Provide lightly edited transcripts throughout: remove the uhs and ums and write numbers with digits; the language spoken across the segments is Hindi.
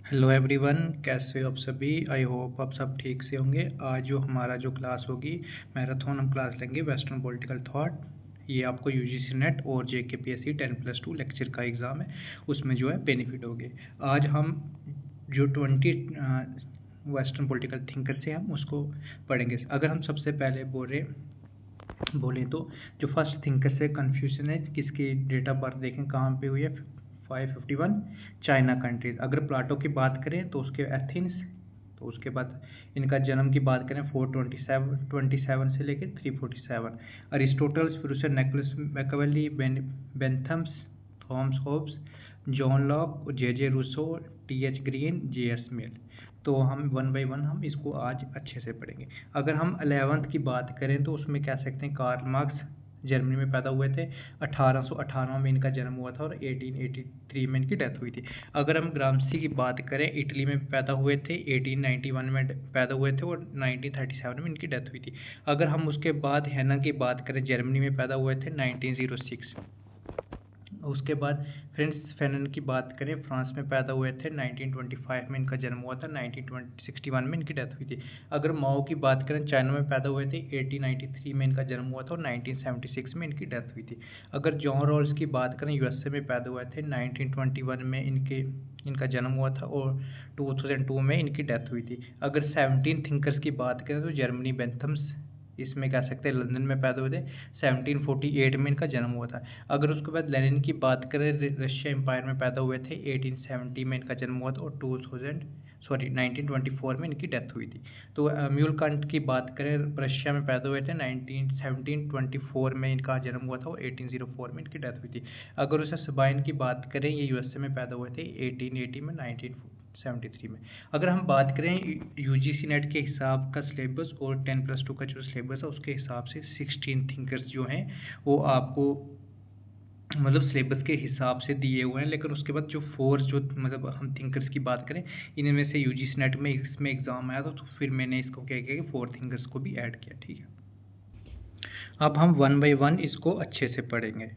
हेलो एवरीवन, कैसे हो आप सभी। आई होप आप सब ठीक से होंगे। आज जो हमारा जो क्लास होगी मैराथन, हम क्लास लेंगे वेस्टर्न पॉलिटिकल थॉट। ये आपको यूजीसी नेट और जेकेपीएससी 10+2 लेक्चर का एग्ज़ाम है, उसमें जो है बेनिफिट होगे। आज हम जो 20 वेस्टर्न पॉलिटिकल थिंकर से हम उसको पढ़ेंगे। अगर हम सबसे पहले बोलें तो जो फर्स्ट थिंकर से कन्फ्यूजन है, किसकी डेट ऑफ बर्थ देखें कहाँ पे हुई है, 551 चाइना कंट्रीज। अगर प्लाटो की बात करें तो उसके एथेंस, तो उसके बाद इनका जन्म की बात करें 427 से लेकर 347। अरिस्टोटल्स, फिर उससे Niccolo Machiavelli, Bentham's, Thomas Hobbes, John Locke, J Rousseau, T H. Green, J S. Mill. तो हम वन बाय वन हम इसको आज अच्छे से पढ़ेंगे। अगर हम 11th की बात करें तो उसमें कह सकते हैं कार्ल मार्क्स जर्मनी में पैदा हुए थे। 1898 में इनका जन्म हुआ था और 1883 में इनकी डेथ हुई थी। अगर हम ग्रामसी की बात करें, इटली में पैदा हुए थे, 1891 में पैदा हुए थे और 1937 में इनकी डेथ हुई थी। अगर हम उसके बाद हैना की बात करें, जर्मनी में पैदा हुए थे 1906। उसके बाद फ्रेंड्स फैनन की बात करें, फ्रांस में पैदा हुए थे, 1925 में इनका जन्म हुआ था, 1961 में इनकी डेथ हुई थी। अगर माओ की बात करें, चाइना में पैदा हुए थे, 1893 में इनका जन्म हुआ था और 1976 में इनकी डेथ हुई थी। अगर जॉन रॉल्स की बात करें, यूएसए में पैदा हुए थे, 1921 में इनका जन्म हुआ था और 2002 में इनकी डेथ हुई थी। अगर 17 थिंकर्स की बात करें तो जर्मनी बेंथम्स, इसमें कह सकते हैं लंदन में पैदा हुए थे, 1748 में इनका जन्म हुआ था। अगर उसके बाद लेनिन की बात करें, रशिया एम्पायर में पैदा हुए थे, 1870 में इनका जन्म हुआ था और 1924 में इनकी डेथ हुई थी। तो म्यूल कांट की बात करें, रशिया में पैदा हुए थे, 1724 में इनका जन्म हुआ था और 1804 में इनकी डेथ हुई थी। अगर उसे सबाइन की बात करें, ये यूएसए में पैदा हुए थे 1880 में, 1973 में। अगर हम बात करें यूजीसी नेट के हिसाब का सिलेबस और 10+2 का जो सिलेबस है उसके हिसाब से 16 थिंकर्स जो हैं वो आपको मतलब सिलेबस के हिसाब से दिए हुए हैं। लेकिन उसके बाद जो फोर जो मतलब हम थिंकर्स की बात करें, इनमें से यूजीसी नेट में इसमें एग्जाम आया था, तो फिर मैंने इसको क्या किया कि 4 थिंकर्स को भी ऐड किया। ठीक है, अब हम वन बाय वन इसको अच्छे से पढ़ेंगे।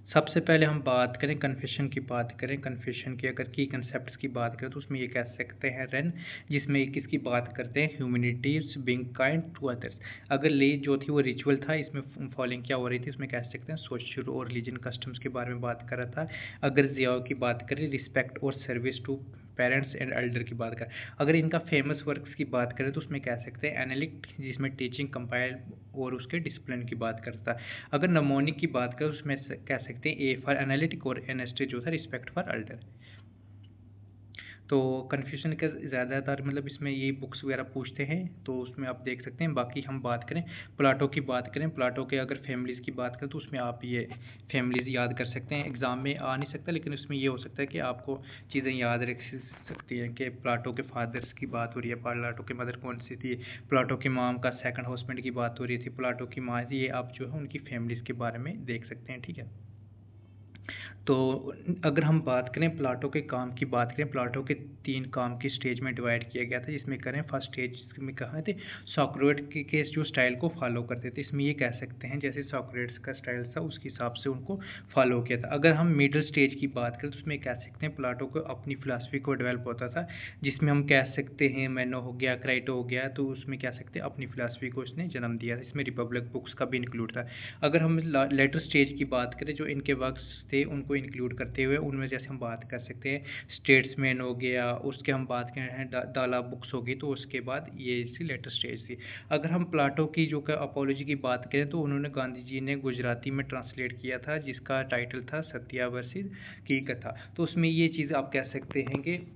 सबसे पहले हम बात करें कन्फेशन की बात करें, कन्फेशन की अगर की कंसेप्ट की बात करें तो उसमें ये कह सकते हैं रेन, जिसमें किसकी बात करते हैं, humanities being kind to others. अगर ले जो थी वो रिचुअल था, इसमें फॉलोइंग क्या हो रही थी, इसमें कह सकते हैं सोशल और रिलीजन कस्टम्स के बारे में बात कर रहा था। अगर जियाओ की बात करें, रिस्पेक्ट और service to parents and elder की बात करें। अगर इनका फेमस वर्क्स की बात करें तो उसमें कह सकते हैं एनालिट, जिसमें टीचिंग कंपाइल और उसके डिसिप्लिन की बात करता है। अगर नमोनिक की बात करें उसमें कह सकते हैं ए फॉर एनालिटिक और एनएसटी जो था रिस्पेक्ट फॉर एल्डर। तो कन्फ्यूजन का ज़्यादातर मतलब इसमें ये बुक्स वगैरह पूछते हैं, तो उसमें आप देख सकते हैं। बाकी हम बात करें प्लाटो की बात करें, प्लाटो के अगर फैमिलीज़ की बात करें तो उसमें आप ये फैमिलीज़ याद कर सकते हैं। एग्ज़ाम में आ नहीं सकता, लेकिन उसमें ये हो सकता है कि आपको चीज़ें याद रख सकती हैं कि प्लाटो के फादर्स की बात हो रही है, प्लाटो की मदर कौन सी थी, प्लाटो की माम का सेकंड हस्बैंड की बात हो रही थी, प्लाटो की माँ, ये आप जो है उनकी फैमिलीज़ के बारे में देख सकते हैं। ठीक है, तो अगर हम बात करें प्लाटो के काम की बात करें, प्लाटो के 3 काम की स्टेज में डिवाइड किया गया था, जिसमें करें फर्स्ट स्टेज में कहा थे सॉक्रेट के जो स्टाइल को फॉलो करते थे। इसमें ये कह सकते हैं जैसे सॉक्रेट्स का स्टाइल था उसके हिसाब से उनको फॉलो किया था। अगर हम मिडिल स्टेज की बात करें तो उसमें कह सकते हैं प्लाटो को अपनी फिलासफी को डेवलप होता था, जिसमें हम कह सकते हैं मैनो हो गया, क्राइटो हो गया, तो उसमें कह सकते हैं अपनी फिलासफी को उसने जन्म दिया था। इसमें रिपब्लिक बुक्स का भी इंक्लूड था। अगर हम लेटर स्टेज की बात करें, जो इनके वर्क्स थे उनको इंक्लूड करते हुए उनमें जैसे हम बात कर सकते हैं स्टेट्समैन हो गया, उसके हम बात करें दाला बुक्स होगी, तो उसके बाद ये इसकी लेटर स्टेज थी। अगर हम प्लाटो की जो अपोलॉजी की बात करें तो उन्होंने गांधी जी ने गुजराती में ट्रांसलेट किया था, जिसका टाइटल था सत्यावसित की कथा। तो उसमें ये चीज़ आप कह सकते हैं कि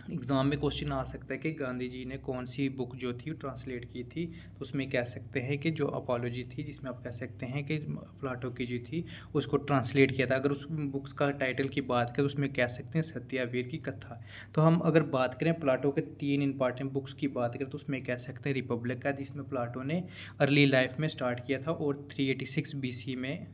एग्ज़ाम में क्वेश्चन आ सकता है कि गांधी जी ने कौन सी बुक जो थी ट्रांसलेट की थी, तो उसमें कह सकते हैं कि जो अपोलॉजी थी, जिसमें आप कह सकते हैं कि प्लाटो की जो थी उसको ट्रांसलेट किया था। अगर उस बुक्स का टाइटल की बात करें उसमें कह सकते हैं सत्यावीर की कथा। तो हम अगर बात करें प्लाटो के 3 इंपॉर्टेंट बुक्स की बात करें तो उसमें कह सकते हैं रिपब्लिक का, जिसमें प्लाटो ने अर्ली लाइफ में स्टार्ट किया था और 386 BC में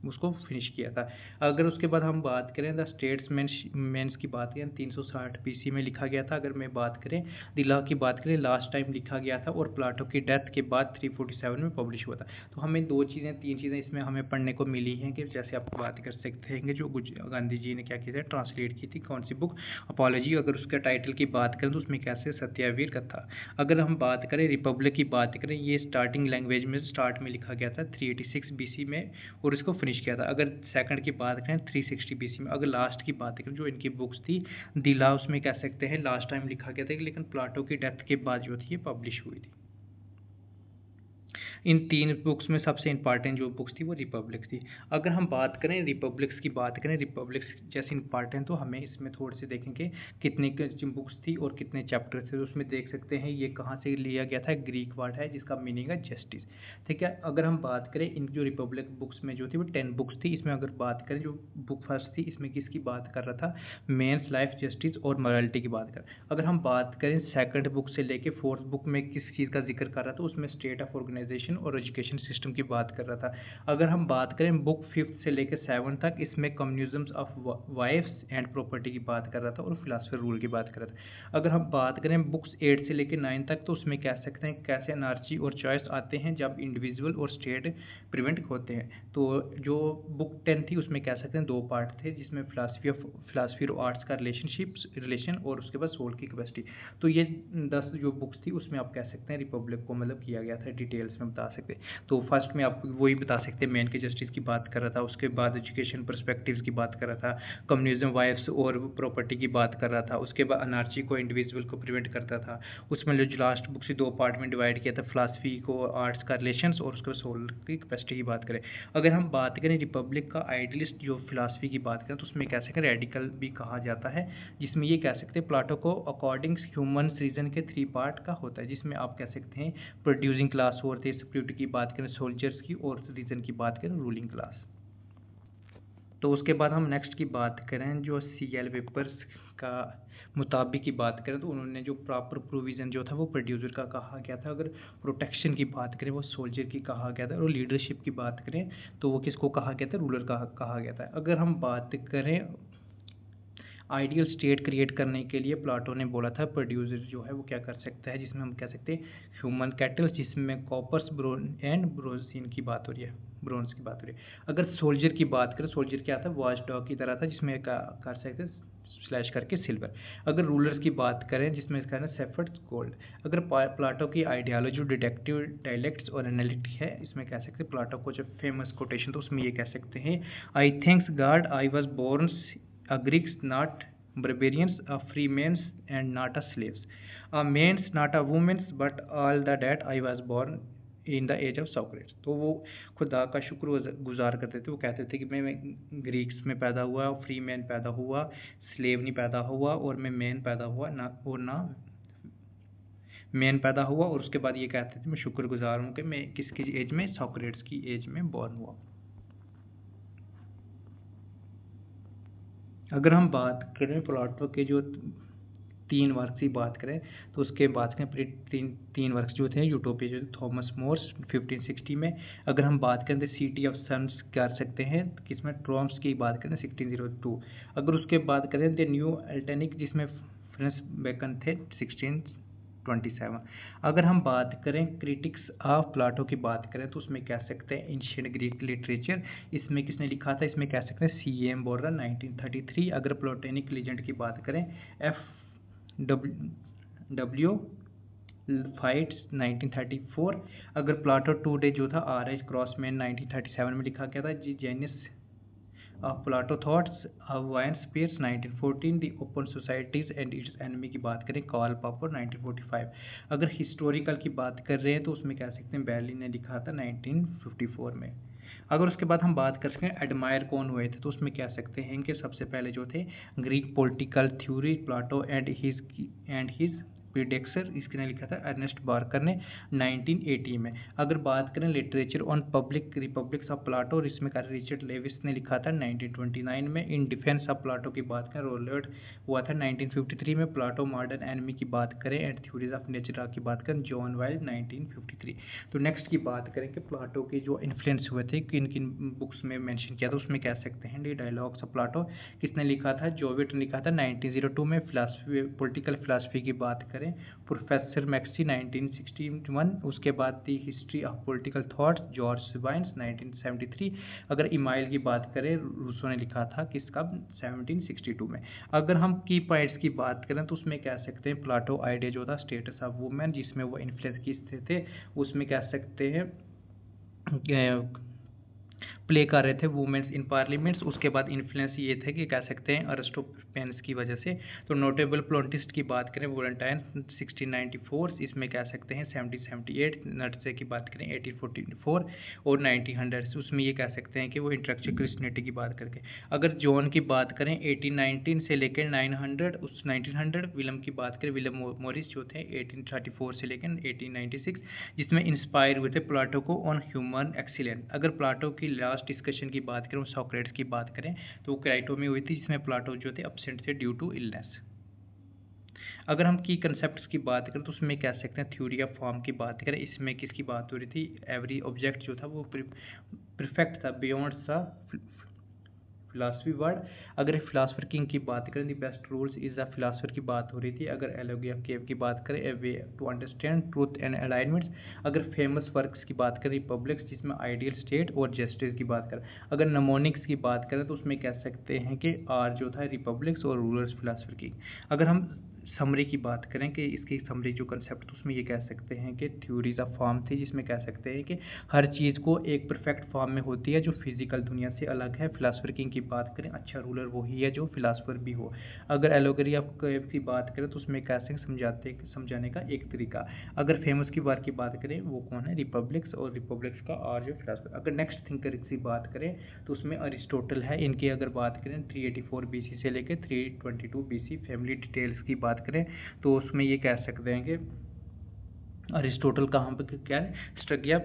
उसको फिनिश किया था। अगर उसके बाद हम बात करें द स्टेट्समैन्स की बात करें 360 BC में लिखा गया था। अगर मैं बात करें द लॉ की बात करें लास्ट टाइम लिखा गया था और प्लाटो की डेथ के बाद 347 में पब्लिश हुआ था। तो हमें 3 चीज़ें इसमें हमें पढ़ने को मिली हैं कि जैसे आप बात कर सकते हैं कि जो गांधी जी ने क्या किया था, ट्रांसलेट की थी कौन सी बुक, अपॉलोजी। अगर उसका टाइटल की बात करें तो उसमें कैसे सत्यावीर कथा। अगर हम बात करें रिपब्लिक की बात करें, ये स्टार्टिंग लैंग्वेज में स्टार्ट में लिखा गया था 386 BC में और इसको फिनिश किया था। अगर सेकंड की बात करें 360 BC में। अगर लास्ट की बात करें जो इनकी बुक्स थी द लॉ, उसमें कह सकते हैं लास्ट टाइम लिखा गया था, लेकिन प्लाटो की डेथ के बाद जो थी ये पब्लिश हुई थी। इन 3 बुक्स में सबसे इंपॉर्टेंट जो बुक्स थी वो रिपब्लिक थी। अगर हम बात करें रिपब्लिक्स की बात करें, रिपब्लिक्स जैसे इंपॉर्टेंट, तो हमें इसमें थोड़े से देखेंगे कितने बुक्स थी और कितने चैप्टर थे। तो उसमें देख सकते हैं ये कहाँ से लिया गया था, ग्रीक वर्ड है जिसका मीनिंग है जस्टिस, ठीक है। अगर हम बात करें इन जो रिपब्लिक बुक्स में जो थी वो 10 बुक्स थी। इसमें अगर बात करें जो बुक फर्स्ट थी इसमें किसकी बात कर रहा था, मेंस लाइफ, जस्टिस और मॉरलिटी की बात कर। अगर हम बात करें सेकंड बुक से लेके फोर्थ बुक में किस चीज़ का जिक्र कर रहा था, उसमें स्टेट ऑफ ऑर्गेनाइजेशन और एजुकेशन सिस्टम की बात कर रहा था। अगर हम बात करें बुक 5th से लेकर 7th तक, इसमें communism of wifes and property की बात कर रहा था और फिलासफर रूल की बात कर रहा था। अगर हम बात करें बुक्स 8 से लेकर 9 तक, तो उसमें कह सकते हैं कैसे एनार्ची और चॉइस आते हैं जब इंडिविजुअल और स्टेट प्रिवेंट होते हैं। तो जो बुक 10 थी उसमें कह सकते हैं 2 पार्ट थे, जिसमें फिलासफी और आर्ट्स का रिलेशन और उसके बाद सोल की कैपेसिटी। तो ये 10 जो बुक्स थी उसमें आप कह सकते हैं रिपब्लिक को मतलब किया गया था, डिटेल्स में बता सकते। तो फर्स्ट में आप वही बता सकते हैं, मैन के जस्टिस की बात कर रहा था, उसके बाद एजुकेशन पर्सपेक्टिव्स की बात कर रहा था, कम्युनिज्म वाइफ्स और प्रॉपर्टी की बात कर रहा था, उसके बाद अनार्ची को इंडिविजुअल को प्रिवेंट करता था। उसमें जो लास्ट बुक से 2 पार्ट में डिवाइड किया था, फिलासफी को आर्ट्स का रिलेशंस और उसके बाद सोल की कैपेसिटी की बात करें। अगर हम बात करें रिपब्लिक का आइडियलिस्ट जो फिलासफी की बात करें तो उसमें कह सकते हैं रेडिकल भी कहा जाता है, जिसमें ये कह सकते हैं प्लाटो को अकॉर्डिंग ह्यूमन रीजन के 3 पार्ट का होता है, जिसमें आप कह सकते हैं प्रोड्यूसिंग क्लास और थे, सिक्योरिटी की बात करें सोल्जर्स की, और रीजन की बात करें रूलिंग क्लास। तो उसके बाद हम नेक्स्ट की बात करें जो CL पेपर्स का मुताबिक की बात करें तो उन्होंने जो प्रॉपर प्रोविज़न जो था वो प्रोड्यूसर का कहा गया था। अगर प्रोटेक्शन की बात करें वो सोल्जर की कहा गया था, और लीडरशिप की बात करें तो वो किसको कहा गया था, रूलर का कहा गया था। अगर हम बात करें आइडियल स्टेट क्रिएट करने के लिए प्लाटो ने बोला था प्रोड्यूसर जो है वो क्या कर सकता है, जिसमें हम कह सकते हैं ह्यूमन कैटल, जिसमें कॉपर्स एंड ब्रोंजीन की बात हो रही है, ब्रोंज की बात हो रही है। अगर सोल्जर की बात करें, सोल्जर क्या था, वॉच डॉग की तरह था, जिसमें कर सकते हैं स्लैश करके सिल्वर। अगर रूलर्स की बात करें जिसमें इसका है सेफर्ड गोल्ड। अगर प्लाटो की आइडियोलॉजी डिडक्टिव डायलेक्ट्स और एनालिटिक है, इसमें कह सकते हैं प्लाटो को जो फेमस कोटेशन तो उसमें ये कह सकते हैं, I thanks God I was born a Greeks, not barbarians, a free men's and not a slaves, a man's not a woman's, but all that I was born in the age of Socrates. तो वो खुदा का शुक्र गुजार करते थे, वो कहते थे कि मैं ग्रीक्स में पैदा हुआ, फ्री मैन पैदा हुआ, स्लेव नहीं पैदा हुआ, और मैं मैन पैदा हुआ ना मैन पैदा हुआ। और उसके बाद ये कहते थे मैं शुक्रगुजार हूँ कि मैं किसकी एज में, सॉक्रेट्स की एज में बॉर्न हुआ। अगर हम बात करें प्लाटो के जो 3 वर्क की बात करें तो उसके बाद करें तीन वर्क जो थे यूटोपिया जो थॉमस मोर्स 1560 में। अगर हम बात करें तो सिटी ऑफ सन्स कर सकते हैं किसमें, ट्रॉम्स की बात करें 1602। अगर उसके बाद करें द न्यू अल्टेनिक जिसमें फ्रांसिस बेकन थे 1627। अगर हम बात करें क्रिटिक्स ऑफ प्लाटो की बात करें तो उसमें कह सकते हैं एंशिएंट ग्रीक लिटरेचर, इसमें किसने लिखा था, इसमें कह सकते हैं CM बोर्रा 1933। अगर प्लोटेनिक लीजेंड की बात करें FW फाइट्स 1934। अगर प्लाटो टुडे जो था RH क्रॉसमैन 1937 में लिखा गया था। जी genesis of Plato thoughts Winspear 1914। The open societies and its enemy की बात करें कार्ल पॉपर 1945। अगर हिस्टोरिकल की बात कर रहे हैं तो उसमें कह सकते हैं बैरली ने लिखा था 1954 में। अगर उसके बाद हम बात कर सकें एडमायर कौन हुए थे तो उसमें कह सकते हैं कि सबसे पहले जो थे Greek political theory Plato and his स्पीडेक्सर, इसने लिखा था अर्नेस्ट बार्कर ने 1980 में। अगर बात करें literature on public republics of Plato, और इसमें रिचर्ड लेविस ने लिखा था 1929 में। इन डिफेंस ऑफ प्लाटो की बात करें रोलेट हुआ था 1953 में। प्लाटो मॉडर्न एनिमी की बात करें एंड थ्योरीज ऑफ नेचर की बात करें जॉन वाइल्ड 1953। तो नेक्स्ट की बात करें कि प्लाटो के जो इन्फ्लुएंस हुए थे किन किन बुक्स में मेंशन किया था, उसमें कह सकते हैं डी डायलॉग्स ऑफ प्लाटो किसने लिखा था, जोविट ने लिखा था 1902 में। फिलासफी पॉलिटिकल फिलासफी की बात करें प्रोफेसर मैक्सी 1961। उसके बाद the history of political thoughts George Sabine's 1973। अगर इमाइल की बात करें रूसो ने लिखा था किसका 1762 में। अगर हम की पॉइंट्स की बात करें तो उसमें कह सकते हैं प्लाटो आइडिया जो था स्टेटस ऑफ वुमेन, जिसमें वो इन्फ्लुएंस किससे थे, उसमें कह सकते हैं प्ले कर रहे थे वुमेन्स इन पार्लियामेंट्स। उसके बाद इन्फ्लुएंस ये थे कि कह सकते हैं अरिस्टोपेन्स की वजह से। तो नोटेबल प्लोटिस्ट की बात करें वोलेंटाइन 1694, इसमें कह सकते हैं 1778। नटसे की बात करें 1844 और 1900, उसमें ये कह सकते हैं कि वो इंटेलेक्चुअल क्रिश्चियनिटी की बात करके। अगर जॉन की बात करें 1819 से लेकर 900 उस 1900। विलियम की बात करें विलियम मॉरिस जो थे 1834 से लेकर 1896, जिसमें इंस्पायर हुए थे प्लाटो को ऑन ह्यूमन एक्सीलेंस। अगर प्लाटो की लास्ट डिस्कशन की बात करें सोक्रेट्स की बात करें तो वो क्राइटो में हुई थी, जिसमें प्लाटो जो थे एब्सेंट थे ड्यू टू इलनेस। अगर हम की कंसेप्ट्स की बात करें तो उसमें कह सकते हैं थ्योरी ऑफ फॉर्म की बात करें, इसमें किसकी बात हो रही थी, एवरी ऑब्जेक्ट जो था वो परफेक्ट था बियॉन्ड सा फिलासफी वर्ड। अगर फिलासफर किंग की बात करें the best rules is the philosopher की बात हो रही थी। अगर एलोगी ऑफ केव की बात करें a way to understand truth and alignments. अगर फेमस वर्क्स की बात करें रिपब्लिक्स, जिसमें आइडियल स्टेट और जस्टिस की बात करें। अगर नमोनिक्स की बात करें तो उसमें कह सकते हैं कि आर जो था रिपब्लिक्स और रूलर्स फिलासफर किंग। अगर हम समरी की बात करें कि इसकी समरी जो कंसेप्ट उसमें ये कह सकते हैं कि थ्योरीज ऑफ फॉर्म थी, जिसमें कह सकते हैं कि हर चीज़ को एक परफेक्ट फॉर्म में होती है जो फिजिकल दुनिया से अलग है। फिलासफर किंग की बात करें अच्छा रूलर वही है जो फिलासफर भी हो। अगर एलोगरी ऑफ केव की बात करें तो उसमें कैसे समझाने का एक तरीका। अगर फेमस की बात करें वो कौन है, रिपब्लिक्स, और रिपब्लिक्स का आर जो फिलासफर। अगर नेक्स्ट थिंकर की बात करें तो उसमें अरिस्टोटल है। इनकी अगर बात करें 384 BC से लेकर 322 BC। फैमिली डिटेल्स की बात करें तो उसमें ये कह सकते हैं कि अरिस्टोटल कहाँ पर क्या है, स्ट्रगिया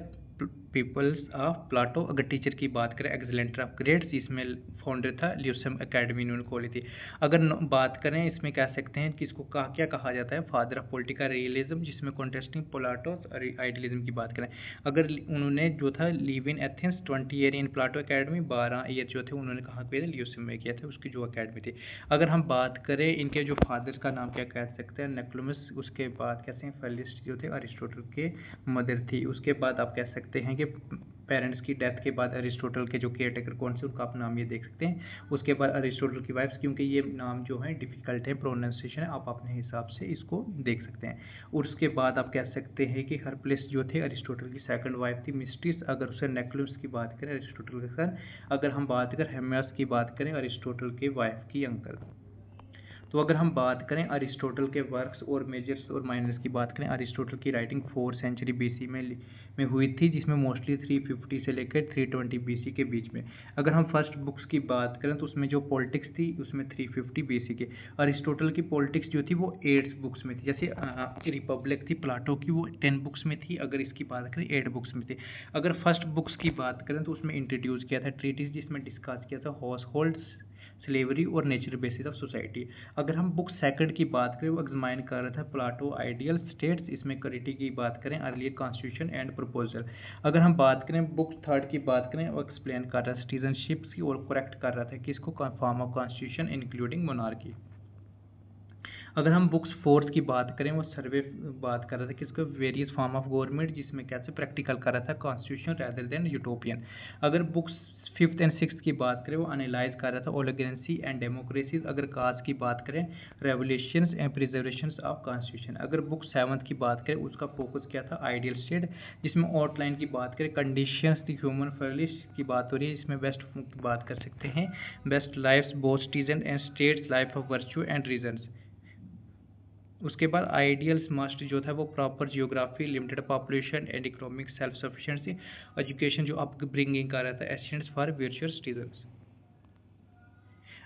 पीपल्स ऑफ प्लाटो। अगर टीचर की बात करें एक्सलेंटर ऑफ ग्रेड्स, इसमें फाउंडर था ल्यूसियम एकेडमी इन्होंने खोली थी। अगर बात करें इसमें कह सकते हैं कि इसको क्या कहा जाता है, फादर ऑफ पॉलिटिकल रियलिज्म, जिसमें कॉन्टेस्टिंग प्लाटोस और आइडियलिज्म की बात करें। अगर उन्होंने जो था live in Athens 20 year in Plato academy, 12 year जो थे उन्होंने कहाँ पे ल्यूसियम में किया था, उसकी जो अकेडमी थी। अगर हम बात करें इनके जो फादर का नाम क्या कह सकते हैं, नेक्लुमस। उसके बाद कहते हैं फेलिस्ट जो थे अरिस्टोटल के मदर थी। उसके बाद आप कह सकते हैं कि पेरेंट्स की डेथ के बाद अरिस्टोटल के जो केयरटेकर कौन से, उनका आप नाम ये देख सकते हैं। उसके बाद अरिस्टोटल की वाइफ्स, क्योंकि ये नाम जो है डिफिकल्ट है प्रोनाउंसिएशन है, आप अपने हिसाब से इसको देख सकते हैं। और उसके बाद आप कह सकते हैं कि हरप्लेस जो थे अरिस्टोटल की सेकंड वाइफ थी मिस्ट्रिस। अगर उसे नेक्लुस की बात करें अरिस्टोटल के सन। अगर हम बात करें हेमियस की बात करें अरिस्टोटल के वाइफ की अंकल। तो अगर हम बात करें अरिस्टोटल के वर्क्स और मेजर्स और माइनर्स की बात करें, अरिस्टोटल की राइटिंग 4th सेंचुरी BC में हुई थी, जिसमें मोस्टली 350 से लेकर 320 BC के बीच में। अगर हम फर्स्ट बुक्स की बात करें तो उसमें जो पॉलिटिक्स थी उसमें 350 BC के। अरिस्टोटल की पॉलिटिक्स जो थी वो 8 बुक्स में थी। जैसे रिपब्लिक थी प्लाटो की वो 10 बुक्स में थी, अगर इसकी बात करें 8 बुक्स में थी। अगर फर्स्ट बुक्स की बात करें तो उसमें इंट्रोड्यूस किया था ट्रीटिस, जिसमें डिस्कस किया था हाउस होल्ड्स, स्लेवरी और नेचुरल बेसिस ऑफ सोसाइटी। अगर हम बुक सेकंड की बात करें वो एग्जामाइन कर रहा था प्लाटो आइडियल स्टेट्स, इसमें क्रिटी की बात करें अर्लियर कॉन्स्टिट्यूशन एंड प्रपोजल। अगर हम बात करें बुक थर्ड की बात करें वो एक्सप्लेन कर रहा था सिटीजनशिप की और करेक्ट कर रहा था किसको, form of constitution including monarchy. अगर हम बुक्स फोर्थ की बात करें वो सर्वे बात कर रहा था किसको, वेरियस फॉर्म ऑफ गवर्नमेंट, जिसमें कैसे प्रैक्टिकल कर रहा था कॉन्स्टिट्यूशन रेदर देन यूटोपियन। अगर बुक्स फिफ्थ एंड सिक्स की बात करें वो एनालाइज कर रहा था ओलिगेंसी एंड डेमोक्रेसीज। अगर काज की बात करें रेवोल्यूशंस एंड प्रिजर्वेशंस ऑफ कॉन्स्टिट्यूशन। अगर बुक सेवंथ की बात करें उसका फोकस क्या था, आइडियल स्टेट, जिसमें आउटलाइन की बात करें कंडीशंस द ह्यूमन फ्लोरिश की बात हो रही है, इसमें बेस्ट की बात कर सकते हैं best lifes both citizen and states life of virtue and reasons. उसके बाद आइडियल्स मस्ट जो था वो proper geography, limited population and economic self sufficiency, education जो अपब्रिंगिंग कर रहा था, एसेंट्स फॉर वर्चुअस सिटीजन्स।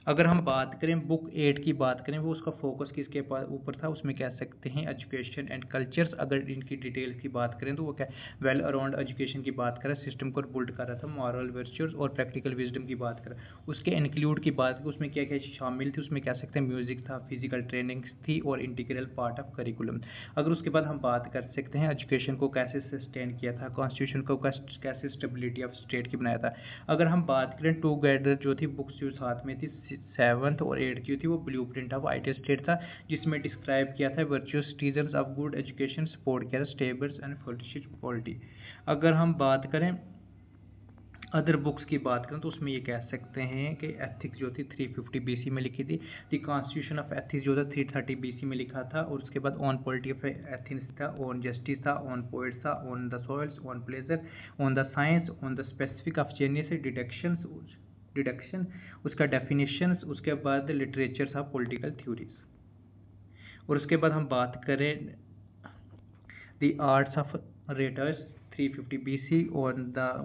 अगर हम बात करें बुक 8 की बात करें, वो उसका फोकस किसके ऊपर था, उसमें कह सकते हैं एजुकेशन एंड कल्चर्स। अगर इनकी डिटेल्स की बात करें तो वो क्या वेल अराउंड एजुकेशन की बात कर रहा है, सिस्टम को बिल्ड कर रहा था, मॉरल वर्च्यूज और प्रैक्टिकल विजडम की बात कर रहा है। उसके इंक्लूड की बात की उसमें क्या क्या शामिल थी, उसमें कह सकते हैं म्यूजिक था, फिजिकल ट्रेनिंग थी और इंटीग्रल पार्ट ऑफ करिकुलम। अगर उसके बाद हम बात कर सकते हैं एजुकेशन को कैसे सस्टेन किया था, कॉन्स्टिट्यूशन को कैसे स्टेबिलिटी ऑफ स्टेट की बनाया था। अगर हम बात करें टुगेदर जो थी बुक्स जो साथ में थी 7th और 8th की थी, वो blue print of ideal state था, जिसमें डिस्क्राइब किया था virtuous citizens of good education, support किया था स्टेबल्स एंड पॉलिटी। अगर हम बात करें अदर बुक्स की बात करें तो उसमें ये कह सकते हैं कि एथिक्स जो थी 350 BC में लिखी थी, द कॉन्स्टिट्यूशन ऑफ एथिक्स जो था 330 BC में लिखा था, और उसके बाद ऑन पॉलिटी ऑफ एथेंस था, ऑन जस्टिस था, ऑन पोइट्स था, on the soils, on pleasure, on the science, on the specific of genius deduction, उसका डेफिनेशंस, उसके बाद लिटरेचर था पॉलिटिकल थ्योरीज। और उसके बाद हम बात करें द आर्ट्स ऑफ रेटर्स 350 BC और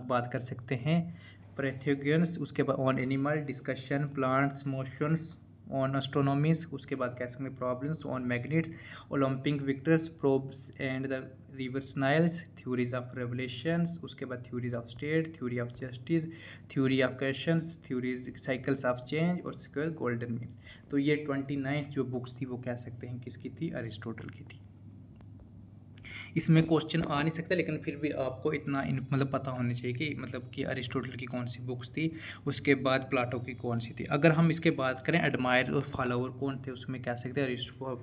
बात कर सकते हैं पैथोजेंस, उसके बाद on animal discussion, plants, motions, on astronomies, उसके बाद कह सकते हैं problems, on magnets, Olympic victors, probes and the rivers Niles, theories of revelations, उसके बाद theories of state, theory of justice, theory of questions, theories cycles of change और उसके बाद गोल्डन मीन। तो ये 29 जो बुक्स थी वो कह सकते हैं किसकी थी, अरिस्टोटल की थी। इसमें क्वेश्चन आ नहीं सकता, लेकिन फिर भी आपको इतना मतलब पता होना चाहिए कि मतलब कि अरिस्टोटल की कौन सी बुक्स थी, उसके बाद प्लाटो की कौन सी थी। अगर हम इसके बात करें एडमायर और फॉलोअर कौन थे, उसमें कह सकते हैं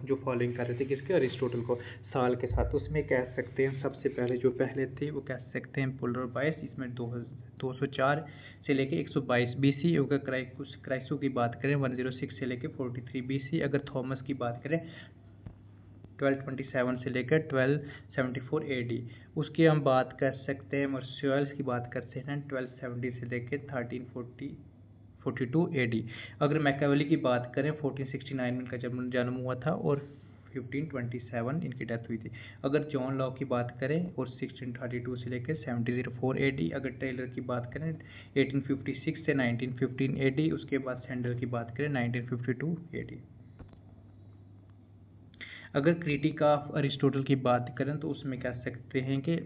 जो फॉलोइंग कर रहे थे किसके, अरिस्टोटल को साल के साथ, उसमें कह सकते हैं सबसे पहले जो पहले थे वो कह सकते हैं पोलर बाइस, इसमें 204 से लेके 122 BC। अगर क्राइसो की बात करें 106 से लेके 43 BC। अगर थॉमस की बात करें 1227 से लेकर 1274 AD। उसकी हम बात कर सकते हैं मर्सियल्स की बात करते हैं 1270 से लेकर 1342 AD। अगर मैकियावेली की बात करें 1469 में इनका जन्म हुआ था और 1527 इनकी डेथ हुई थी। अगर जॉन लॉ की बात करें और 1632 से लेकर 1704 AD। अगर टेलर की बात करें 1856 से 1915 AD। उसके बाद सैंडल की बात करें 1952 AD। अगर क्रिटिक ऑफ अरिस्टोटल की बात करें तो उसमें कह सकते हैं कि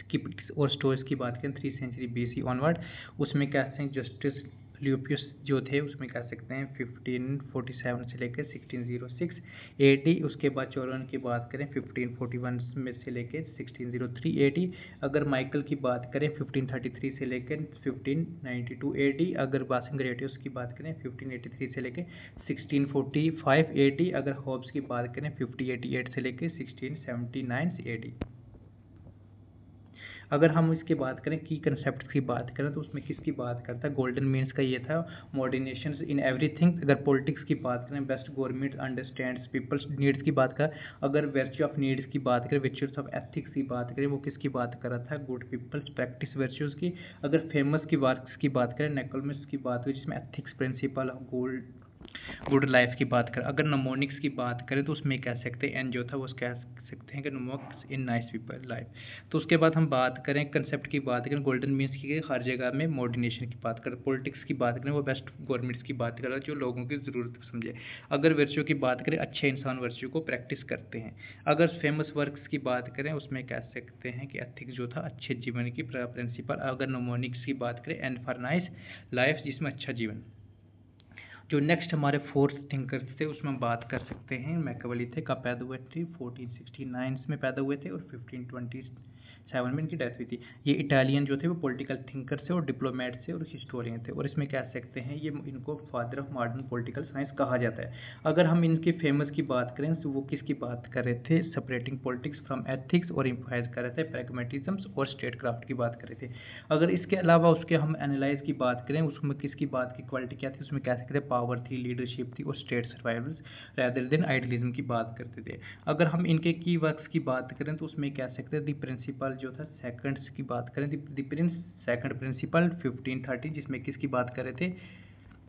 स्किपिक्स और स्टोइक्स की बात करें 3 सेंचुरी BC ऑनवर्ड, उसमें कह सकते हैं जस्टिस ल्यूपियस जो थे उसमें कह सकते हैं 1547 से लेकर 1606 AD। उसके बाद चोरन की बात करें 1541 में से लेकर 1603 AD। अगर माइकल की बात करें 1533 से लेकर 1592 AD। अगर बासिंग्रेटियस की बात करें 1583 से लेकर 1645 AD। अगर हॉब्स की बात करें 1588 से लेकर 1679 AD। अगर हम इसकी बात करें की कंसेप्ट की बात करें तो उसमें किसकी बात करता है, गोल्डन मीन्स का ये था मॉडर्नेशन इन एवरीथिंग। अगर पॉलिटिक्स की बात करें best government understands people's needs की बात करें। अगर वर्च्यू ऑफ नीड्स की बात करें, वर्च्यूज ऑफ एथिक्स की बात करें, वो किसकी बात कर रहा था, गुड पीपल्स प्रैक्टिस वर्च्यूज की। अगर फेमस की वर्क्स की बात करें निकोलमस की बात हुई जिसमें ethics principle of good life की बात करें। अगर नमोनिक्स की बात करें तो उसमें कह सकते हैं एन जो था वो कह सकते हैं कि नमोनिक्स इन नाइस पीपल लाइफ। तो उसके बाद हम बात करें कंसेप्ट की बात करें गोल्डन मीन्स की हर जगह में मॉडर्नेशन की बात करें। पॉलिटिक्स की बात करें वो बेस्ट गवर्नमेंट्स की बात करें जो लोगों की ज़रूरत को समझे। अगर वर्च्यू की बात करें अच्छे इंसान वर्च्यू को प्रैक्टिस करते हैं। अगर फेमस वर्क्स की बात करें उसमें कह सकते हैं कि एथिक्स जो था अच्छे जीवन की प्रिंसिपल। अगर नमोनिक्स की बात करें एंड फॉर नाइस लाइफ जिसमें अच्छा जीवन। जो नेक्स्ट हमारे फोर्थ थिंकर्स थे उसमें हम बात कर सकते हैं मैकियावेली थे, कब पैदा हुए थे 1469 में पैदा हुए थे और 1527 में इनकी डेथ हुई थी। ये इटालियन जो थे वो पॉलिटिकल थिंकर थे और डिप्लोमेट थे और हिस्टोरियन थे, और इसमें कह सकते हैं ये इनको father of modern political science कहा जाता है। अगर हम इनके फेमस की बात करें तो वो किसकी बात कर रहे थे, सेपरेटिंग पॉलिटिक्स फ्रॉम एथिक्स और इम्फाइज कर रहे थे प्रैग्मेटिज्म और स्टेट क्राफ्ट की बात कर रहे थे। अगर इसके अलावा उसके हम एनालाइज की बात करें उसमें किसकी बात की क्वालिटी क्या थी, उसमें कह सकते हैं पावर थी, लीडरशिप थी और state survival rather than idealism की बात करते थे। अगर हम इनके की वर्क्स की बात करें तो उसमें कह सकते हैं द प्रिंसिपल जो था सेकंड्स की बात करें द प्रिंस सेकंड प्रिंसिपल 1530 जिसमें किसकी बात कर रहे थे,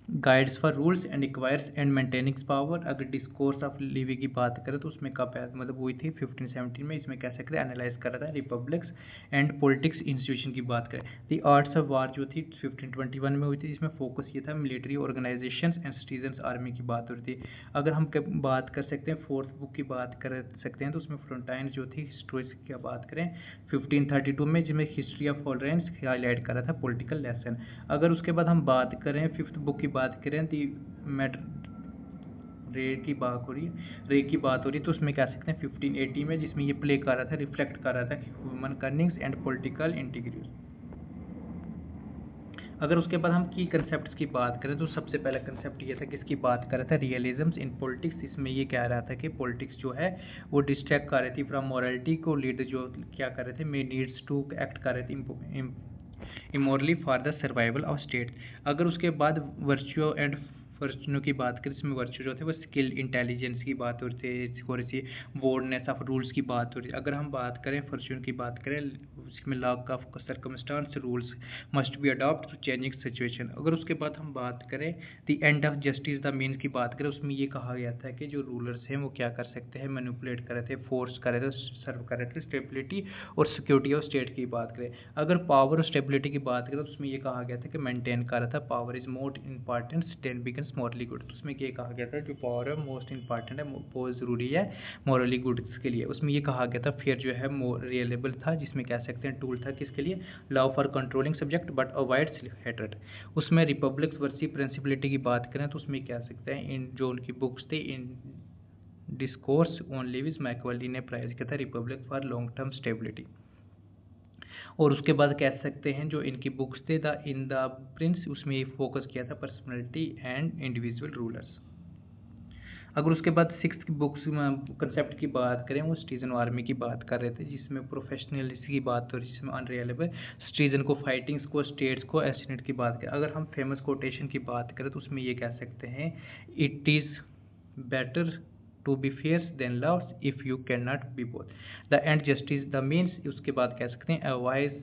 guides for rules and acquires and maintaining power. अगर डिस्कोर्स ऑफ लिवी की बात करें तो उसमें कब मतलब हुई थी 1517 में। इसमें कह सकते हैं एनालाइज कर रहा था रिपब्लिक्स एंड पॉलिटिक्स इंस्टीट्यूशन की बात करें। दी आर्ट्स ऑफ वार जो थी 1521 में हुई थी, इसमें फोकस ये था military organisation and citizens army की बात हो रही थी। अगर हम बात कर सकते हैं फोर्थ बुक की बात कर सकते हैं तो उसमें फ्रंटाइन जो थी हिस्ट्री की बात करें 1532 में, जिसमें हिस्ट्री ऑफ फॉरेंस हाईलाइट कर रहा था पॉलिटिकल लेसन। अगर उसके बाद हम बात करें फिफ्थ बुक की बात करें दी रे की बात हो रही है तो उसमें कह सकते हैं 1580 में, जिसमें ये प्ले कर रहा था, रिफ्लेक्ट कर रहा था ह्यूमन कर्निंग्स एंड पॉलिटिकल इंटीग्रिटी। अगर उसके बाद हम की कंसेप्ट की बात करें तो सबसे पहला कंसेप्ट ये था कि इसकी बात कर रहा था रियलिज्म इन पॉलिटिक्स। इसमें ये कह रहा था कि पॉलिटिक्स जो है वो डिस्ट्रैक्ट कर रही थी फ्रॉम मॉरलिटी को, लीडर जो क्या कर रहे थे मे नीड्स टू एक्ट कर रहे थे immorally for the survival of state. अगर उसके बाद वर्च्यू एंड फॉर्चूनों की बात करें, इसमें वर्च्यू जो थे वो स्किल इंटेलिजेंस की बात हो रही थी, बोर्डनेस ऑफ रूल्स की बात हो रही है। अगर हम बात करें फॉर्चून की बात करें, इसमें lock of circumstance rules must be adopt to changing situation. अगर उसके बाद हम बात करें the end of justice the means की बात करें, उसमें ये कहा गया था कि जो रूलर्स हैं वो क्या कर सकते हैं, मैनिपुलेट कर रहे थे, फोर्स कर रहे थे, सर्व कर रहे थे स्टेबिलिटी और सिक्योरिटी ऑफ स्टेट की बात करें। अगर पावर और स्टेबिलिटी की बात करें तो उसमें ये कहा गया था कि मेंटेन कर रहा था power is most important state beacons morally good. तो उसमें ये कहा गया था जो पावर है मोस्ट इंपॉर्टेंट है, बहुत ज़रूरी है मॉरली गुड्स के लिए। उसमें ये कहा गया था फियर जो है रियलेबल था, जिसमें कह सकते हैं टूल था किसके लिए, love for controlling subject but avoids hatred. उसमें रिपब्लिक वर्सी प्रिंसिपलिटी की बात करें तो उसमें कह सकते हैं इन जो उनकी बुक्स थे इन डिस्कोर्स ऑन लिविस मैकवली ने प्राइज किया था Republic for long term stability. और उसके बाद कह सकते हैं जो इनकी बुक्स थे द इन द प्रिंस, उसमें ये फोकस किया था पर्सनैलिटी एंड इंडिविजुअल रूलर्स। अगर उसके बाद सिक्स बुक्स कंसेप्ट की बात करें वो सिटीजन आर्मी की बात कर रहे थे, जिसमें प्रोफेशनलिस्ट की बात हो रही है, जिसमें अनरियलेबल सिटीजन को, फाइटिंग्स को, स्टेट्स को, एसिनेट की बात करें। अगर हम फेमस कोटेशन की बात करें तो उसमें ये कह सकते हैं it is better to be fair than love if you can not be both the end justice the means. उसके बाद कह सकते हैं a wise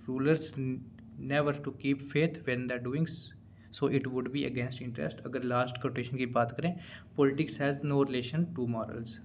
rulers never to keep faith when the doings so it would be against interest. अगर लास्ट कोटेशन की बात करें politics has no relation to morals.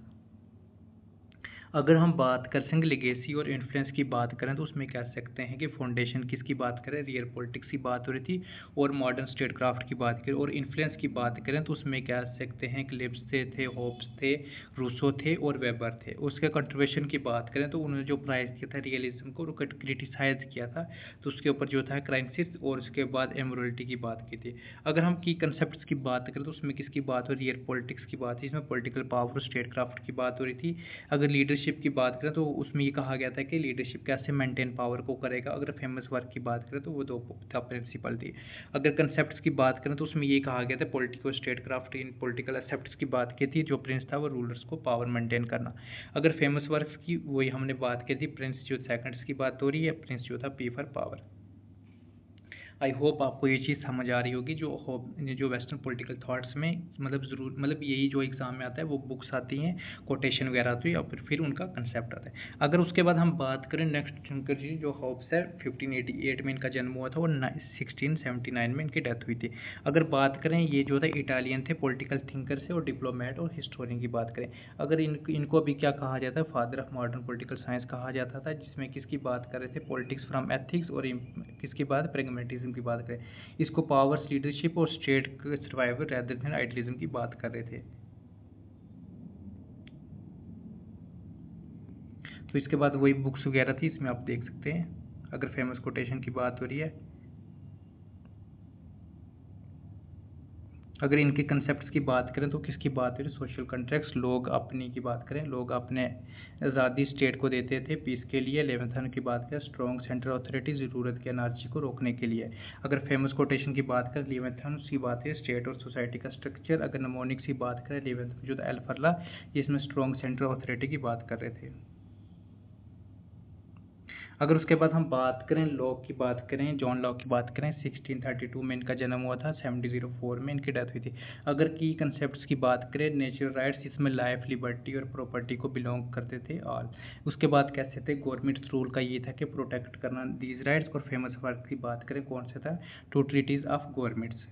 अगर हम बात कर संग लेगेसी और इन्फ्लुएंस की बात करें तो उसमें कह सकते हैं कि फाउंडेशन किसकी बात करें, रियल पॉलिटिक्स की बात हो रही थी और मॉडर्न स्टेट क्राफ्ट की बात करें। और इन्फ्लुएंस की बात करें तो उसमें कह सकते हैं कि लिब्स थे, होप्स थे, रूसो थे और वेबर थे। उसके कंट्रीब्यूशन की बात करें तो उन्होंने जो प्राइज किया था रियलिज्म को क्रिटिसाइज किया था, तो उसके ऊपर जो था क्राइसिस और उसके बाद एमोरलिटी की बात की थी। अगर हम की कंसेप्ट की बात करें तो उसमें किसकी बात हो, रियल पॉलिटिक्स की बात है, इसमें पॉलिटिकल पावर और स्टेट क्राफ्ट की बात हो रही थी। अगर लीडरशिप की बात करें तो उसमें ये कहा गया था कि लीडरशिप कैसे मेंटेन पावर को करेगा। अगर फेमस वर्क की बात करें तो वो दो प्रिंसिपल थी। अगर कंसेप्ट्स की बात करें तो उसमें ये कहा गया था political state craft in political accepts की बात की थी, जो प्रिंस था वो रूलर्स को पावर मेंटेन करना। अगर फेमस वर्क की वही हमने बात की थी, प्रिंस जो सेकंड्स की बात हो रही है, प्रिंस जो था P for power. I hope आपको ये चीज़ समझ आ रही होगी जो वेस्टर्न पॉलिटिकल थॉट्स में मतलब ज़रूर मतलब यही जो एग्ज़ाम में आता है वो बुक्स आती हैं, कोटेशन वगैरह आती है और फिर उनका कंसेप्ट आता है। अगर उसके बाद हम बात करें नेक्स्ट शंकर जी जो होप्स है 1588 में इनका जन्म हुआ था और 1679 में इनकी डेथ हुई थी। अगर बात करें ये जो था इटालियन थे, पॉलिटिकल थिंकर से और डिप्लोमेट और हिस्टोरियन की बात करें। अगर इनको अभी क्या कहा जाता है, father of modern political science कहा जाता था, जिसमें किसकी बात कर रहे थे, पॉलिटिक्स फ्रॉम एथिक्स और किसकी बात, प्रेगमेटिज्म की बात करें। इसको पावर्स, लीडरशिप और state survival rather than idealism की बात कर रहे थे। तो इसके बाद वही बुक्स वगैरह थी, इसमें आप देख सकते हैं। अगर फेमस कोटेशन की बात हो रही है, अगर इनके कंसेप्ट्स की बात करें तो किसकी बात हो रही है, सोशल कॉन्ट्रैक्ट्स, लोग अपनी की बात करें, लोग अपने आज़ादी स्टेट को देते थे पीस के लिए। 11th की बात करें, स्ट्रॉन्ग सेंट्रल अथॉरिटी, ज़रूरत की एनर्जी को रोकने के लिए। अगर फेमस कोटेशन की बात करें 11th की बात है स्टेट और सोसाइटी का स्ट्रक्चर। अगर नमोनिक्स की बात करें 11th जो एल्फरला, जिसमें स्ट्रॉन्ग सेंट्रल अथॉरिटी की बात कर रहे थे। अगर उसके बाद हम बात करें लॉक की बात करें, जॉन लॉक की बात करें 1632 में इनका जन्म हुआ था, 1704 में इनकी डेथ हुई थी। अगर की कंसेप्ट्स की बात करें नेचुरल राइट्स, इसमें लाइफ, लिबर्टी और प्रॉपर्टी को बिलोंग करते थे ऑल। उसके बाद कैसे थे, गवर्नमेंट रूल का ये था कि प्रोटेक्ट करना दीज राइट्स। और फेमस वर्क की बात करें कौन सा था, टू ट्रीटीज ऑफ गवर्नमेंट्स।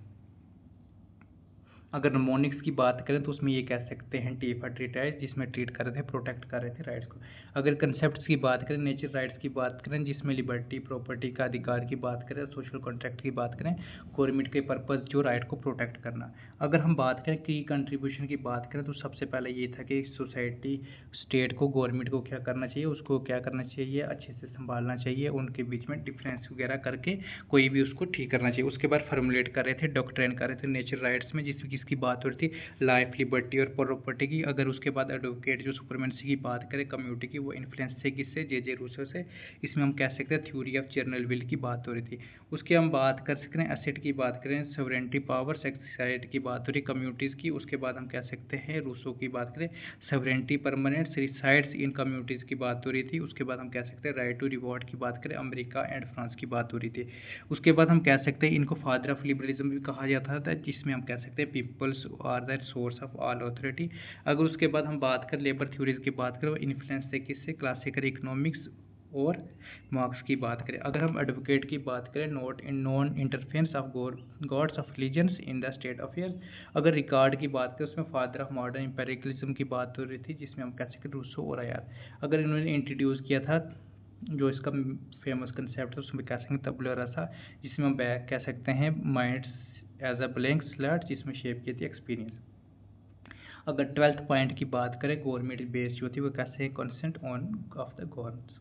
अगर मोनिक्स की बात करें तो उसमें ये कह सकते हैं टीफा ट्रीटाइज, जिसमें ट्रीट कर रहे थे, प्रोटेक्ट कर रहे थे राइट्स को। अगर कंसेप्ट्स की बात करें, नेचर राइट्स की बात करें, जिसमें लिबर्टी, प्रॉपर्टी का अधिकार की बात करें, सोशल कॉन्ट्रैक्ट की बात करें, गवर्नमेंट के पर्पज़ जो राइट को प्रोटेक्ट करना। अगर हम बात करें की कंट्रीब्यूशन की बात करें तो सबसे पहले ये था कि सोसाइटी, स्टेट को, गवर्नमेंट को क्या करना चाहिए, उसको क्या करना चाहिए, अच्छे से संभालना चाहिए, उनके बीच में डिफरेंस वगैरह करके कोई भी उसको ठीक करना चाहिए। उसके बाद फॉर्मुलेट कर रहे थे, डॉक्ट्रिन कर रहे थे नेचर राइट्स में, जिसमें किसकी बात हो रही थी, लाइफ, लिबर्टी और प्रॉपर्टी की। अगर उसके बाद एडवोकेट जो सुपरमेंसी की बात करें कम्युनिटी की, वो इन्फ्लुएंस से किससे, जे रूसो से। इसमें हम कह सकते हैं थ्योरी ऑफ जर्नल विल की बात हो रही थी। उसके हम बात कर सकते हैं एसेट की बात करें, सॉवरेनिटी पावर, सोसाइटी की बात हो रही कम्युनिटीज़ की। उसके बाद हम कह सकते हैं रूसो की बात करें, sovereignty permanent resides in communities की बात हो रही थी। उसके बाद हम कह सकते हैं राइट टू रिवॉर्ड की बात करें, अमेरिका एंड फ्रांस की बात हो रही थी। उसके बाद हम कह सकते हैं इनको फादर ऑफ लिबरलिज्म भी कहा जाता था, जिसमें हम कह सकते हैं peoples are the source of all authority. अगर उसके बाद हम बात करें लेबर थ्योरीज की बात करें, इन्फ्लुएंस से किससे, क्लासिकल इकोनॉमिक्स और मार्क्स की बात करें। अगर हम एडवोकेट की बात करें, note in non interference of God's of religions in the state affairs. अगर रिकार्ड की बात करें, उसमें फादर ऑफ मॉडर्न एम्पेरिकलिज्म की बात हो रही थी, जिसमें हम कह सकते हैं रूसो और अयात। अगर इन्होंने इंट्रोड्यूस किया था जो इसका फेमस कंसेप्ट है, उसमें कह सकते हैं तबला रसा, जिसमें हम बैक कह सकते हैं minds as a blank slate, जिसमें शेप की थी एक्सपीरियंस। अगर 12th पॉइंट की बात करें, गवर्नमेंट बेस जो थी वो कैसे है, consent on of the government.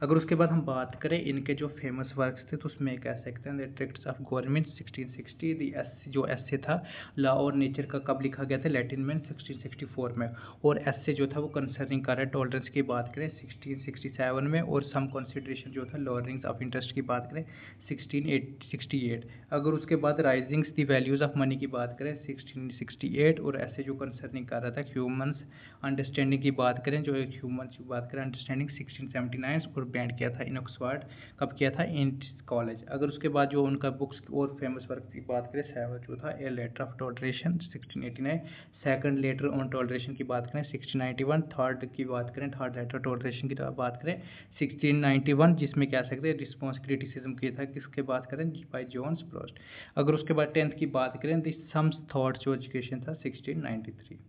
अगर उसके बाद हम बात करें इनके जो फेमस वर्क्स थे, तो उसमें कह सकते हैं द ट्रिक्स ऑफ गवर्नमेंट 1660, जो एसे था लॉ और नेचर का कब लिखा गया था, लैटिन में 1664 में। और एसे जो था वो कंसर्निंग कर टॉलरेंस की बात करें 1667 में, और सम कंसिडरेशन जो था लॉरिंग्स ऑफ इंटरेस्ट की बात करें 1668। अगर उसके बाद राइजिंग्स द वैल्यूज ऑफ मनी की बात करें 1668, और ऐसे जो कंसर्निंग कर रहा था ह्यूमंस अंडरस्टैंडिंग की बात करें, जो ह्यूमंस की बात करें अंडरस्टैंडिंग 1679, और बैंड किया था इन ऑक्सफोर्ड, कब किया था, इन कॉलेज। अगर उसके बाद जो उनका बुक्स और फेमस वर्क की बात करें, सेवन जो था a letter of toleration 1689, second letter on toleration की बात करें 1691, थर्ड की बात करें, थर्ड लेटर टॉलरेशन की बात करें 1691, जिसमें कह सकते हैं रिस्पॉन्स क्रिटिसिज्म किया था, किसके बात करें, बाय जॉन्स प्रोस्ट। अगर उसके बाद 10th की बात करें, द सम्स थॉट जो एजुकेशन था 1693।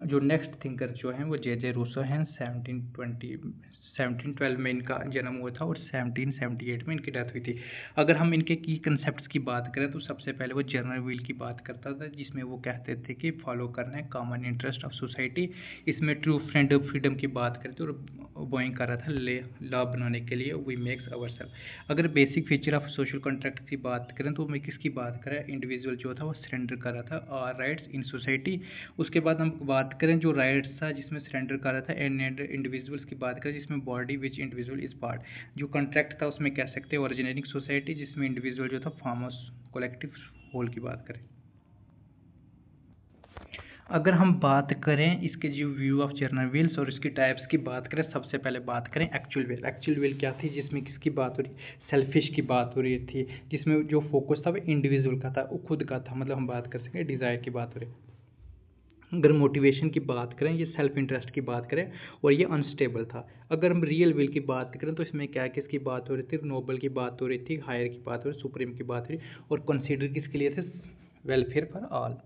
जो नेक्स्ट थिंकर जो हैं वो जे रूसो हैं, 1712 में इनका जन्म हुआ था और 1778 में इनकी डेथ हुई थी। अगर हम इनके की कंसेप्ट्स की बात करें तो सबसे पहले वो जनरल विल की बात करता था, जिसमें वो कहते थे कि फॉलो करना है कॉमन इंटरेस्ट ऑफ सोसाइटी। इसमें ट्रू फ्रेंड ऑफ फ्रीडम की बात करते और बोइंग कर रहा था लॉ बनाने के लिए, वी मेक्स आवर सेल्फ। अगर basic feature of social contract की बात करें तो मैं किसकी बात करें, इंडिविजुअल जो था वो सरेंडर कर रहा था आवर राइट्स इन सोसाइटी। उसके बाद हम बात करें जो राइट्स था जिसमें सरेंडर कर रहा था एंड इंडिविजुअल्स की बात करें, जिसमें body which individual is part. जो कॉन्ट्रैक्ट था उसमें कह सकते हैं ओरिजिनेटिंग सोसाइटी, जिसमें इंडिविजुअल जो था फार्मर्स कलेक्टिव होल की बात करें। अगर हम बात करें इसके जो व्यू ऑफ जर्नल विल्स और इसकी टाइप्स की बात करें, सबसे पहले बात करें एक्चुअल विल। एक्चुअल विल क्या थी, जिसमें किसकी बात हो रही, सेल्फिश की बात हो रही थी, जिसमें जो फोकस था वो इंडिविजुअल का था, वो खुद का था, मतलब हम बात कर सकते हैं डिज़ायर की बात हो रही। अगर मोटिवेशन की बात करें, ये सेल्फ इंटरेस्ट की बात करें और ये अनस्टेबल था। अगर हम रियल विल की बात करें तो इसमें क्या किसकी बात हो रही थी, नोबल की बात हो रही थी, हायर की बात हो रही, सुप्रीम की बात हो रही, और कंसीडर किसके लिए थे, वेलफेयर फॉर ऑल।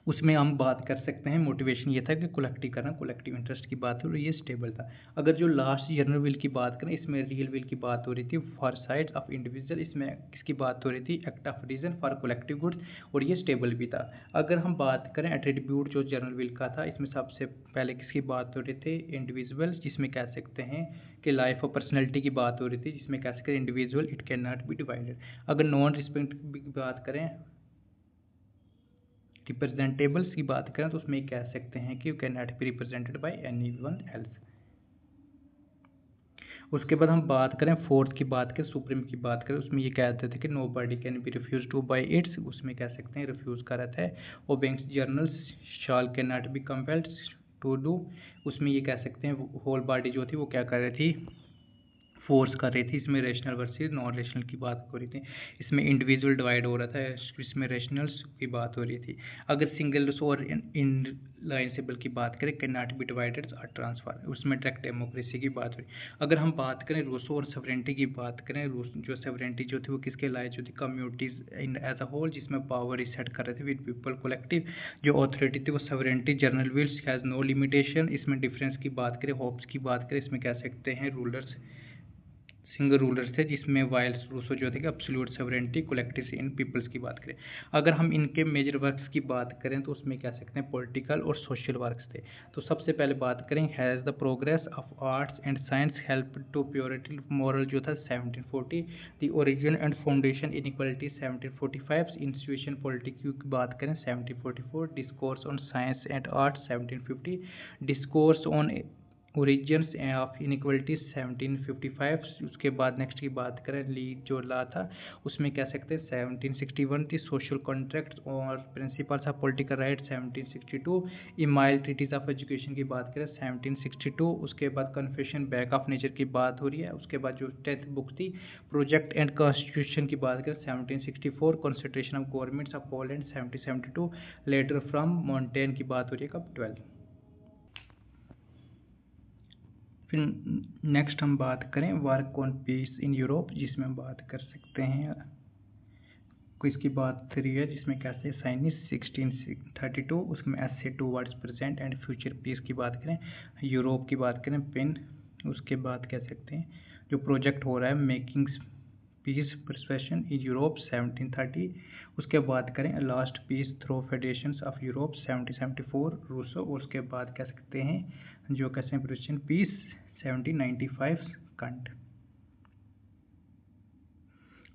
उसमें हम बात कर सकते हैं मोटिवेशन ये था कि कलेक्टिव करना, कलेक्टिव इंटरेस्ट की बात हो रही, ये स्टेबल था। अगर जो लास्ट जनरल विल की बात करें, इसमें रियल विल की बात हो रही थी, फॉर साइड्स ऑफ इंडिविजुअल, इसमें किसकी बात हो रही थी, act of reason for collective goods, और ये स्टेबल भी था। अगर हम बात करें एट्रीब्यूट जो जनरल विल का था, इसमें सबसे पहले किसकी बात हो रही थी, इंडिविजुअल, जिसमें कह सकते हैं कि लाइफ और पर्सनैलिटी की बात हो रही थी, जिसमें कह सकते हैं individual it can not be divided. अगर नॉन रिस्पेक्ट की बात करें, रिप्रेजेंटेबल्स की बात करें तो उसमें कह सकते हैं कि you can not be represented by anyone else. उसके बाद हम बात करें फोर्थ की बात करें, सुप्रीम की बात करें, उसमें ये कहते थे कि no body can be refuse to by its, उसमें कह सकते हैं रिफ्यूज़ का रहता है। और bank journals shall can not be compelled to do, उसमें ये कह सकते हैं होल बॉडी जो थी वो क्या कर रही थी, फोर्स कर रही थी। इसमें रेशनल वर्सेस नॉन रेशनल की बात हो रही थी, इसमें इंडिविजुअल डिवाइड हो रहा था, इसमें रेशनल्स की बात हो रही थी। अगर सिंगल और इनलाइंसेबल की बात करें, can not be divided or transfer, उसमें डायरेक्ट डेमोक्रेसी की बात हुई। अगर हम बात करें रूसो और सवरेंटी की बात करें, जो सवरेंटी जो थी वो किसके लाए, जो थी communities in as a whole, जिसमें पावर ही सेट कर रहे थे विद पीपल कलेक्टिव। जो ऑथोरिटी थी वो sovereignty general wills has no limitation. इसमें डिफरेंस की बात करें, होप्स की बात करें, इसमें कह सकते हैं रूलर्स सिंगल रूलर थे, जिसमें वाइल्स रूसो जो थे कि absolute sovereignty collective in people's की बात करें। अगर हम इनके मेजर वर्क्स की बात करें तो उसमें कह सकते हैं पॉलिटिकल और सोशल वर्क्स थे। तो सबसे पहले बात करें, has the progress of arts and science help to purity moral जो था 1740, the origin and foundation inequality 1745, institution politics की बात करें 1744, discourse on science and art 1750, discourse on origins of inequality 1755। उसके बाद नेक्स्ट की बात करें, ली जो ला था उसमें कह सकते हैं 1761 थी, सोशल कॉन्ट्रैक्ट और principles of political right 1762, Emile treatise of education की बात करें 1762। उसके बाद कन्फेशन बैक ऑफ नेचर की बात हो रही है। उसके बाद जो 10th बुक थी प्रोजेक्ट एंड कॉन्स्टिट्यूशन की बात करें 1764, constitution of governments of Poland 1772, letter from mountain की बात हो रही है कब 12। फिर नेक्स्ट हम बात करें work on peace in Europe, जिसमें हम बात कर सकते हैं इसकी बात रही है, जिसमें कैसे साइन 1632, उसमें ऐसे towards present and future peace की बात करें, यूरोप की बात करें पेन। उसके बाद कह सकते हैं जो प्रोजेक्ट हो रहा है making peace persuasion in Europe 1730। उसके बाद करें last peace through federation of Europe 1774 Rousseau. उसके बाद कह सकते हैं जो कहते हैं परसुएशन पीस 1795 कंट।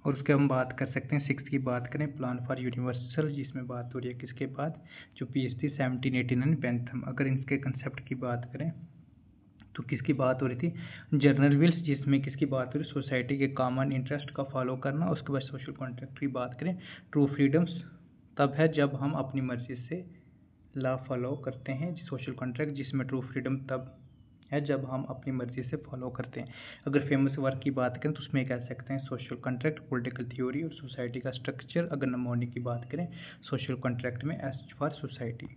और उसके हम बात कर सकते हैं 6 की बात करें प्लान फॉर यूनिवर्सल, जिसमें बात हो रही है किसके बाद, जो पीस थी 1789 बेंथम। अगर इनके कंसेप्ट की बात करें तो किसकी बात हो रही थी, जनरल विल्स, जिसमें किसकी बात हो रही है सोसाइटी के कॉमन इंटरेस्ट का फॉलो करना। उसके बाद सोशल कॉन्ट्रैक्ट की बात करें, ट्रू फ्रीडम्स तब है जब हम अपनी मर्जी से लॉ फॉलो करते हैं, सोशल कॉन्ट्रैक्ट, जिसमें ट्रू फ्रीडम तब है जब हम अपनी मर्जी से फॉलो करते हैं। अगर फेमस वर्क की बात करें तो उसमें कह सकते हैं सोशल कॉन्ट्रैक्ट, पॉलिटिकल थ्योरी और सोसाइटी का स्ट्रक्चर। अगर नमोनी की बात करें सोशल कॉन्ट्रैक्ट में एज फॉर सोसाइटी।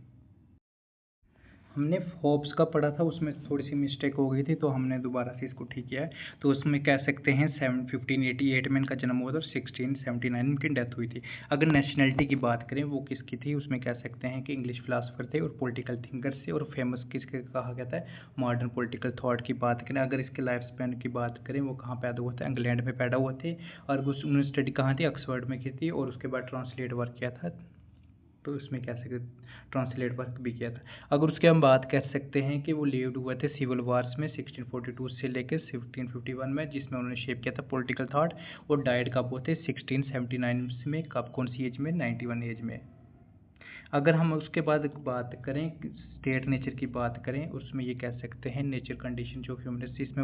हमने होप्स का पढ़ा था, उसमें थोड़ी सी मिस्टेक हो गई थी तो हमने दोबारा से इसको ठीक किया है। तो उसमें कह सकते हैं 1588 में इनका जन्म हुआ था और 1679 में इनकी डेथ हुई थी। अगर नेशनलिटी की बात करें वो किसकी थी, उसमें कह सकते हैं कि इंग्लिश फिलासफर थे और पॉलिटिकल थिंकर से, और फेमस किसके कहा गया था, मॉडर्न पॉलिटिकल थॉट की बात करें। अगर इसके लाइफ स्पैन की बात करें वो कहाँ पैदा हुआ था, इंग्लैंड में पैदा हुए थे, और उन्होंने स्टडी कहाँ थी, ऑक्सफोर्ड में की थी, और उसके बाद ट्रांसलेट वर्क किया था, तो उसमें कह सकते ट्रांसलेट वर्क भी किया था। अगर उसके हम बात कर सकते हैं कि वो लीड हुए थे सिविल वार्स में 1642 से लेकर 1651 में, जिसमें उन्होंने शेप किया था पॉलिटिकल थॉट, और डाइड कब होते 1679 में, कब कौन सी एज में, 91 एज में। अगर हम उसके बाद बात करें स्टेट नेचर की बात करें, उसमें ये कह सकते हैं नेचर कंडीशन जो ह्यूमनिस्ट, इसमें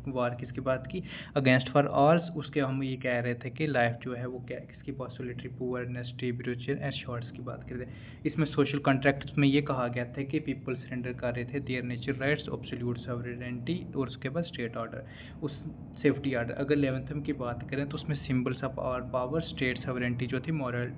वार किसकी बात की, अगेंस्ट फॉर ऑल्स। उसके हम ये कह रहे थे कि लाइफ जो है वो क्या किसकी पॉसिबिलिटी, पुअरनेस, ट्रिब्यूशन एंड शॉर्ट्स की बात कर रहे थे। इसमें सोशल कॉन्ट्रैक्ट में ये कहा गया था कि पीपल सरेंडर कर रहे थे their nature rights, absolute sovereignty, और उसके बाद स्टेट ऑर्डर, उस सेफ्टी ऑर्डर। अगर 11th की बात करें तो उसमें symbols of our power, state sovereignty जो थी, मॉरल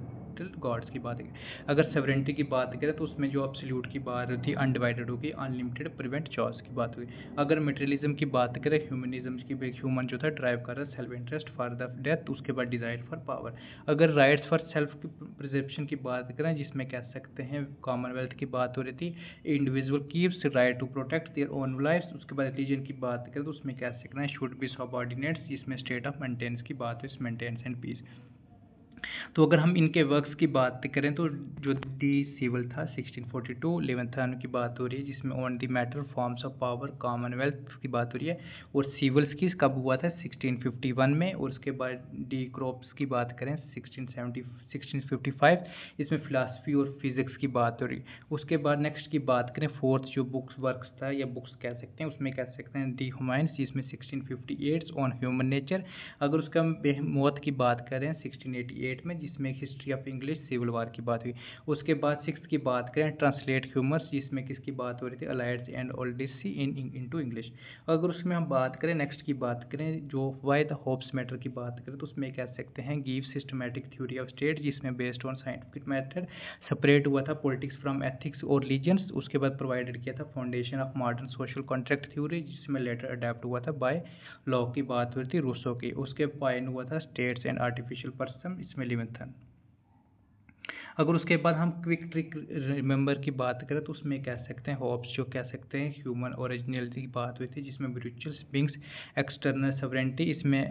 गॉड्स की बात है। अगर सवरेंटी की बात करें तो उसमें जो एब्सोल्यूट की बात थी अनडिवाइडेड होगी, अनलिमिटेड प्रिवेंट चॉइस की बात हुई। अगर मटेरियलिज्म की बात करें, ह्यूमनिज्म की, ह्यूमन जो था ड्राइव कर रहा है self interest for the death, उसके बाद डिजायर फॉर पावर। अगर राइट्स फॉर सेल्फ प्रिजर्वेशन की बात करें, जिसमें कह सकते हैं कॉमनवेल्थ की बात हो रही थी, individual keeps right to protect their own life. उसके बाद रिलीजन की बात करें तो उसमें कह सकते हैं शुड बी सबऑर्डिनेट्स, जिसमें स्टेट ऑफ मेंटेनेंस की बात है, मेंटेनेंस एंड पीस। तो अगर हम इनके वर्क्स की बात करें तो जो डी सिविल था 1642, 11th की बात हो रही है, जिसमें on the matter forms of power Commonwealth की बात हो रही है, और सिविल्स की कब हुआ था 1651 में। और उसके बाद डी क्रॉप्स की बात करें 1655, इसमें फिलासफी और फिजिक्स की बात हो रही है। उसके बाद नेक्स्ट की बात करें फोर्थ जो बुक्स वर्क्स था या बुक्स कह सकते हैं, उसमें कह सकते हैं दी ह्यूमैन्स, जिसमें 1658 ऑन ह्यूमन नेचर। अगर उसका हम बेहमौत की बात करें 1688 में, जिसमें history of English civil war की बात हुई। उसके बाद 6th की बात करें ट्रांसलेट ह्यूमर्स, जिसमें किसकी बात हो रही थी, अलाइड्स एंड ओडिसी इनटू इंग्लिश। अगर उसमें हम बात करें नेक्स्ट की बात करें जो व्हाई द होप्स मैटर की बात करें तो उसमें कह सकते हैं give systematic theory of state, जिसमें based on scientific method separate हुआ था पॉलिटिक्स फ्रॉम एथिक्स और रिलीजन्स। उसके बाद प्रोवाइडेड किया था foundation of modern social contract theory, जिसमें लेटर अडेप्ट हुआ था बाय लॉ की बात हुई थी रूसो की। उसके पाइन हुआ था स्टेट्स एंड आर्टिफिशियल पर्सन, इसमें लिविंगस्टन। अगर उसके बाद हम क्विक ट्रिक रिमेंबर की बात करें तो उसमें कह सकते हैं होप्स जो कह सकते हैं ह्यूमन ओरिजिनलिटी की बात हुई थी, जिसमें ब्रिचुअल बिंग्स एक्सटर्नल सवरेंटी, इसमें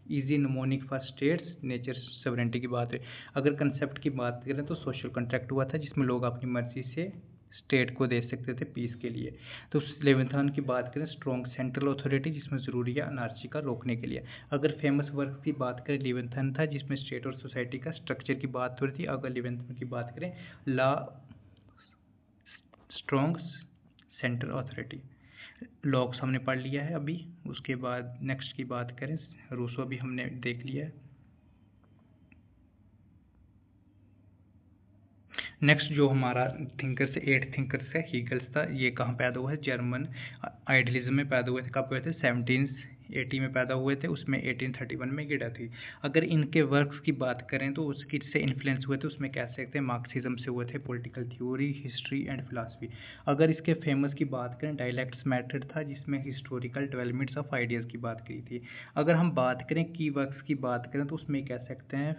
इजी नमोनिक फॉर स्टेट्स नेचर सवरेंटी की बात हुई। अगर कंसेप्ट की बात करें तो सोशल कॉन्ट्रैक्ट हुआ था, जिसमें लोग अपनी मर्जी से स्टेट को दे सकते थे पीस के लिए। तो लेविंथन की बात करें स्ट्रॉन्ग सेंट्रल अथॉरिटी, जिसमें ज़रूरी है अनार्ची का रोकने के लिए। अगर फेमस वर्क की बात करें लेविंथन था, जिसमें स्टेट और सोसाइटी का स्ट्रक्चर की बात हो रही थी। अगर लेविंथन की बात करें law strong central authority, locks हमने पढ़ लिया है अभी। उसके बाद नेक्स्ट की बात करें रूसो भी हमने देख लिया है। नेक्स्ट जो हमारा थिंकर से 8 थिंकर से हीगल्स था, ये कहाँ पैदा हुआ है, जर्मन आइडियलिज्म में पैदा हुए थे। कब हुए थे, 1780 में पैदा हुए थे, उसमें 1831 में गिरा थी। अगर इनके वर्क्स की बात करें तो उसकी से इन्फ्लुएंस हुए थे, उसमें कह सकते हैं मार्क्सिज्म से हुए थे, political theory, history and philosophy. अगर इसके फेमस की बात करें डायलेक्ट्स मेथड था, जिसमें हिस्टोरिकल डेवलपमेंट्स ऑफ आइडियाज़ की बात की थी। अगर हम बात करें की वर्क्स की बात करें तो उसमें कह सकते हैं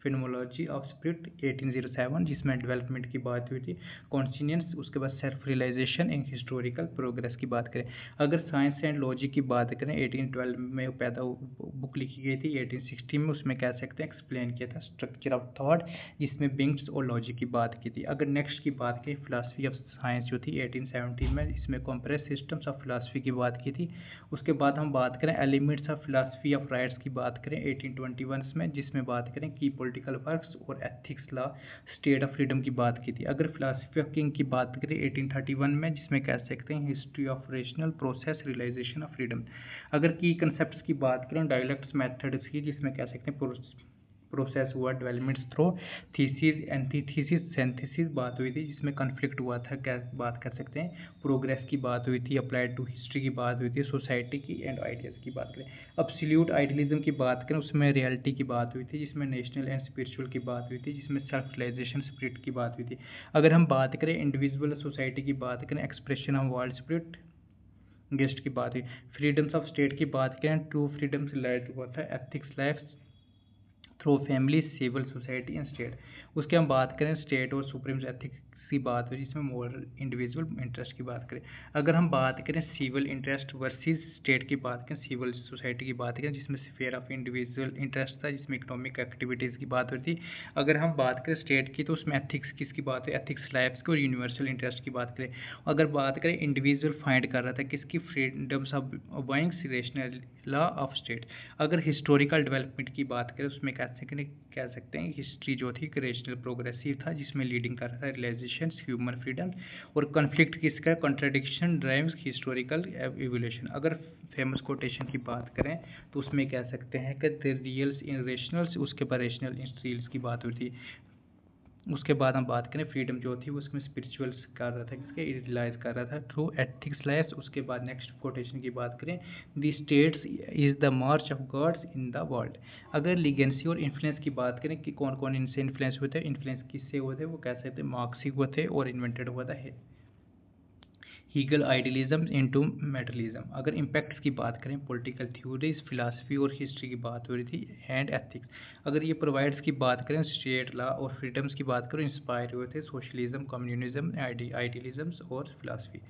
फिनोमोलॉजी ऑफ स्पिरिट 1807, जिसमें डेवलपमेंट की बात हुई थी, कॉन्शियस। उसके बाद सेल्फ रियलाइजेशन इन हिस्टोरिकल प्रोग्रेस की बात करें। अगर साइंस एंड लॉजिक की बात करें 1812 में पैदा बुक लिखी गई थी, 1860 में उसमें कह सकते हैं एक्सप्लेन किया था स्ट्रक्चर ऑफ थॉट, जिसमें बिंग्स और लॉजिक की बात की थी। अगर नेक्स्ट की बात करें फिलासफी ऑफ साइंस जो थी 1817 में, इसमें कॉम्प्रेस सिस्टम्स ऑफ फिलासफी की बात की थी। उसके बाद हम बात करें elements of philosophy of rights की बात करें 1821 में, जिसमें बात करें की पॉलिटिकल वर्क्स और ethics law state of freedom की बात की थी। अगर फिलासफी ऑफ किंग की बात करें 1831 में, जिसमें कह सकते हैं history of rational process realisation of freedom. अगर की कंसेप्ट की बात करें डायलेक्ट्स मेथड्स की, जिसमें कह सकते हैं प्रोसेस हुआ developments through thesis antithesis synthesis बात हुई थी, जिसमें कन्फ्लिक्ट हुआ था, क्या बात कर सकते हैं प्रोग्रेस की बात हुई थी, अप्लाइड टू हिस्ट्री की बात हुई थी, सोसाइटी की एंड आइडियाज़ की बात करें। अब्सोल्यूट आइडियलिज्म की बात करें उसमें रियलिटी की बात हुई थी, जिसमें नेशनल एंड स्पिरिचुअल की बात हुई थी, जिसमें सेल्फ रियलाइजेशन स्पिरिट की बात हुई थी। अगर हम बात करें इंडिविजुअल सोसाइटी की बात करें expression of world spirit guest की बात हुई। फ्रीडम्स ऑफ स्टेट की बात करें ट्रू फ्रीडम्स रिलेटेड हुआ था ethics life through family civil society and state. उसके हम बात करें स्टेट और सुप्रीम एथिक्स की बात हुई, जिसमें मोरल इंडिविजुअल इंटरेस्ट की बात करें। अगर हम बात करें सिविल इंटरेस्ट वर्सेस स्टेट की बात करें, सिविल सोसाइटी की बात करें, जिसमें स्फेयर ऑफ इंडिविजुअल इंटरेस्ट था, जिसमें इकोनॉमिक एक्टिविटीज़ की बात होती थी। अगर हम बात करें स्टेट की तो उसमें एथिक्स किसकी बात है, एथिक्स लाइफ्स की और यूनिवर्सल इंटरेस्ट की बात करें। अगर बात करें इंडिविजुअल फाइंड कर रहा था किसकी, freedoms of buyings rational law of state. अगर हिस्टोरिकल डेवलपमेंट की बात करें उसमें कह सकते हैं हिस्ट्री जो थी रेशनल प्रोग्रेसिव था, जिसमें लीडिंग कर रहा था रियलाइजेशन ह्यूमन फ्रीडम, और कॉन्फ्लिक्ट किसका, कॉन्ट्रडिक्शन ड्राइव्स हिस्टोरिकल एवोल्यूशन। अगर फेमस कोटेशन की बात करें तो उसमें कह सकते हैं कि द रियल्स इन रेशनल्स, उसके बाद रेशनल इन स्टील्स की बात हुई थी। उसके बाद हम बात करें फ्रीडम जो थी उसमें स्पिरिचुअल्स कर रहा था, किसके रियलाइज कर रहा था थ्रू एथिक्स लाइफ। उसके बाद नेक्स्ट कोटेशन की बात करें the states is the March of gods in the world. अगर लीगेंसी और इन्फ्लुएंस की बात करें कि कौन कौन इनसे इन्फ्लुएंस हुए थे, इन्फ्लुएंस किससे हुए थे, वो कह सकते हैं मार्क्स ही हुए थे और इन्वेंटेड हुआ था हीगल आइडियलिज्म इनटू मेटलिज्म। अगर इम्पैक्ट्स की बात करें पॉलिटिकल थ्योरीज फिलासफी और हिस्ट्री की बात हो रही थी एंड एथिक्स। अगर ये प्रोवाइड्स की बात करें स्टेट लॉ और फ्रीडम्स की बात करें इंस्पायर हुए थे सोशलिज्म कम्युनिज्म आइडियलिज्म्स और फिलासफी।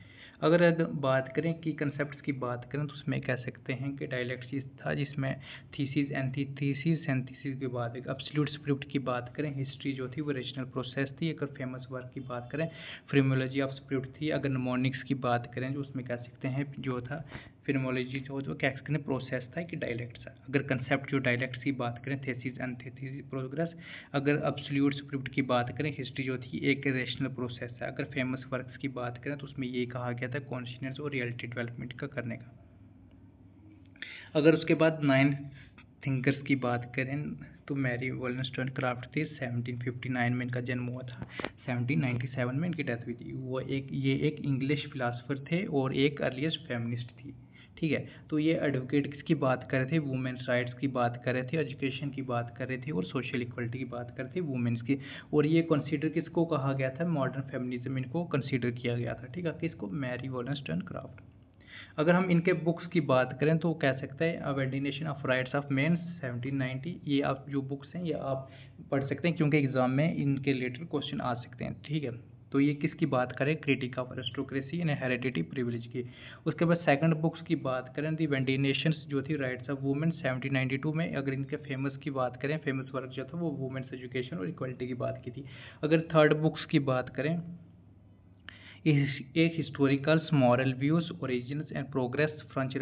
अगर बात करें कि कंसेप्ट की बात करें तो उसमें कह सकते हैं कि डायलेक्सिस था, जिसमें थीसिस एंटीथीसिस सिंथेसिस के बाद एक एब्सोल्यूट स्पिरिट की बात करें हिस्ट्री जो थी वो रेशनल प्रोसेस थी। अगर फेमस वर्क की बात करें फ्रीमोलॉजी ऑफ स्पिरिट थी। अगर नमोनिक्स की बात करें जो उसमें कह सकते हैं जो था फिनोमोलॉजी जो क्या करें प्रोसेस था कि डायलेक्ट था। अगर कंसेप्ट जो डायलेक्ट की बात करें थेसिस एंटीथेसिस प्रोग्रेस। अगर एब्सोल्यूट स्पिरिट की बात करें हिस्ट्री जो थी एक रेशनल प्रोसेस है। अगर फेमस वर्क्स की बात करें तो उसमें ये कहा गया था कॉन्शियस और रियलिटी डेवलपमेंट का करने का। अगर उसके बाद 9 थिंकर्स की बात करें तो मैरी वॉलस्टोनक्राफ्ट थी, 1759 में इनका जन्म हुआ था, 1797 में इनकी डेथ हुई थी। ये एक इंग्लिश फिलासफर थे और एक अर्लीस्ट फेमिनिस्ट थी, ठीक है। तो ये एडवोकेट किसकी बात कर रहे थे, वुमेन्स राइट्स की बात कर रहे थे, एजुकेशन की बात कर रहे थे और सोशल इक्वलिटी की बात कर रहे थे वुमेन्स की। और ये कंसीडर किसको कहा गया था, मॉडर्न फेमिनिज्म इनको कंसीडर किया गया था, ठीक है, किसको, मैरी वॉलस्टोनक्राफ्ट। अगर हम इनके बुक्स की बात करें तो कह सकते हैं अवेंडिनेशन ऑफ राइट्स ऑफ मेन 1790, ये आप जो बुक्स हैं ये आप पढ़ सकते हैं क्योंकि एग्जाम में इनके रिलेटेड क्वेश्चन आ सकते हैं, ठीक है। तो ये किसकी बात करें, critic of aristocracy and heredity privilege की। उसके बाद सेकंड बुक्स की बात करें दी वेंडिनेशंस जो थी राइट्स ऑफ वुमेन 1792 में। अगर इनके फेमस की बात करें, फेमस वर्क जो था वो वुमेन्स एजुकेशन और इक्वलिटी की बात की थी। अगर थर्ड बुक्स की बात करें, एक historicals moral views origins and progress French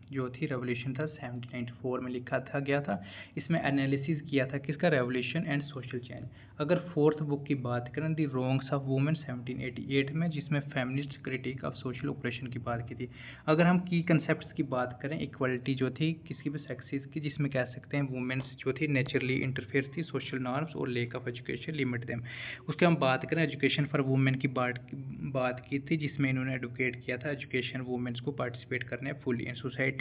जो थी रेवोल्यूशन था 1794 में लिखा था गया था। इसमें एनालिसिस किया था किसका, रेवोल्यूशन एंड सोशल चेंज। अगर फोर्थ बुक की बात करें दी रोंग्स ऑफ वुमेन 1788 में, जिसमें feminist critic of social operation की बात की थी। अगर हम की कंसेप्ट्स की बात करें, इक्वलिटी जो थी किसकी भी सेक्सेस की, जिसमें कह सकते हैं वुमेन्स जो थी नेचुरली इंटरफेयर थी सोशल नॉर्म्स और lake of education limit them. उसके हम बात करें एजुकेशन फॉर वुमेन की बात की थी, जिसमें इन्होंने एडवोकेट किया था एजुकेशन वुमेन्स को पार्टिसिपेट करने फुली इन सोसाइटी।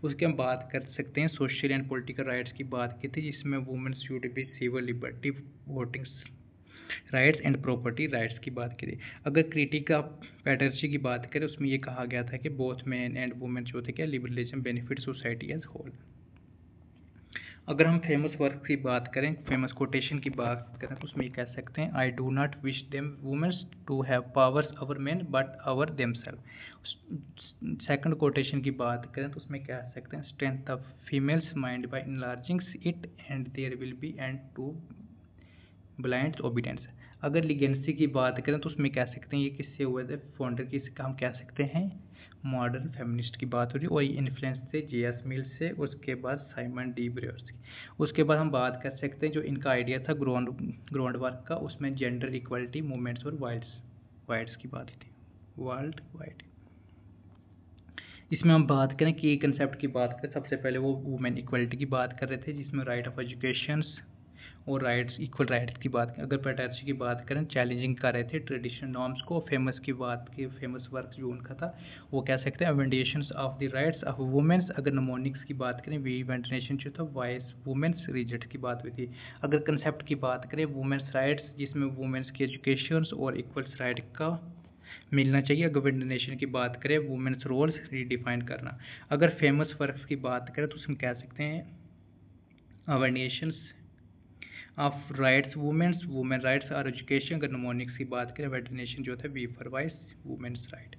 उसके हम बात कर सकते हैं सोशल एंड पॉलिटिकल राइट्स की बात की थी, जिसमें women's should be civil liberty, voting rights and property rights की बात की थी। अगर क्रिटिक ऑफ पैटर्जी की बात करें, उसमें ये कहा गया था कि बोथ मैन एंड वुमेन जो थे क्या liberalism benefit society as whole. अगर हम फेमस वर्क की बात करें, फेमस कोटेशन की बात करें, तो उसमें ये कह सकते हैं I do not wish them women's to have powers over men but over themself. Second quotation की बात करें तो उसमें कह सकते हैं strength of females mind by enlarging it and there will be end to blind obedience. अगर लीगेंसी की बात करें तो उसमें कह सकते हैं ये किससे हुए थे, फाउंडर की हम कह सकते हैं मॉडर्न फेमिनिस्ट की बात हो रही है, वही इन्फ्लुएंस थे जे.एस. मिल से, उसके बाद साइमन डी ब्रेयर से। उसके बाद हम बात कर सकते हैं जो इनका आइडिया था ग्राउंड वर्क का, उसमें जेंडर इक्वलिटी मूवमेंट्स और वाइड्स की बात थी, वर्ल्ड वाइड। इसमें हम बात करें कि कंसेप्ट की बात करें, सबसे पहले वो वुमेन इक्वलिटी की बात कर रहे थे, जिसमें राइट ऑफ एजुकेशन और राइट्स, इक्वल राइट्स की बात करें। अगर पैटर्जी की बात करें, चैलेंजिंग कर रहे थे ट्रेडिशनल नॉर्म्स को। फेमस की बात की, फेमस वर्क जो उनका था वो कह सकते हैं vindications of the rights of womens. अगर नमोनिक्स की बात करें, वी वेंटिनेशन जो था वाइस वुमेन्स रिजेक्ट की बात हुई थी। अगर कंसेप्ट की बात करें, वुमेन्स राइट्स, जिसमें वुमेन्स की एजुकेशन और इक्वल्स राइट का मिलना चाहिए। अगर वेंटिनेशन की बात करें, वुमेन्स रोल्स रीडिफाइन करना। अगर फेमस वर्क की बात करें तो उसमें कह सकते हैं vindications of rights women rights और एजुकेशन। अगर नमोनिक्स की बात करें, वेंटिनेशन जो था V for voice women's right.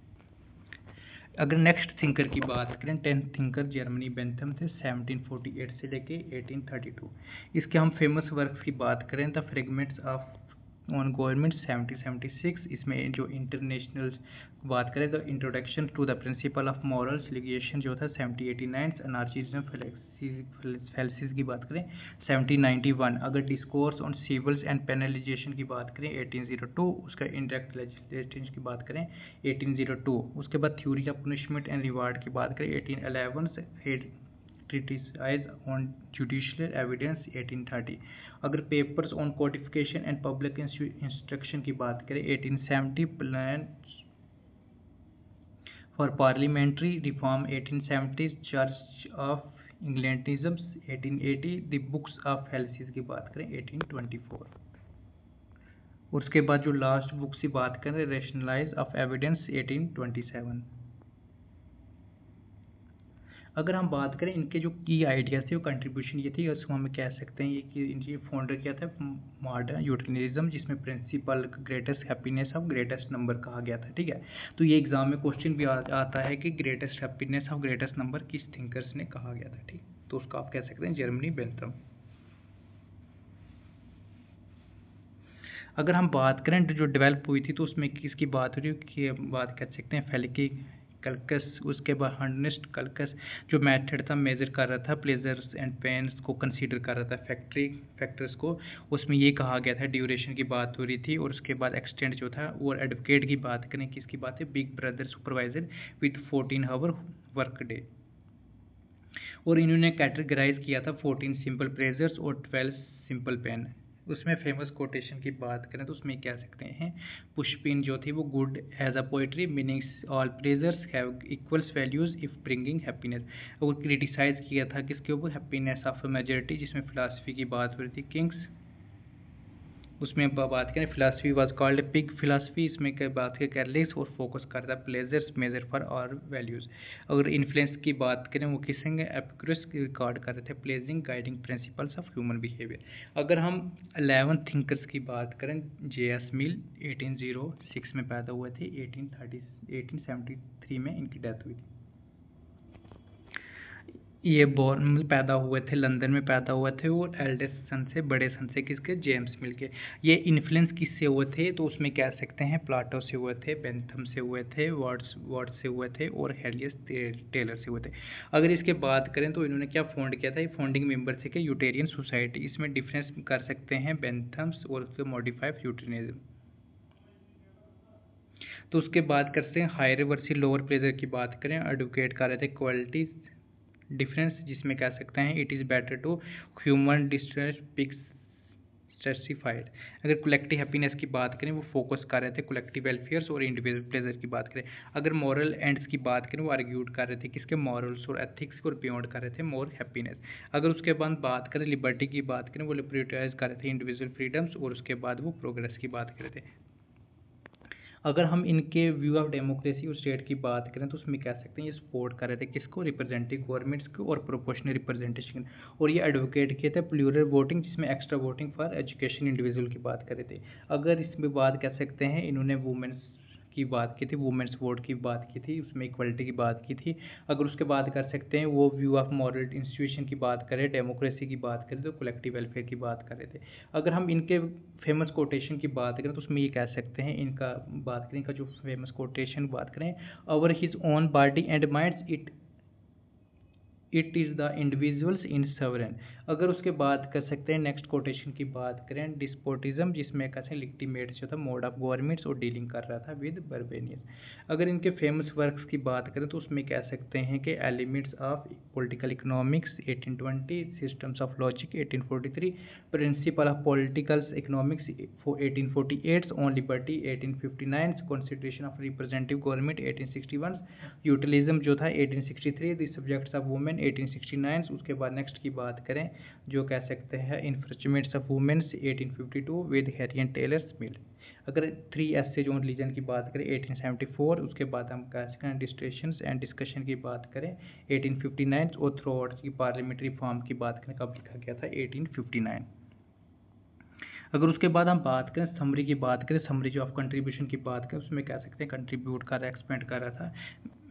अगर नेक्स्ट थिंकर की बात करें, 10th थिंकर जर्मनी बेंथम थे, 1748 से लेके 1832। इसके हम फेमस वर्क्स की बात करें, the fragments of on government 1776। इसमें जो इंटरनेशनल बात करें तो introduction to the principle of morals legislation जो था 1789। अनार्चिज्म फैलसिस की बात करें 1791। अगर डिस्कोर्स ऑन सिविल्स एंड पेनलाइजेशन की बात करें 1802। उसका इंडायरेक्ट लेजिस्लेशन की बात करें 1802। उसके बाद theory of punishment and reward की बात करें 1811। Treatise on judicial evidence 1830। अगर papers on codification and public instruction की बात करें 1870। Plan for parliamentary reform 1870। Church of Englandism 1880। The books of fallacies की बात करें 1824। उसके बाद जो लास्ट बुक्स की बात करें, रेशनलाइज ऑफ एविडेंस 1827। अगर हम बात करें इनके जो की आइडियाज थे, वो कंट्रीब्यूशन ये थी, उसको हम कह सकते हैं ये कि इनकी फाउंडर क्या था, मॉडर्न यूटिलिज्म, जिसमें principle greatest happiness of greatest number कहा गया था, ठीक है। तो ये एग्जाम में क्वेश्चन भी आता है कि greatest happiness of greatest number किस थिंकर्स ने कहा गया था, ठीक। तो उसको आप कह सकते हैं जर्मनी बेंथम। अगर हम बात करें जो डेवलप हुई थी तो उसमें किसकी बात हो रही है कि बात कर सकते हैं फेलिकी कल्कस। उसके बाद हर्नेस्ट कल्कस जो मेथड था मेजर कर रहा था प्लेजर्स एंड पेन्स को कंसीडर कर रहा था फैक्टर्स को। उसमें ये कहा गया था ड्यूरेशन की बात हो रही थी। और उसके बाद एक्सटेंड जो था और एडवोकेट की बात करें, किसकी बात है, big brother supervisor with 14 hour work day. और इन्होंने कैटेगराइज किया था 14 सिंपल प्रेजर्स और 12 सिंपल पेन। उसमें फेमस कोटेशन की बात करें तो उसमें कह सकते हैं पुष्पिन जो थी वो good as a poetry meanings all pleasures have equals values if bringing happiness. और क्रिटिसाइज किया था किसके ऊपर, हैप्पीनेस ऑफ मेजॉरिटी, जिसमें फिलासफी की बात हो रही थी किंग्स। उसमें बात करें philosophy was called pig philosophy, इसमें क्या बात करें कैरलिस और फोकस करता है प्लेजर्स मेजर फॉर और वैल्यूज़। अगर इन्फ्लुएंस की बात करें वो किसेंगे एपिक्यूरस रिकॉर्ड कर रहे थे pledging guiding principles of human behaviour. अगर हम 11 थिंकर्स की बात करें, जे.एस. मिल 1806 में पैदा हुए थे, 1873 में इनकी डेथ हुई थी। ये बॉर्न पैदा हुए थे, लंदन में पैदा हुए थे, और एल्डेस्ट सन से, बड़े सन से किसके, जेम्स मिल के। ये इन्फ्लुएंस किससे हुए थे तो उसमें कह सकते हैं प्लाटो से हुए थे, बेंथम से हुए थे, वाट्स से हुए थे, और हेलियस टेलर से हुए थे। अगर इसके बात करें तो इन्होंने क्या फाउंड किया था, ये फाउंडिंग मेंबर थे कि यूटेरियन सोसाइटी। इसमें डिफरेंस कर सकते हैं बेंथम्स और उसके मॉडिफाइड यूटेरियनिज्म। तो उसके बाद करते हैं हायर वर्सी लोअर प्रेजर की बात करें, एडवोकेट कर रहे थे क्वालिटी डिफरेंस, जिसमें कह सकते हैं it is better to human distress pigs satisfied. अगर कलेक्टिव हैप्पीनेस की बात करें वो फोकस कर रहे थे कलेक्टिव वेलफेयर्स और इंडिविजुअल प्लेजर की बात करें। अगर मॉरल एंड्स की बात करें वो आर्ग्यूड कर रहे थे किसके, मॉरल्स और एथिक्स और बियॉन्ड कर रहे थे मोर हैप्पीनेस। अगर उसके बाद बात करें लिबर्टी की बात करें वो लिबर्टाइज कर रहे थे इंडिविजुअल फ्रीडम्स, और उसके बाद वो प्रोग्रेस की बात कर रहे थे। अगर हम इनके व्यू ऑफ डेमोक्रेसी और स्टेट की बात करें तो उसमें कह सकते हैं ये सपोर्ट कर रहे थे किसको, रिप्रेजेंटेटिव गवर्नमेंट्स को और प्रोपोर्शनल रिप्रेजेंटेशन। और ये एडवोकेट किए थे प्लूरल वोटिंग, जिसमें extra voting for education individual की बात कर रहे थे। अगर इसमें बात कह सकते हैं इन्होंने वुमेन्स की बात की थी, वुमेन्स वोट की बात की थी, उसमें इक्वलिटी की बात की थी। अगर उसके बाद कर सकते हैं वो व्यू ऑफ मॉरल इंस्टीट्यूशन की बात करें, डेमोक्रेसी की बात करें तो कलेक्टिव वेलफेयर की बात कर रहे थे। अगर हम इनके फेमस कोटेशन की बात करें तो उसमें ये कह सकते हैं इनका बात करें, इनका जो फेमस कोटेशन बात करें, over his own body and minds it is the individuals in sovereign. अगर उसके बाद कर सकते हैं नेक्स्ट कोटेशन की बात करें, डिस्पोटिज्म, जिसमें कहते हैं लिग्टिमेट जो था मोड ऑफ गवर्नमेंट्स और डीलिंग कर रहा था विद बर्बेनियस। अगर इनके फेमस वर्क्स की बात करें तो उसमें कह सकते हैं कि elements of political economics 1820, systems of logic 1843, principle of political economics 1848, on liberty 1859, constitution of representative government 1861, यूटिलिज्म जो था 1863, द सब्जेक्ट्स ऑफ वुमेन 1869। उसके बाद नेक्स्ट की बात करें जो कह सकते हैं इन्फ्रेचमेंट्स ऑफ वुमेन्स 1852 विद हैरियन टेलर्स मिल। अगर 3 एसेज ऑन रिलीजन की बात करें 1874, उसके बाद हम कह सकते हैं डिस्ट्रेशंस एंड डिस्कशन की बात करें 1859, और थ्रू आउट की पार्लियामेंट्री फॉर्म की बात करें कब लिखा गया था 1859। अगर उसके बाद हम बात करें समरी की बात करें, समरी जो ऑफ कंट्रीब्यूशन की बात करें उसमें कह सकते हैं कंट्रीब्यूट कर रहा है, एक्सपेंड कर रहा था।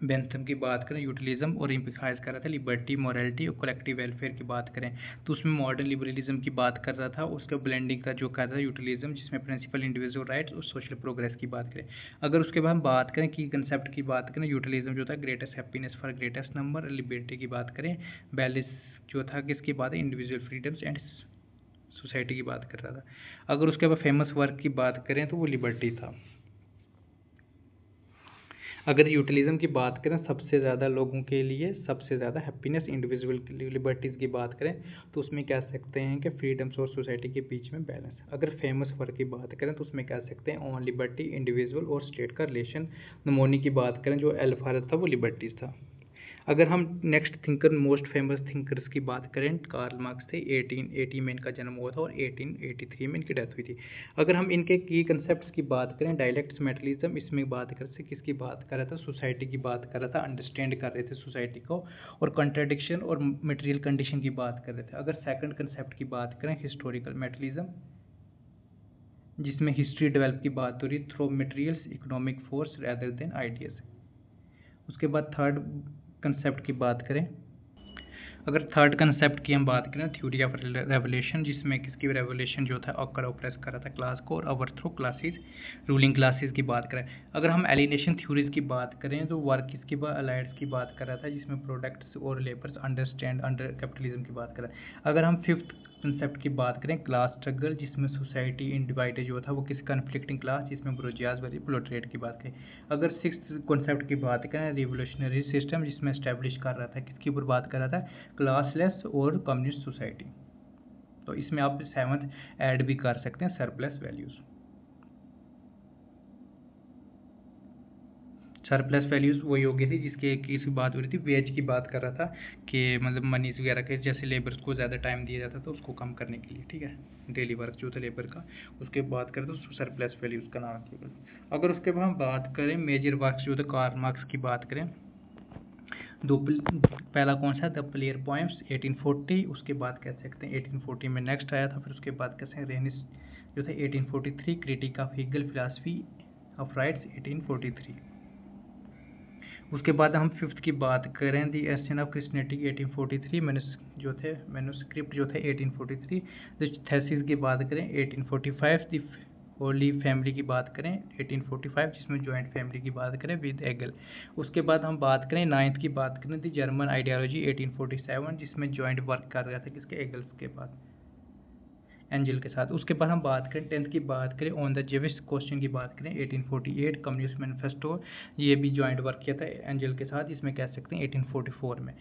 बेंथम की बात करें यूटिलिज्म और इम्प्लाइज कर रहा था लिबर्टी, मोरालिटी और कलेक्टिव वेलफेयर की बात करें तो उसमें मॉडर्न लिबरलिज्म की बात कर रहा था। उसका ब्लेंडिंग का जो कर रहा है यूटिलिज्म, जिसमें प्रिंसिपल इंडिविजुअल राइट्स और सोशल प्रोग्रेस की बात करें। अगर उसके बाद हम बात करें की कंसेप्ट की बात करें, यूटिलिज्म जो था greatest happiness for greatest number, liberty की बात करें, बैलेंस जो था किसकी बात है, इंडिविजुअल फ्रीडम्स एंड सोसाइटी की बात कर रहा था। अगर उसके बाद फेमस वर्क की बात करें तो वो लिबर्टी था। अगर यूटिलिज्म की बात करें सबसे ज़्यादा लोगों के लिए सबसे ज़्यादा हैप्पीनेस इंडिविजुअल लिबर्टीज़ की बात करें तो उसमें कह सकते हैं कि फ्रीडम्स और सोसाइटी के बीच में बैलेंस। अगर फेमस वर्क की बात करें तो उसमें कह सकते हैं ऑन लिबर्टी, इंडिविजुअल और स्टेट का रिलेशन। नमोनी की बात करें जो एल्फारस था वो लिबर्टीज़ था। अगर हम next thinker most famous thinkers की बात करें, कार्ल मार्क्स थे, 1880 में इनका जन्म हुआ था और 1883 में इनकी डेथ हुई थी। अगर हम इनके की कंसेप्ट्स की बात करें, डायलेक्ट्स मेटलिज्म, इसमें बात कर से किसकी बात कर रहा था, सोसाइटी की बात कर रहा था, अंडरस्टैंड कर रहे थे सोसाइटी को, और कॉन्ट्राडिक्शन और मटेरियल कंडीशन की बात कर रहे थे। अगर सेकंड कंसेप्ट की बात करें हिस्टोरिकल मेटलिज्म, जिसमें हिस्ट्री डेवलप की बात हो रही through materials economic force rather than ideas. उसके बाद थर्ड कंसेप्ट की बात करें, अगर थर्ड कंसेप्ट की हम बात करें थ्योरी ऑफ रेवोल्यूशन, जिसमें किसकी रेवोल्यूशन जो था ऑकर ऑप्रेस कर रहा था क्लास को और over through classes ruling classes की बात करें। अगर हम एलिनेशन थ्योरीज की बात करें तो वर्क किसकी अलाइड्स की बात कर रहा था, जिसमें प्रोडक्ट्स और लेबर्स अंडरस्टैंड अंडर कैपिटलिज्म की बात करें। अगर हम फिफ्थ कंसेप्ट की बात करें क्लास स्ट्रगल, जिसमें सोसाइटी इन डिवाइडेड जो था वो किस कन्फ्लिक्टिंग क्लास, जिसमें ब्रोजियाज वर्सेस प्रोलेटारिएट की बात करें। अगर सिक्स्थ कॉन्सेप्ट की बात करें रिवोल्यूशनरी सिस्टम, जिसमें एस्टैब्लिश कर रहा था किसके ऊपर बात कर रहा था, क्लासलेस और कम्युनिस्ट सोसाइटी। तो इसमें आप 7th ऐड भी कर सकते हैं, सरप्लस वैल्यूज़। सरप्लस वैल्यूज़ वही हो गई थी जिसके की बात हो रही थी, वेज की बात कर रहा था कि मतलब मनीज वगैरह के, जैसे लेबर्स को ज़्यादा टाइम दिया जाता था उसको कम करने के लिए, ठीक है, डेली वर्क जो था लेबर का, उसके बात करें तो सरप्लस वैल्यूज़ का नाम किया। अगर उसके बाद हम बात करें मेजर वर्क्स जो थे कार्ल मार्क्स की बात करें, पहला कौन सा, द प्लेयर पोएम्स 1840, उसके बाद कह सकते हैं 1840 में नेक्स्ट आया था, फिर उसके बाद कह सकते हैं रेनिस जो था 1843, critique of Hegel philosophy of rights 1843। उसके बाद हम 5th की बात करें, दी एसेंस ऑफ क्रिश्चियनिटी 1843, जो थे मैन्युस्क्रिप्ट जो थे 1843। थेसिस की बात करें 1845, दी होली फैमिली की बात करें 1845, जिसमें जॉइंट फैमिली की बात करें विद एगल। उसके बाद हम बात करें 9th की बात करें, दी जर्मन आइडियोलॉजी 1847, जिसमें जॉइंट वर्क कर रहा था किसके, एगल के बाद, एंजल के साथ। उसके बाद हम बात करें 10th की बात करें, ऑन द जेविश क्वेश्चन की बात करें 1848, कम्युनिस्ट मैनिफेस्टो, ये भी जॉइंट वर्क किया था एंजल के साथ, इसमें कह सकते हैं 1844 में,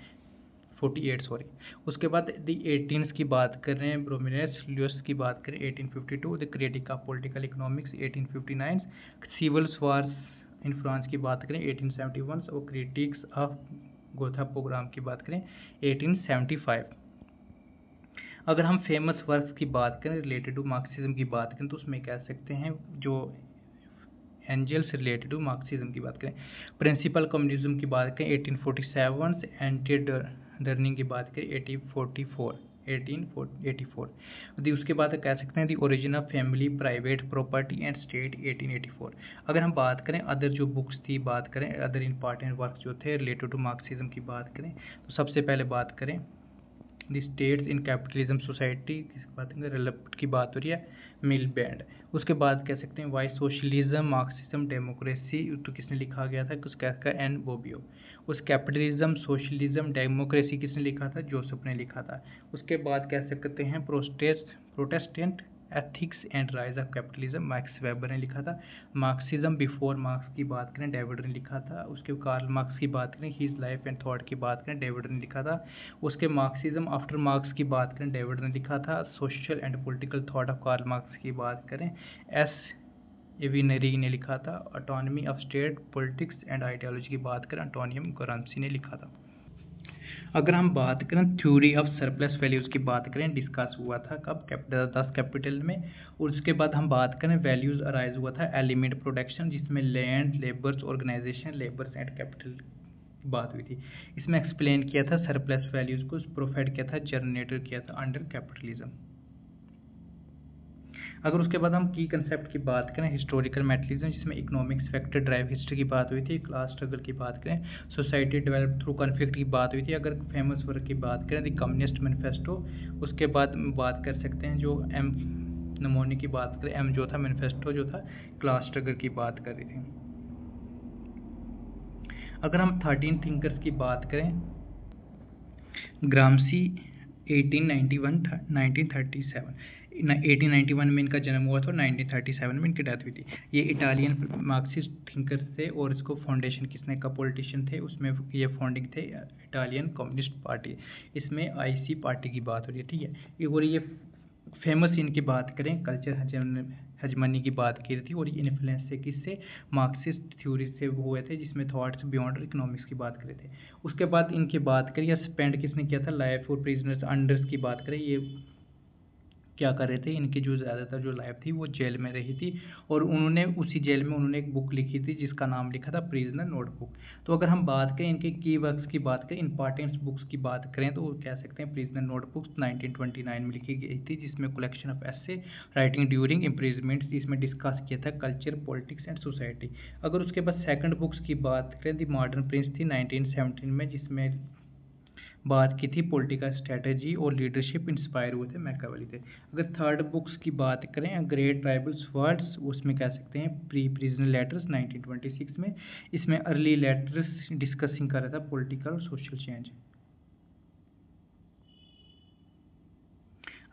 48 सॉरी। उसके बाद दी 18th की बात करें, ब्रोमिनस ल्यूस की बात करें 1852, the critique of political economics 1859, civil wars in France की बात करें 1871, और क्रिटिक्स ऑफ गोथा प्रोग्राम की बात करें 1875। अगर हम फेमस वर्क्स की बात करें रिलेटेड टू मार्क्सिज्म की बात करें तो उसमें कह सकते हैं जो एंजल से रिलेटेड टू मार्क्सिज्म की बात करें, प्रिंसिपल कम्युनिज्म की बात करें 1847, एंटी डर्निंग की बात करें 1884। उसके बाद कह सकते हैं the origin of family, private property and state 1884। अगर हम बात करें अदर जो बुक्स थी, बात करें अदर इंपॉर्टेंट वर्क जो थे रिलेटेड टू मार्क्सिज्म की बात करें तो सबसे पहले बात करें the states in capitalism society की बात हो रही है, मिल बैंड। उसके बाद कह सकते हैं वाई सोशलिज्म मार्क्सिज्म डेमोक्रेसी, तो किसने लिखा गया था, कुछ कहकर एन बोबियो। उस कैपिटलिज्म सोशलिज्म डेमोक्रेसी किसने लिखा था, जोसेफ ने लिखा था। उसके बाद कह सकते हैं Protestant ethics and rise of capitalism, max weber ने लिखा था। मार्क्सिज्म बिफोर मार्क्स की बात करें, डेविड ने लिखा था। उसके कार्ल मार्क्स की बात करें, हिज लाइफ एंड थॉट की बात करें, डेविड ने लिखा था। उसके मार्क्सिज्म आफ्टर मार्क्स की बात करें, डेविड ने लिखा था। Social and political thought of Karl Marx की बात करें, एस एविनरी ने लिखा था। Autonomy of state politics and ideology की बात करें, एंटोनियम ग्राम्सी ने लिखा था। अगर हम बात करें थ्योरी ऑफ सरप्लस वैल्यूज़ की बात करें, डिस्कस हुआ था कब, 10 कैपिटल में। और उसके बाद हम बात करें वैल्यूज़ अराइज हुआ था एलिमेंट प्रोडक्शन, जिसमें land, labours, organisation, labours and capital की बात हुई थी। इसमें एक्सप्लेन किया था सरप्लस वैल्यूज़ को, प्रोवाइड किया था, जनरेटर किया था अंडर कैपिटलिज्म। अगर उसके बाद हम की कंसेप्ट की बात करें, हिस्टोरिकल मेटलिज्म, जिसमें इकोनॉमिक्स फैक्टर ड्राइव हिस्ट्री की बात हुई थी। क्लास स्ट्रगल की बात करें, सोसाइटी डेवलप थ्रू कॉन्फ्लिक्ट की बात हुई थी। अगर फेमस वर्क की बात करें, द कम्युनिस्ट मैनिफेस्टो। उसके बाद बात कर सकते हैं जो एम नमोनी की बात करें, एम जो था मैनिफेस्टो जो था क्लास स्ट्रगल की बात कर रही थी। अगर हम 13 थिंकर्स की बात करें, ग्रामसी 1891 में इनका जन्म हुआ था और 1937 में इनकी डेथ हुई थी। ये इटालियन मार्क्सिस्ट थिंकर थे और इसको फाउंडेशन किसने का पॉलिटिशियन थे, उसमें ये फाउंडिंग थे इटालियन कम्युनिस्ट पार्टी, इसमें आईसी पार्टी की बात हो रही है, ठीक है। और ये फेमस इनकी बात करें कल्चर हेजमनी की बात की थी, और ये इन्फ्लुएंस से किससे, मार्क्सिस्ट थ्योरी से वो हुए थे, जिसमें थॉट्स बियॉन्ड इकोनॉमिक्स की बात करे थे। उसके बाद इनकी बात करें या स्पेंड किसने किया था, लाइफ और प्रिजनर्स अंडर्स की बात करें, ये क्या कर रहे थे, इनकी जो ज़्यादातर जो लाइफ थी वो जेल में रही थी, और उन्होंने उसी जेल में उन्होंने एक बुक लिखी थी जिसका नाम लिखा था प्रिजनर नोटबुक। तो अगर हम बात करें इनके की वर्क्स की बात करें, इंपॉर्टेंट बुक्स की बात करें, तो कह सकते हैं प्रिजनर नोटबुक्स 1929 में लिखी गई थी, जिसमें collection of essay writing during imprisonment, जिसमें डिस्कस किया था कल्चर, पॉलिटिक्स एंड सोसाइटी। अगर उसके बाद सेकंड बुक्स की बात करें, द मॉडर्न प्रिंस थी 1917 में, जिसमें बात की थी पॉलिटिकल स्ट्रेटजी और लीडरशिप इंस्पायर हुए थे मैकियावेली थे। अगर थर्ड बुक्स की बात करें, ग्रेट ट्राइबल्स वर्ड्स, उसमें कह सकते हैं प्री प्रिजनर लेटर्स 1926 में, इसमें अर्ली लेटर्स डिस्कसिंग कर रहा था पॉलिटिकल और सोशल चेंज।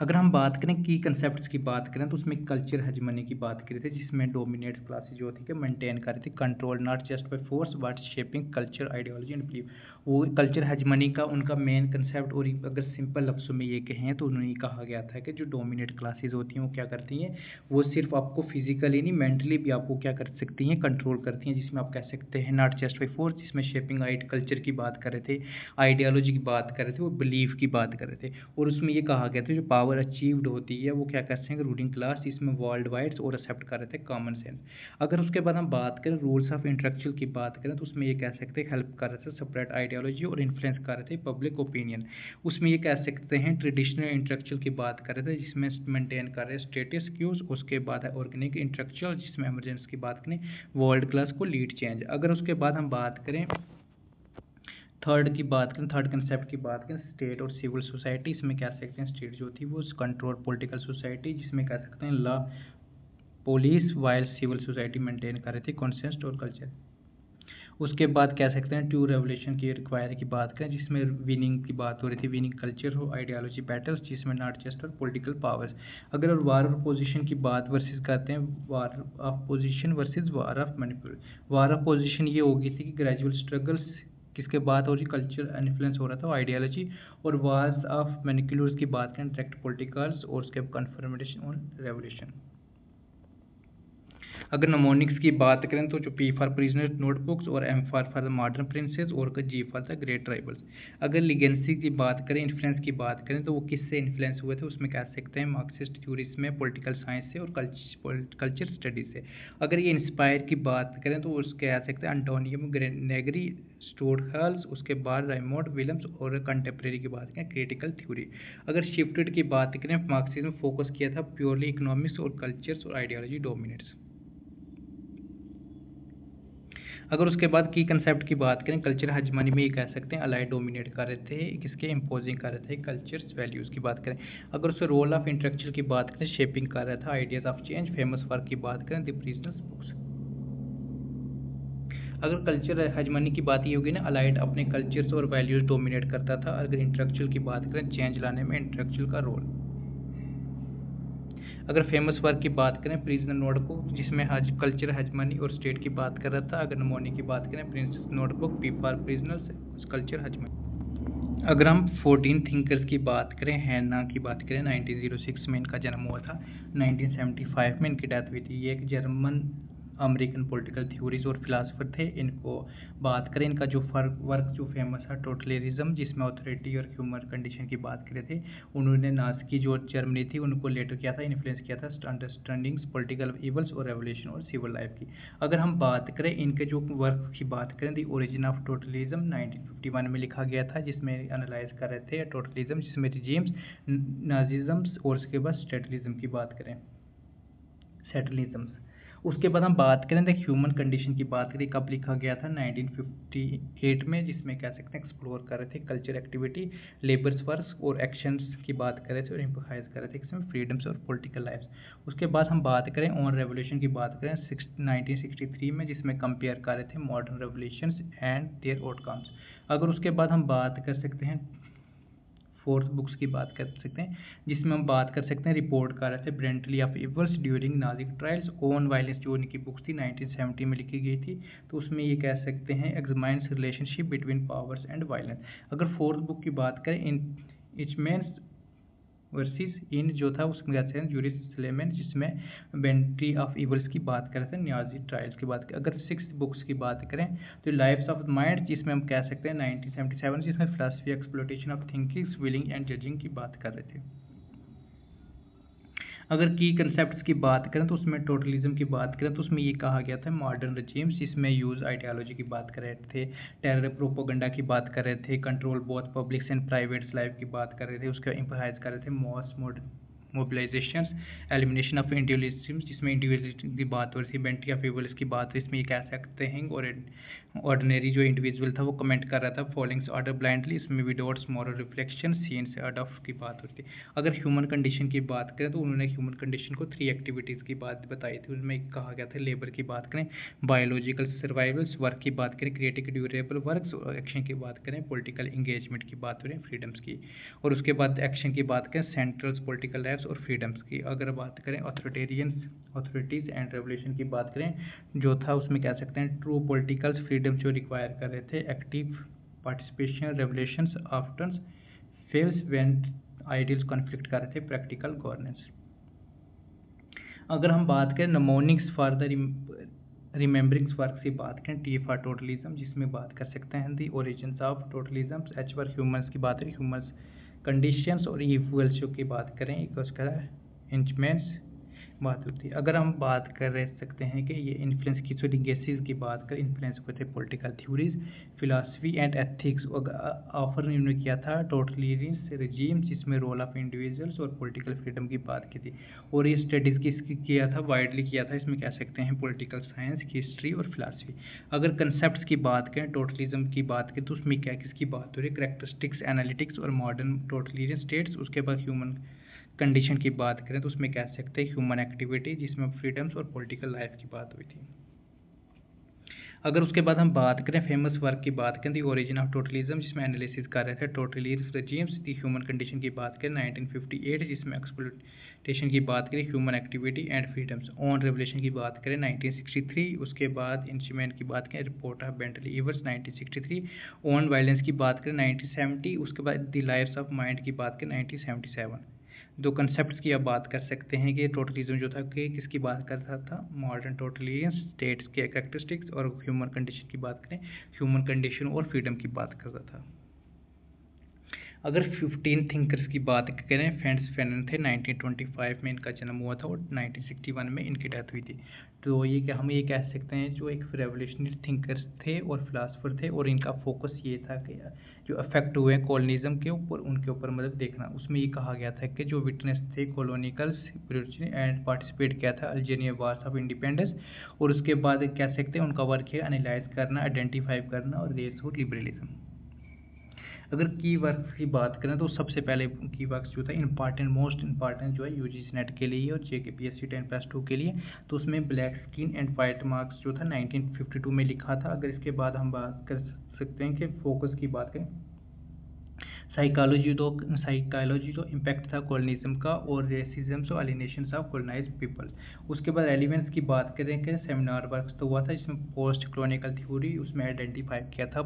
अगर हम बात करें की कंसेप्ट्स की बात करें तो उसमें कल्चर हेजमनी की बात करी थी, जिसमें डोमिनेट क्लासेस जो थी कि मेंटेन कर रही थी control not just by force but shaping culture, ideology and belief. वो कल्चर हेजमनी का उनका मेन कंसेप्ट, और अगर सिंपल लफ्ज़ों में ये कहें तो उन्होंने कहा गया था कि जो डोमिनेट क्लासेस होती हैं वो क्या करती हैं, वो सिर्फ आपको फिजिकली नहीं मेंटली भी आपको क्या कर सकती हैं, कंट्रोल करती हैं, जिसमें आप कह सकते हैं नॉट जस्ट बाई फोर्स, जिसमें शेपिंग आइट कल्चर की बात कर रहे थे, आइडियोलॉजी की बात कर रहे थे, वो बिलीफ की बात कर रहे थे। और उसमें ये कहा गया था जो पावर अचीव्ड होती है वो क्या कर सकते हैं, रूलिंग क्लास इसमें वर्ल्ड वाइड और एक्सेप्ट कर रहे थे कॉमन सेंस। अगर उसके बाद हम बात करें रूल्स ऑफ इंटेलेक्चुअल की बात करें तो उसमें ये कह सकते हैं हेल्प कर रहे थे सेपरेट आइडियोलॉजी और इन्फ्लुएंस कर रहे थे पब्लिक ओपिनियन। उसमें ये कह सकते हैं ट्रेडिशनल इंटेलेक्चुअल की बात कर रहे थे जिसमें मेंटेन कर रहे स्टेटस क्यूज। उसके बाद है ऑर्गेनिक इंटेलेक्चुअल जिसमें एमरजेंस की बात करें वर्ल्ड क्लास को लीड चेंज। अगर उसके बाद हम बात करें थर्ड की बात करें, थर्ड कंसेप्ट की बात करें स्टेट और सिविल सोसाइटी, इसमें कह सकते हैं स्टेट जो थी वो कंट्रोल पॉलिटिकल सोसाइटी, जिसमें कह सकते हैं law police, while civil society maintain कर रही थी कॉन्सेंट और कल्चर। उसके बाद कह सकते हैं टू रेवोल्यूशन की रिक्वायर की बात करें जिसमें विनिंग की बात हो रही थी, विनिंग कल्चर हो, आइडियोलॉजी बैटल्स जिसमें नॉट जस्ट और पॉलिटिकल पावर्स। अगर वार ऑफ पोजीशन की बात वर्सेस करते हैं, war of position versus war of manoeuvre. War of position ये होगी थी कि ग्रेजुअल स्ट्रगल्स किसके बाद हो रही, कल्चर इन्फ्लुएंस हो रहा था आइडियोलॉजी। और वार्स ऑफ मैनिकुलर्स की बात करें डायरेक्ट पॉलिटिकल्स और उसके कन्फर्मेशन और रेवोल्यूशन। अगर नमोनिक्स की बात करें तो जो पी फॉर प्रिजनर नोटबुक्स और M for the modern princes और G for the great tribals. अगर लीगेंसी की बात करें, इन्फ्लुएंस की बात करें तो वो किससे इन्फ्लुएंस हुए थे, उसमें कह सकते हैं मार्क्सिस्ट थ्योरीज में, पॉलिटिकल साइंस से और कल्चर स्टडीज से। अगर ये इंस्पायर की बात करें तो उसके कह सकते हैं एंटोनियो नेगरी, स्टोरहल्स, उसके बाद राइमोंड विलियम्स और कंटेम्प्रेरी की बात करें क्रिटिकल थ्योरी। अगर शिफ्टेड की बात करें, मार्क्सिज्म फोकस किया था प्योरली इकोनॉमिक्स और कल्चर्स और आइडियोलॉजी डोमिनेट्स। अगर उसके बाद की कंसेप्ट की बात करें, कल्चर हेजमनी में ये कह सकते हैं अलाइड डोमिनेट कर रहे थे, किसके इम्पोजिंग कर रहे थे कल्चर्स वैल्यूज़ की बात करें। अगर उसके रोल ऑफ इंटेलेक्चुअल की बात करें, शेपिंग कर रहा था ideas of change. Famous work की बात करें द प्रिजनर्स बुक्स। अगर कल्चर हेजमनी की बात ये होगी ना, अलाइड अपने कल्चर्स और वैल्यूज डोमिनेट करता था। अगर इंटेलेक्चुअल की बात करें, चेंज लाने में इंटेलेक्चुअल का रोल। अगर फेमस वर्क की बात करें, प्रिजनर नोटबुक जिसमें हज कल्चर हेजमनी और स्टेट की बात कर रहा था। अगर नमोनी की बात करें, princess notebook, P for prisoners, culture hegemony. अगर हम 14 थिंकर्स की बात करें, हैना की बात करें, 1906 में इनका जन्म हुआ था, 1975 में इनकी डेथ हुई थी। ये एक जर्मन अमेरिकन पॉलिटिकल थ्योरीज और फिलासफर थे। इनको बात करें, इनका जो वर्क जो फेमस है टोटलिज्म, जिसमें ऑथोरिटी और ह्यूमन कंडीशन की बात करे थे। उन्होंने नाज़ी जो जर्मनी थी उनको लेटर किया था, इन्फ्लुएंस किया था अंडरस्टैंडिंग्स पॉलिटिकल इवल्स और रेवोल्यूशन और सिविल लाइफ की। अगर हम बात करें इनके जो वर्क की बात करें, द ओरिजिन ऑफ टोटलिज्म 1951 में लिखा गया था, जिसमें एनालाइज कर रहे थे टोटलिज्म, जिसमें रिजीम्स, नाजिज्म और उसके बाद स्टेटलिज्म की बात करें, सेटलिज्म्स। उसके बाद हम बात करें द ह्यूमन कंडीशन की बात करें, कब लिखा गया था, 1958 में, जिसमें कह सकते हैं एक्सप्लोर कर रहे थे कल्चर एक्टिविटी, लेबर्स वर्क्स और एक्शंस की बात कर रहे थे और एम्फसाइज कर रहे थे इसमें फ्रीडम्स और पॉलिटिकल लाइफ्स। उसके बाद हम बात करें ऑन रेवोल्यूशन की बात करें 1963 में, जिसमें कंपेयर कर रहे थे modern revolutions and their outcomes. अगर उसके बाद हम बात कर सकते हैं फोर्थ बुक्स की बात कर सकते हैं, जिसमें हम बात कर सकते हैं रिपोर्ट कर रहे थे ब्रेंटली of evils during Nazi trials, on violence जो उनकी बुक्स थी 1970 में लिखी गई थी। तो उसमें ये कह सकते हैं examines relationship between powers and violence. अगर फोर्थ बुक की बात करें, इन इचमेंस वर्सेस इन जो था उसमें कहते हैं जूरिस सलेमन, जिसमें बेंट्री ऑफ इवल्स की बात कर रहे थे, न्याजी ट्रायल्स की बात करें। अगर सिक्स बुक्स की बात करें तो लाइफ्स ऑफ माइंड, जिसमें हम कह सकते हैं 1977, जिसमें philosophy exploitation of thinking willing and judging की बात कर रहे थे। अगर की कंसेप्ट्स की बात करें तो उसमें टोटलिज्म की बात करें तो उसमें ये कहा गया था मॉडर्न रजीम्स, जिसमें यूज आइडियोलॉजी की बात कर रहे थे, टेरर प्रोपोगंडा की बात कर रहे थे, control both public and private life की बात कर रहे थे, उसका एम्फसाइज कर रहे थे mass mobilisation, elimination of individualism, जिसमें इंडिविजुअलिज्म की बात हो रही थी, बेंट्री ऑफ इवल्स की बात, इसमें ये कह सकते हैं और ऑर्डिनरी जो इंडिविजुअल था वो कमेंट कर रहा था फॉलोइंग ऑर्डर ब्लाइंडली, इसमें विदाउट मॉरल रिफ्लेक्शन, सीन से अडॉप्ट की बात होती थी। अगर ह्यूमन कंडीशन की बात करें तो उन्होंने ह्यूमन कंडीशन को 3 एक्टिविटीज़ की बात बताई थी, उसमें कहा गया था लेबर की बात करें, बायोलॉजिकल सर्वाइवल्स, वर्क की बात करें, क्रिएटिव ड्यूरेबल वर्क्स, और एक्शन की बात करें, पॉलिटिकल इंगेजमेंट की बात करें, फ्रीडम्स की। और उसके बाद एक्शन की बात करें, सेंट्रल्स पॉलिटिकल लाइफ्स और फ्रीडम्स की। अगर बात करें अथॉरिटीज़ एंड रेवोल्यूशन की बात करें, जो था उसमें कह सकते हैं ट्रू पॉलिटिकल फ्रीडम जो रिक्वायर कर रहे थे active participation revolutions often fails when ideals conflict कर रहे थे प्रैक्टिकल गवर्नेंस। अगर हम बात करें नमोनिक्स फॉर द रिमेंबरिंग्स वर्क की बात करें, टी फॉर टोटलिज्म, जिसमें बात कर सकते हैं the origins of totalism, H for humans की बात करें ह्यूमंस कंडीशंस, और इक्वल्स की बात करें इक्वल्स का इंचमेंट्स बात होती है। अगर हम बात कर रहे सकते हैं कि ये इन्फ्लुएंस की लिगेसीज की बात करें, इन्फ्लुएंस हुए थे political theories, philosophy and ethics. Offer इन्होंने किया था टोटलिटरियन रिजीम, जिसमें रोल ऑफ इंडिविजुअल्स और पॉलिटिकल फ्रीडम की बात की थी। और ये स्टडीज़ किसकी किया था, वाइडली किया था, इसमें कह सकते हैं पॉलिटिकल साइंस, हिस्ट्री और फिलासफी। अगर कंसेप्ट की बात करें टोटलिज्म की बात करें तो उसमें क्या किसकी बात हो रही है, करेक्टरिस्टिक्स एनालिटिक्स और मॉडर्न टोटलिटरियन स्टेट्स। उसके बाद ह्यूमन कंडीशन की बात करें तो उसमें कह सकते हैं ह्यूमन एक्टिविटी, जिसमें फ्रीडम्स और पॉलिटिकल लाइफ की बात हुई थी। अगर उसके बाद हम बात करें फेमस वर्क की बात करें दी ओरिजिन ऑफ टोटलिज्म, जिसमें एनालिसिस कर रहे थे टोटलिटरियन रेजिम्स, दी ह्यूमन कंडीशन की बात करें 1958, जिसमें एक्सप्लॉयटेशन की बात करें human activity and freedoms, on revolution की बात करें 1963, उसके बाद इंस्ट्रूमेंट की बात करें report of banality evils 1963, on violence की बात करें 1970, उसके बाद दी लाइव्स ऑफ माइंड की बात करें 1977। दो कंसेप्ट की अब बात कर सकते हैं कि टोटलिज्म जो था कि किसकी बात करता था, मॉडर्न टोटलिटरियन स्टेट्स के कैरेक्टरिस्टिक्स, और ह्यूमन कंडीशन की बात करें ह्यूमन कंडीशन और फ्रीडम की बात करता था। अगर 15 थिंकर्स की बात करें, फ्रांसिस फैनन थे, 1925 में इनका जन्म हुआ था और 1961 में इनकी डेथ हुई थी। तो ये क्या हम ये कह सकते हैं जो एक रेवोल्यूशनरी थिंकर्स थे और फिलासफर थे, और इनका फोकस ये था कि जो अफेक्ट हुए कॉलोनिज्म के ऊपर, उनके ऊपर मतलब देखना। उसमें ये कहा गया था कि जो विटनेस थे कॉलोनिकल्स एंड पार्टिसिपेट किया था अल्जीरिया वार्स ऑफ इंडिपेंडेंस, और उसके बाद कह सकते हैं उनका वर्क है एनालाइज करना, आइडेंटिफाई करना और रेस और लिबरलिज्म। अगर की वर्क की बात करें तो सबसे पहले की वर्क जो था इंपॉर्टेंट मोस्ट इंपॉर्टेंट जो है यूजीसी नेट के लिए और जेकेपीएससी 10+2 के लिए, तो उसमें black skin and white marks जो था 1952 में लिखा था। अगर इसके बाद हम बात कर सकते हैं कि फोकस की बात करें, साइकोलॉजी जो इम्पैक्ट था कॉलोनिज्म का और रेसिज्म और एलिनेशन ऑफ कॉलोनाइज्ड पीपल। उसके बाद रेलिवेंस की बात करें कि सेमिनार वर्क तो हुआ था जिसमें पोस्ट कॉलोनियल थ्योरी, उसमें आइडेंटिफाई किया था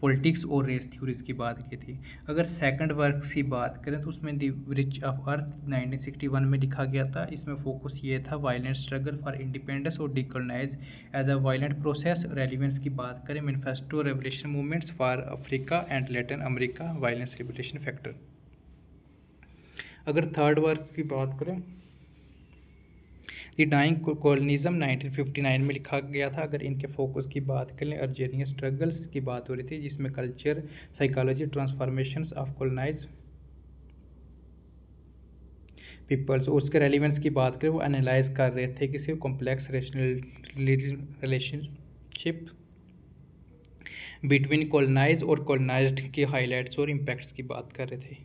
पॉलिटिक्स और रेस थ्योरीज की बात की थी। अगर सेकंड वर्क की बात करें तो उसमें द रिच ऑफ अर्थ 1961 में लिखा गया था। इसमें फोकस ये था वायलेंट स्ट्रगल फॉर इंडिपेंडेंस और decolonise as a violent process. Relevance की बात करें manifesto revolution movements for Africa and Latin America violence liberation factor. अगर थर्ड वर्क की बात करें द डाइंग कॉलोनिज्म 1959 में लिखा गया था। अगर इनके फोकस की बात करें अल्जीरियन स्ट्रगल्स की बात हो रही थी, जिसमें culture psychology transformations of colonised peoples. उसके रेलिवेंस की बात करें वो एनालाइज कर रहे थे किसी कॉम्प्लेक्स रिलेशनशिप बिटवीन कॉलोनाइज और कॉलोनाइज्ड के हाईलाइट्स और इम्पैक्ट्स की बात कर रहे थे।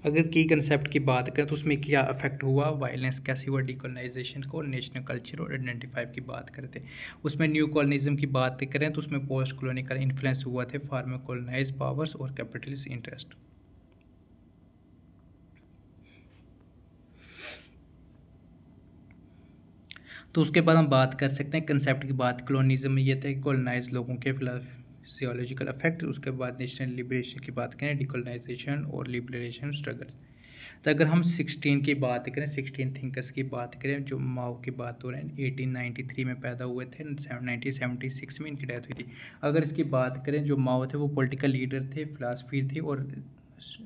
अगर की कंसेप्ट की बात करें तो उसमें क्या अफेक्ट हुआ, वायलेंस कैसी हुआ डिकोलोनाइजेशन को, नेशनल कल्चर और आइडेंटिफाई की बात करते। उसमें न्यू कॉलोनिज्म की बात करें तो उसमें पोस्ट कॉलोनियल इन्फ्लुएंस हुआ थे फॉर्मर कॉलोनाइज पावर्स और कैपिटलिस्ट इंटरेस्ट। तो उसके बाद हम बात कर सकते हैं कंसेप्ट की बात कॉलोनिज्म में ये था कि कॉलोनाइज लोगों के फिजियोलॉजिकल अफेक्ट। उसके बाद नेशनल लिबरेशन की बात करें, डिकोलोनाइजेशन और लिबरेशन स्ट्रगल। तो अगर हम 16 की बात करें, 16 थिंकर्स की बात करें, जो माओ की बात हो रहे हैं 1893 में पैदा हुए थे, 1976 में इनकी डेथ हुई थी। अगर इसकी बात करें जो माओ थे वो पॉलिटिकल लीडर थे, फिलासफी थी और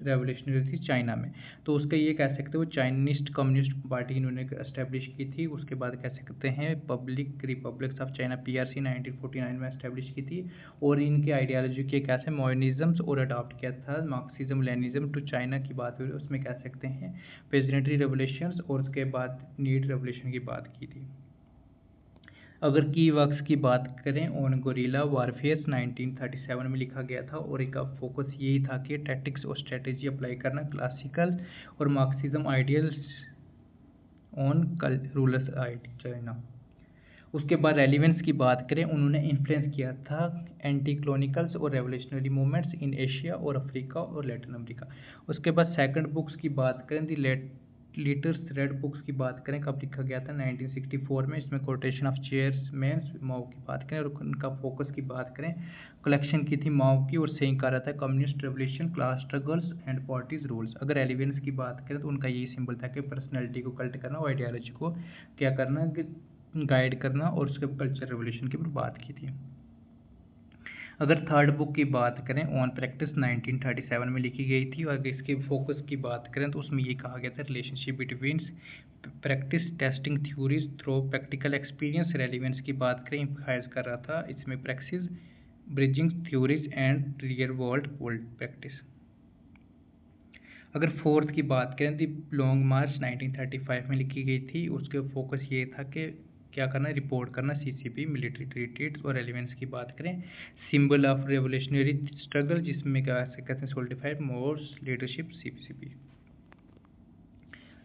रेवोल्यूशनरी थी चाइना में। तो उसका ये कह सकते हैं वो चाइनीस्ट कम्युनिस्ट पार्टी इन्होंने एस्टेब्लिश की थी। उसके बाद कह सकते हैं public republics of China PRC 1949 में एस्टेब्लिश की थी। और इनके आइडियालॉजी के कैसे मॉडर्निज्म और अडॉप्ट किया था, मार्क्सिज्म लेनिज्म टू चाइना की बात हुई, उसमें कह सकते हैं प्रेसिडेंटरी रेवोल्यूशन और उसके बाद नीट रेवोल्यूशन की बात की थी। अगर की वर्क्स की बात करें ऑन गोरिल्ला वारफेयर 1937 में लिखा गया था, और एक फोकस यही था कि टैक्टिक्स और स्ट्रेटेजी अप्लाई करना, क्लासिकल और Marxism ideals on rulers China. उसके बाद रेलिवेंस की बात करें, उन्होंने इन्फ्लुएंस किया था एंटी कॉलोनिकल्स और रेवोल्यूशनरी मूवमेंट्स इन एशिया और अफ्रीका और लैटिन अमेरिका। उसके बाद सेकंड बुक्स की बात करें दी लीटर्स रेड बुक्स की बात करें कब लिखा गया था 1964 में। इसमें कोटेशन ऑफ चेयरमैन माओ की बात करें और उनका फोकस की बात करें, कलेक्शन की थी माओ की और सेइंग कहा रहता है communist revolution, class struggles and parties rules. अगर एलिवेंस की बात करें तो उनका यही सिंबल था कि पर्सनैलिटी को कल्ट करना और आइडियोलॉजी को क्या करना, गाइड करना, और उसके कल्चर रेवोल्यूशन की बात की थी। अगर थर्ड बुक की बात करें ऑन प्रैक्टिस 1937 में लिखी गई थी और इसके फोकस की बात करें तो उसमें ये कहा गया था relationship between practice testing theories through practical experience. Relevance की बात करें एम्फसाइज कर रहा था इसमें practice bridging theories and real world practice. अगर फोर्थ की बात करें दी लॉन्ग मार्च 1935 में लिखी गई थी, उसके फोकस ये था कि क्या करना, रिपोर्ट करना सीसीपी मिलिट्री ट्रीटीज। और रेलिवेंस की बात करें सिंबल ऑफ रेवोल्यूशनरी स्ट्रगल, जिसमें क्या कहते हैं solidified mores leadership CPCP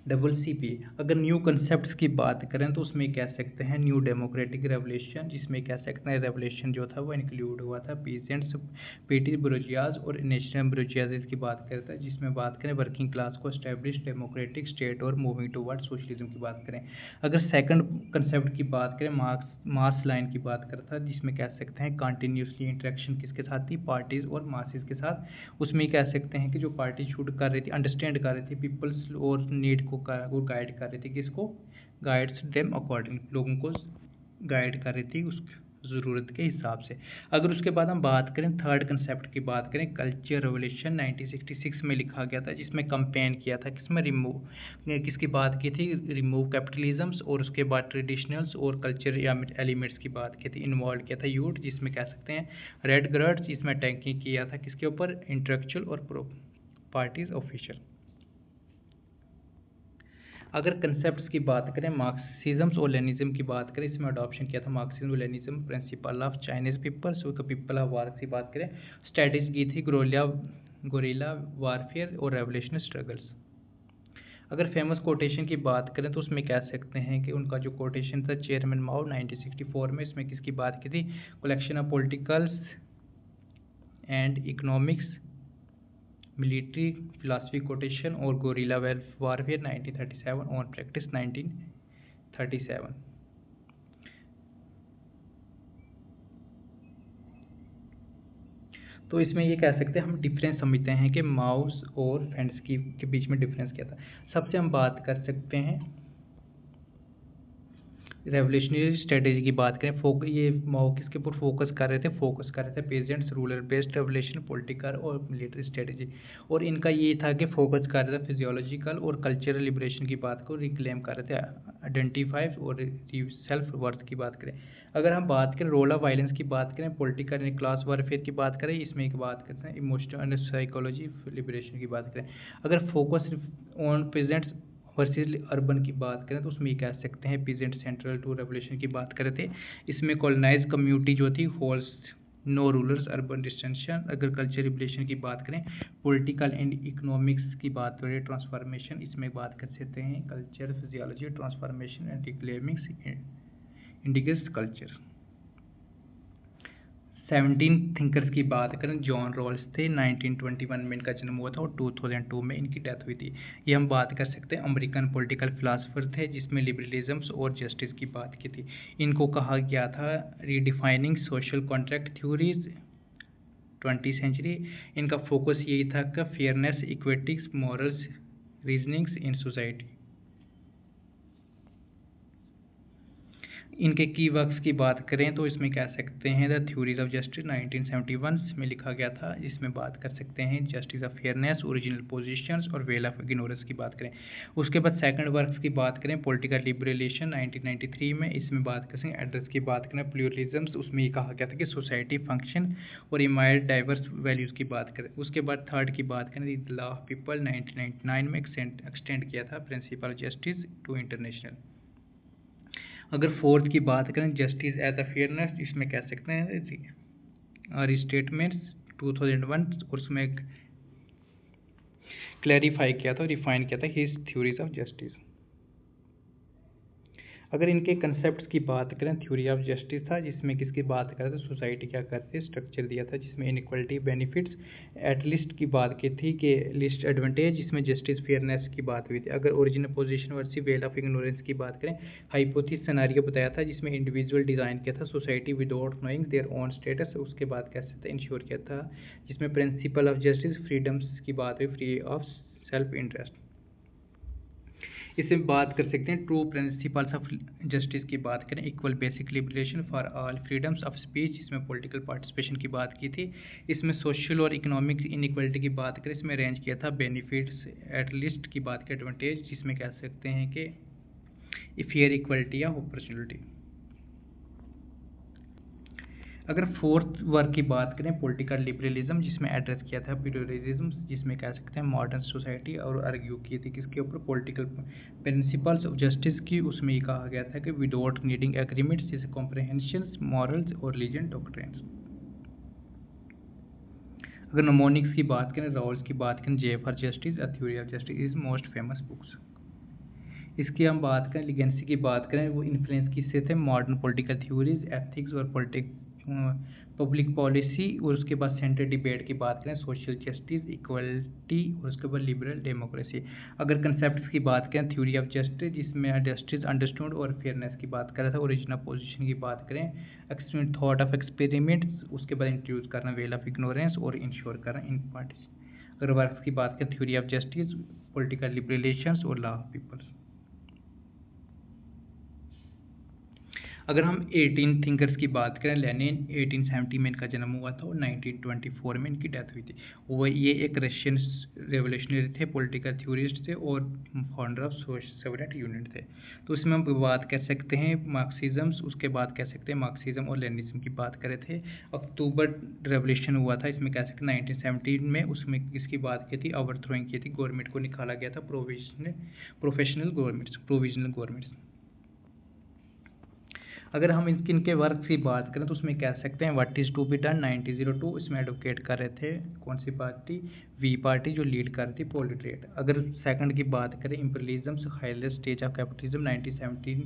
double CP. अगर न्यू कंसेप्ट्स की बात करें तो उसमें कह सकते हैं न्यू डेमोक्रेटिक रेवोल्यूशन, जिसमें कह सकते हैं रेवोल्यूशन जो था वो इंक्लूड हुआ था पीजेंट्स, पेटी बुर्जुआज और नेशनल बुर्जुआजी की बात करता है, जिसमें बात करें वर्किंग क्लास को एस्टेब्लिश डेमोक्रेटिक स्टेट और मूविंग टुवर्ड सोशलिज्म की बात करें। अगर सेकंड कंसेप्ट की बात करें मास लाइन की बात करता है, जिसमें कह सकते हैं कंटिन्यूसली इंटरेक्शन किसके साथ थी, पार्टीज और मासेस के साथ। उसमें कह सकते हैं कि जो पार्टी शूट कर रही थी, अंडरस्टैंड कर रही थी पीपल्स और नीड को वो गाइड कर रही थी, किसको, गाइड्स देम अकॉर्डिंग, लोगों को गाइड कर रही थी उस ज़रूरत के हिसाब से। अगर उसके बाद हम बात करें थर्ड कंसेप्ट की बात करें कल्चर रेवोल्यूशन 1966 में लिखा गया था, जिसमें कंपेन किया था किसमें किसकी बात की थी, रिमूव कैपिटलिज्म्स, और उसके बाद ट्रेडिशनल्स और कल्चर एलिमेंट्स की बात की थी, इन्वॉल्व किया था यूथ, जिसमें कह सकते हैं रेड ग्रड्स, इसमें टैंकिंग किया था किसके ऊपर, इंटेलेक्चुअल और पार्टीज ऑफिशियल। अगर कंसेप्ट्स की बात करें मार्क्सिज्म और लेनिज्म की बात करें, इसमें अडॉप्शन किया था मार्क्सिज्म और लेनिज्म प्रिंसिपल ऑफ चाइनीज पीपल्स, तो पीपल ऑफ वार की बात करें स्ट्रेटेजी की थी गोरिल्ला वारफेयर और रेवोल्यूशनरी स्ट्रगल्स। अगर फेमस कोटेशन की बात करें तो उसमें कह सकते हैं कि उनका जो कोटेशन था चेयरमैन माओ 1964 में, इसमें किसकी बात की थी, collection of politicals and economics military philosophy quotation और गोरिल्ला वारफेयर 1937 ऑन प्रैक्टिस 1937। तो इसमें ये कह सकते हैं हम डिफरेंस समझते हैं कि माउस और फ्रेंड्स के बीच में डिफरेंस क्या था। सबसे हम बात कर सकते हैं रेवोल्यूशनरी स्ट्रेटेजी की बात करें, ये माओ किसके ऊपर फोकस कर रहे थे pageants, ruler based revolution, political और मिलिट्री स्ट्रेटेजी। और इनका ये था कि फोकस कर रहे थे फिजियोलॉजिकल और कल्चरल लिबरेशन की बात को रिक्लेम कर रहे थे, आइडेंटिफाई और सेल्फ वर्थ की बात करें। अगर हम बात करें रोल ऑफ वायलेंस की बात करें, पॉलिटिकल एंड क्लास वारफेयर की बात करें, इसमें एक बात करते हैं इमोशनल एंड साइकोलॉजी लिबरेशन की बात करें। अगर focus on presents versus urban की बात करें तो उसमें ये कह सकते हैं पीजेंट सेंट्रल टू रेवोल्यूशन की बात कर रहे थे, इसमें कॉलोनाइज कम्युनिटी जो थी holds no rulers urban distension. अगर कल्चर रिवोल्यूशन की बात करें पॉलिटिकल एंड इकोनॉमिक्स की बात करें ट्रांसफॉर्मेशन, इसमें बात कर सकते हैं culture physiology transformation and reclaiming indigenous culture. 17 thinkers की बात करें जॉन रॉल्स थे, 1921 में इनका जन्म हुआ था और 2002 में इनकी डेथ हुई थी। ये हम बात कर सकते हैं अमेरिकन पॉलिटिकल फिलासफर थे, जिसमें लिबरलिज्म और जस्टिस की बात की थी। इनको कहा गया था redefining social contract theories 20th century. इनका फोकस यही था कि fairness, equities, morals, reasonings in society. इनके की वर्क्स की बात करें तो इसमें कह सकते हैं द थ्योरीज ऑफ जस्टिस 1971 में लिखा गया था, जिसमें बात कर सकते हैं justice of fairness, original positions और वेल ऑफ इग्नोरेंस की बात करें। उसके बाद सेकंड वर्क्स की बात करें पॉलिटिकल लिबरेशन 1993 में, इसमें बात कर सकते हैं एड्रेस की बात करें प्लूरलिज्म, उसमें ये कहा गया था कि सोसाइटी फंक्शन और इमाइड डाइवर्स वैल्यूज़ की बात करें। उसके बाद थर्ड की बात करें द लॉ ऑफ पीपल 1999 में एक्सटेंड किया था प्रिंसिपल जस्टिस टू इंटरनेशनल। अगर फोर्थ की बात करें जस्टिस एज अ फेयरनेस, इसमें कह सकते हैं स्टेटमेंट्स 2001 और उसमें क्लैरिफाई किया था, रिफाइन किया था हिज थ्योरीज ऑफ जस्टिस। अगर इनके कंसेप्ट की बात करें, थ्योरी ऑफ जस्टिस था जिसमें किसकी बात करें तो सोसाइटी क्या करती है, स्ट्रक्चर दिया था जिसमें इनइक्वालिटी बेनिफिट्स एट लिस्ट की बात की थी कि लिस्ट एडवांटेज, जिसमें जस्टिस फेयरनेस की बात हुई थी। अगर ओरिजिनल पोजीशन वर्सी वेल ऑफ इग्नोरेंस की बात करें, हाइपोथेसिस सिनेरियो बताया था जिसमें इंडिविजुअल डिज़ाइन किया था society without knowing their own status, उसके बाद कैसे था इंश्योर किया था, जिसमें प्रिंसिपल ऑफ जस्टिस फ्रीडम्स की बात हुई, फ्री ऑफ सेल्फ इंटरेस्ट। इससे बात कर सकते हैं ट्रू प्रिंसिपल्स ऑफ जस्टिस की बात करें, equal basic liberation for all, freedoms of speech, इसमें पॉलिटिकल पार्टिसिपेशन की बात की थी। इसमें सोशल और इकोनॉमिक इनइक्वालिटी की बात करें, इसमें रेंज किया था बेनिफिट्स एट लिस्ट की बात करें, एडवांटेज जिसमें कह सकते हैं कि फेयर इक्वलिटी या अपॉर्चुनिटी। अगर फोर्थ वर्क की बात करें, पॉलिटिकल लिबरलिज्म, जिसमें एड्रेस किया था प्लूरलिज्म, जिसमें कह सकते हैं मॉडर्न सोसाइटी, और आर्ग्यू की थी किसके ऊपर, पॉलिटिकल प्रिंसिपल्स ऑफ जस्टिस की। उसमें ये कहा गया था कि विदाउट नीडिंग एग्रीमेंट्स, जैसे कॉम्प्रहेंशंस, मॉरल्स और रिलीजन डॉक्ट्रिन्स। अगर नोमोनिक्स की बात करें, रॉल्स की बात करें, J for justice, a theory of justice is most famous books. इसकी हम बात करें, लीगेंसी की बात करें, वो इन्फ्लुएंस किससे थे, मॉडर्न पॉलिटिकल थ्योरीज, एथिक्स और पब्लिक पॉलिसी, और उसके बाद सेंटर डिबेट की बात करें, सोशल जस्टिस, इक्वलिटी, और उसके बाद लिबरल डेमोक्रेसी। अगर कंसेप्ट की बात करें, थ्योरी ऑफ जस्टिस, जिसमें जस्टिस अंडरस्टूड और फेयरनेस की बात कर रहा था, ओरिजिनल पोजीशन की बात करें, एक्सपेरिमेंट थॉट ऑफ एक्सपेरिमेंट, उसके बाद इंट्रोड्यूस करना वेल ऑफ इग्नोरेंस और इंश्योर करना इन पार्टीज। अगर वर्क की बात करें, थ्योरी ऑफ जस्टिस, पॉलिटिकल लिबरेशंस और लॉ ऑफ पीपल्स। अगर हम 18 थिंकर्स की बात करें, लेनिन 1870 में इनका जन्म हुआ था और 1924 में इनकी डेथ हुई थी। वो ये एक रशियन रेवोल्यूशनरी थे, पॉलिटिकल थ्योरिस्ट थे और फाउंडर ऑफ सोवियत यूनियन थे। तो इसमें हम बात कर सकते हैं मार्क्सिज्म, उसके बाद कह सकते हैं मार्क्सिज्म और लेनिज्म की बात करे थे। अक्टूबर रेवोल्यूशन हुआ था, इसमें कह सकते हैं 1917 में, उसमें किसकी बात की थी, ओवरथ्रोइंग की थी, गवर्नमेंट को निकाला गया था, प्रोविजनल गवर्नमेंट्स। अगर हम इनके वर्क की बात करें तो उसमें कह सकते हैं what is to be done 1902, इसमें एडवोकेट कर रहे थे कौन सी पार्टी, वी पार्टी, जो लीड कर रही थी पोलिट्रेट। अगर सेकंड की बात करें, imperialism highest stage of capitalism 1917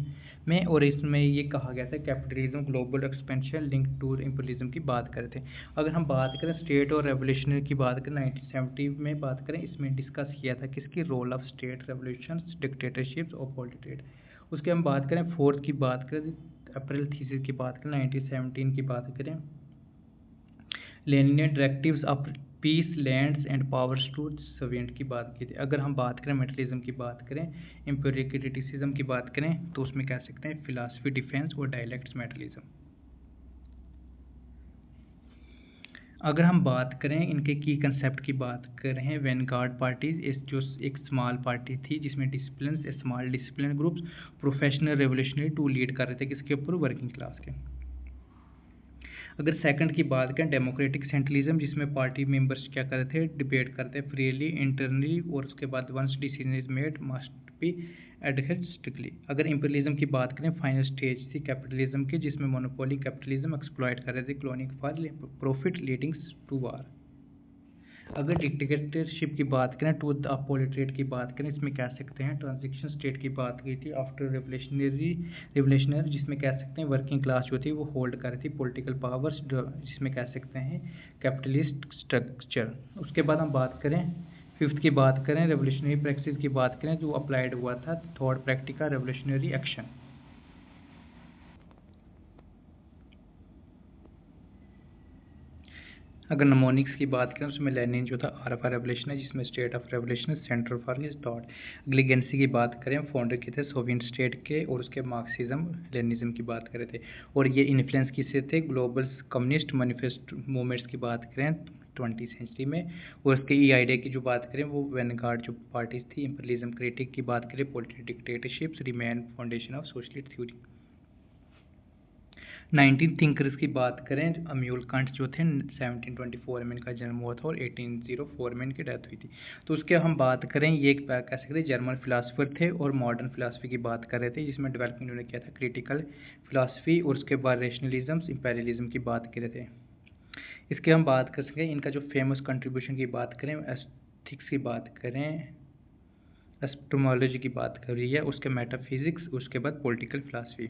में, और इसमें ये कहा गया था capitalism global expansion link to imperialism की बात कर रहे थे। अगर हम बात करें स्टेट और रेवोल्यूशनरी की बात करें 1970 में बात करें, इसमें डिस्कस किया था किसकी, role of state, revolution, dictatorships और पोलिट्रेट। उसके हम बात करें फोर्थ की बात करें, अप्रैल थीसिस की बात करें 1917 की बात करें, Lenin directives of peace, lands and powers to Soviet की बात की थी। अगर हम बात करें मेटलिज्म की बात करें, एम्पिरिकल क्रिटिसिज्म की बात करें, तो उसमें कह सकते हैं फिलासफी, डिफेंस और डायलेक्ट्स मेटलिज्म। अगर हम बात करें इनके की कंसेप्ट की बात कर रहे हैं, वैनगार्ड पार्टीज, जो एक स्मॉल पार्टी थी जिसमें discipline, small discipline groups, professional revolutionary to lead कर रहे थे किसके ऊपर, वर्किंग क्लास के। अगर सेकंड की बात करें, डेमोक्रेटिक सेंट्रलिज्म, जिसमें पार्टी मेंबर्स क्या कर रहे थे, डिबेट करते हैं फ्रीली इंटरनली, और उसके बाद once decision is made must be adhered strictly. अगर इंपीरियलिज्म की बात करें, फाइनल स्टेज थी कैपिटलिज्म की, जिसमें मोनोपोली कैपिटलिज्म एक्सप्लॉइट कर रहे थे colonies for profit leading to war. अगर डिक्टेटरशिप की बात करें, टू द पोलिट्रेट की बात करें, इसमें कह सकते हैं ट्रांजिशन स्टेट की बात की थी आफ्टर रेवोल्यूशनरी, जिसमें कह सकते हैं वर्किंग क्लास जो थी वो होल्ड कर रही थी पॉलिटिकल पावर्स, जिसमें कह सकते हैं कैपिटलिस्ट स्ट्रक्चर। उसके बाद हम बात करें फिफ्थ की बात करें, रेवोल्यूशनरी प्रैक्टिस की बात करें, जो अप्लाइड हुआ था थर्ड प्रैक्टिकल रेवोल्यूशनरी एक्शन। अगर नमोनिक्स की बात करें, उसमें लेनिन जो था आर ऑफ रेवोल्यूशन है, जिसमें state of revolution centre for his thought. ग्लिगेंसी की बात करें, फाउंडर के थे सोवियत स्टेट के, और उसके मार्क्सिज्म लेनिज्म की बात करे थे, और ये इन्फ्लुएंस किससे थे, ग्लोबल कम्युनिस्ट मैनिफेस्टो मूवमेंट्स की बात करें 20वीं सेंचुरी में, और उसके ई आइडिया की जो बात करें वो वैनगार्ड जो पार्टीज थी, इंपीरियलिज्म क्रिटिक की बात करें, political dictatorships remain foundation of socialist theory. 19 thinkers की बात करें, अम्यूल कांट जो थे 1724 में इनका जन्म हुआ था और 1804 में इनकी डेथ हुई थी। तो उसके हम बात करें, ये एक कह सकते हैं जर्मन फिलासफर थे और मॉडर्न फिलासफी की बात कर रहे थे, जिसमें डेवलपमेंट उन्होंने किया था क्रिटिकल फिलासफी, और उसके बाद रेशनलिज्म, इंपेरियलिज्म की बात कर रहे थे। इसके हम बात कर सकें, इनका जो फेमस कंट्रीब्यूशन की बात करें, एथिक्स की बात करें, एस्पिस्टेमोलॉजी की बात कर रही है, उसके मेटाफिजिक्स, उसके बाद पॉलिटिकल फिलासफी।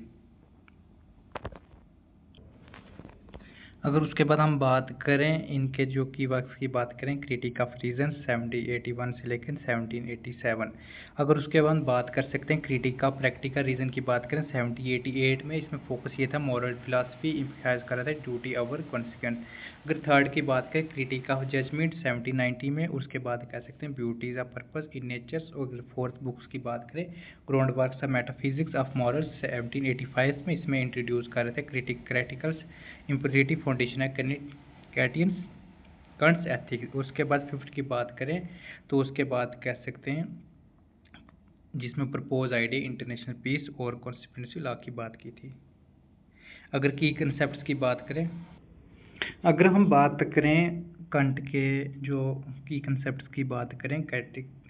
अगर उसके बाद हम बात करें इनके जो की वर्क्स की बात करें, क्रिटिक ऑफ रीजन 1781 से लेकर 1787। अगर उसके बाद बात कर सकते हैं क्रिटिक ऑफ प्रैक्टिकल रीजन की बात करें 1788 में, इसमें फोकस ये था मॉरल फिलासफी इम्फेसाइज कर रहा था ड्यूटी ओवर कॉन्सिक्वेंस। अगर थर्ड की बात करें क्रिटिक ऑफ जजमेंट 1790 में, उसके बाद कह सकते हैं beauties of purpose in natures. और फोर्थ बुक्स की बात करें ground works of metaphysics of morals 1785 में, इसमें इंट्रोड्यूस कर रहे थे क्रिटिकल्स इम्परेटिव फाउंडेशन है कैटियंस कंट्स एथिक्स। उसके बाद फिफ्थ की बात करें तो उसके बाद कह सकते हैं जिसमें प्रपोज आइडिया इंटरनेशनल पीस और कॉन्स्टिट्यूंसी लॉ की बात की थी। अगर की कंसेप्ट्स की बात करें, अगर हम बात करें कंट के जो की कंसेप्ट्स की बात करें,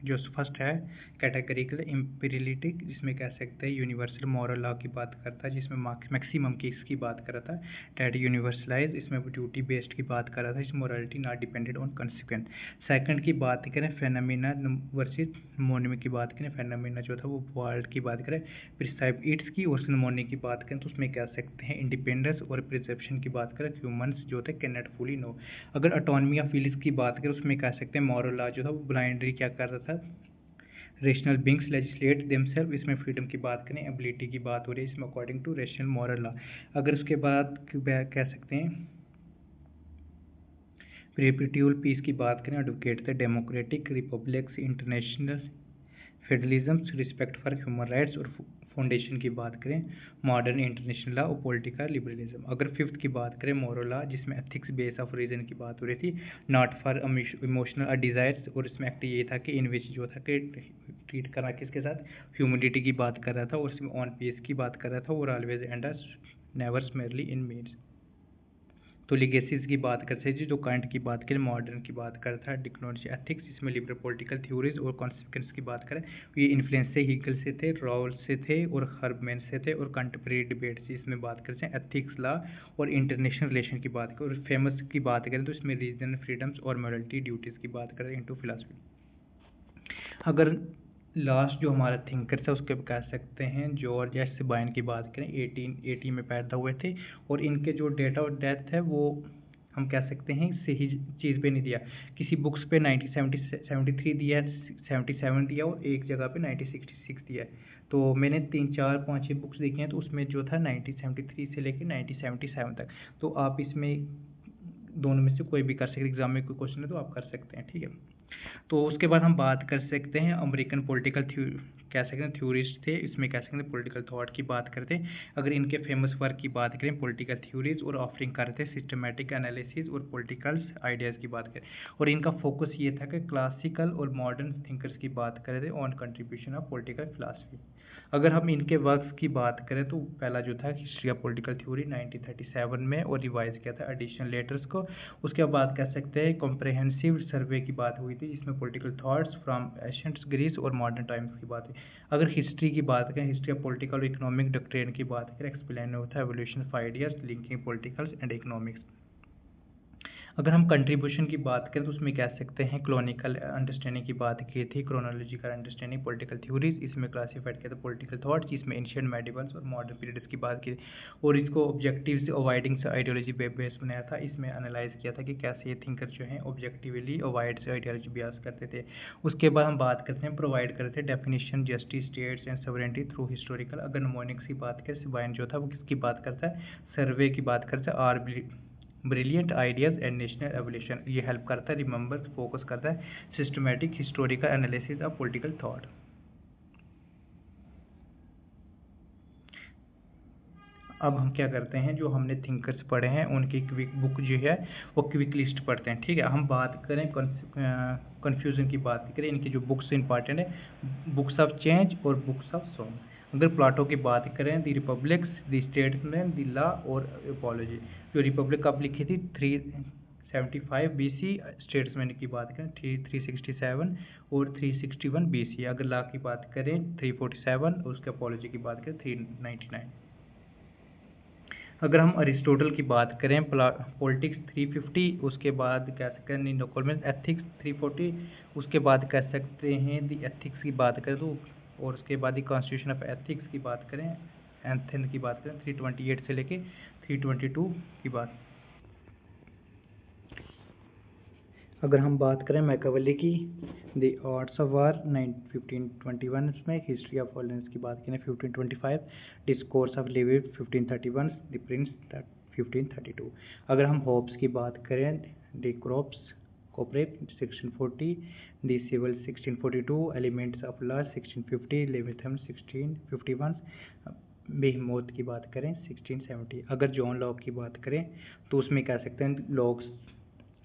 जो फर्स्ट है कैटेगरिकल इम्पीरियलिटी, जिसमें कह सकते हैं यूनिवर्सल मॉरल लॉ की बात करता है, जिसमें मैक्सिमम केस की बात कर रहा था। डेट यूनिवर्सलाइज, इसमें ड्यूटी बेस्ड की बात कर रहा था, इसमें morality not depended on consequence. Second की बात करें फेनोमेना वर्सेस मोनिमी की बात करें, फेनोमेना जो था वो वर्ल्ड की बात करें, प्रिस्क्राइब इट्स की और सिनेमोनी की बात करें तो उसमें कह सकते हैं इंडिपेंडेंस और परसेप्शन की बात करें ह्यूमंस जो थे कैन नॉट फुली नो। अगर ऑटोनमी ऑफ फीलिंग्स की बात करें उसमें कह सकते हैं मॉरल लॉ जो था वो ब्लाइंडली क्या कर रहा था, रेशनल बींग्स लेजिस्लेट देमसेल्फ, इसमें फ्रीडम की बात करें एबिलिटी की बात हो रही है इसमें according to rational moral law. अगर उसके बाद कह सकते हैं प्रिपेटिवल पीस की बात करें एडवोकेट थे democratic republics international federalism respect for human rights. और फाउंडेशन की बात करें मॉडर्न इंटरनेशनल लॉ और पॉलिटिकल लिबरलिज्म। अगर फिफ्थ की बात करें मोरल लॉ, जिसमें एथिक्स बेस ऑफ रीजन की बात हो रही थी, नॉट फॉर इमोशनल डिजायर्स। और इसमें एक्ट ये था कि इन विच जो था कि ट्रीट करना किसके साथ, ह्यूमिलिटी की बात कर रहा था, और इसमें ऑन पीस की बात कर रहा था, और always and never merely in means. तो लीगेसीज की बात करते हैं जो काइंड की बात करें, मॉडर्न की बात करता है टेक्नोलॉजी एथिक्स, इसमें लिबरल पॉलिटिकल थ्योरीज और कॉन्सिक्वेंस की बात करें ये इन्फ्लुएंस से हीगल से थे, रॉल से थे और हर्बमैन से थे। और कंटेम्प्रेरी डिबेट से इसमें बात करते हैं एथिक्स लॉ और इंटरनेशनल रिलेशन की बात करें। और फेमस की बात करें तो इसमें रीजन फ्रीडम्स और मॉरलिटी ड्यूटीज़ की बात करें इनटू फिलॉसफी। अगर लास्ट जो हमारा थिंकर था उसके कह सकते हैं जॉर्ज एच सिबाइन की बात करें 1880 में पैदा हुए थे, और इनके जो डेट ऑफ डेथ है वो हम कह सकते हैं सही चीज़ पे नहीं दिया, किसी बुक्स पे 1973 दिया है, 77 दिया और एक जगह पे 1966 दिया है। तो मैंने 3 4 5 6 बुक्स देखी हैं तो उसमें जो था 1973 से लेकर 1977 तक। तो आप इसमें दोनों में से कोई भी कर सकते, एग्जाम में कोई क्वेश्चन है तो आप कर सकते हैं, ठीक है। तो उसके बाद हम बात कर सकते हैं अमेरिकन पॉलिटिकल कह सकते हैं थ्योरिस्ट थे, इसमें कह सकते हैं पॉलिटिकल थॉट की बात करते हैं। अगर इनके फेमस वर्क की बात करें पॉलिटिकल थ्योरीज और ऑफरिंग करते हैं सिस्टमेटिक एनालिसिस और पॉलिटिकल आइडियाज़ की बात करें। और इनका फोकस ये था कि क्लासिकल और मॉडर्न थिंकर्स की बात करें on contribution of political philosophy. अगर हम इनके वर्क्स की बात करें तो पहला जो था हिस्ट्री ऑफ पॉलिटिकल थ्योरी 1937 में और रिवाइज किया था एडिशनल लेटर्स को। उसके बाद कह सकते हैं कॉम्प्रहेंसिव सर्वे की बात हुई थी जिसमें political thoughts from ancient Greece और मॉडर्न टाइम्स की बात हुई। अगर हिस्ट्री की बात करें हिस्ट्री ऑफ पॉलिटिकल और इकोनॉमिक डॉक्ट्रिन की बात करें एक्सप्लेन होता है evolution of ideas linking political and economics. अगर हम कंट्रीब्यूशन की बात करें तो उसमें कह सकते हैं क्लोनिकल अंडरस्टैंडिंग की बात की थी, क्रोनोलॉजिकल अंडरस्टैंडिंग पॉलिटिकल थ्योरीज, इसमें क्लासिफाइड किया था पॉलिटिकल थॉट्स, इसमें एंशिएंट मेडिवल्स और मॉडर्न पीरियड्स की बात की। और इसको ऑब्जेक्टिव से अवॉइडिंग से आइडियोलॉजी बेस बनाया था, इसमें एनालाइज किया था कि कैसे ये थिंकर जो हैं ऑब्जेक्टिवली अवॉइड से आइडियोलॉजी बयास करते थे। उसके बाद हम बात करते हैं प्रोवाइड करते थे definition justice states and sovereignty through historical. अगर नमोनिक्स की बात करें सिबाइन जो था वो किसकी बात करता है, सर्वे की बात करता है, R brilliant ideas and national evolution, ये हेल्प करता है रिमेंबर फोकस करता है systematic historical analysis of political thought. अब हम क्या करते हैं जो हमने थिंकर्स पढ़े हैं उनकी क्विक बुक जो है वो क्विक लिस्ट पढ़ते हैं, ठीक है। हम बात करें कन्फ्यूजन की बात करें, इनकी जो बुक्स इंपॉर्टेंट है बुक्स ऑफ चेंज और बुक्स ऑफ सॉन्ग। अगर प्लाटो की बात करें the republics, the statesman, the law और एपोलॉजी। जो रिपब्लिक कब लिखी थी 375 BC, स्टेट्समैन की बात करें 367 और 361 BC। अगर लॉ की बात करें 347 और उसके एपोलॉजी की बात करें 399। अगर हम अरिस्टोटल की बात करें पॉलिटिक्स 350, उसके बाद कह सकते हैं निकोलमेंस एथिक्स 340, उसके बाद कह सकते हैं दी एथिक्स की बात करें तो, और उसके बाद दी कॉन्स्टिट्यूशन ऑफ एथिक्स की बात करें, एंथन की बात करें 328 से लेके 322 की बात। अगर हम बात करें मैकियावेली की द आर्ट्स ऑफ वार 1521 में, हिस्ट्री ऑफ वायलेंस की बात करें 1525, discourse of Livy 1531, the prince 1532। अगर हम होब्स की बात करें द कोपरेप 1640, the civil 1642, elements of law 1650, Leviathan 1651, Behemoth की बात करें 1670। अगर जॉन लॉक की बात करें तो उसमें कह सकते हैं Locke's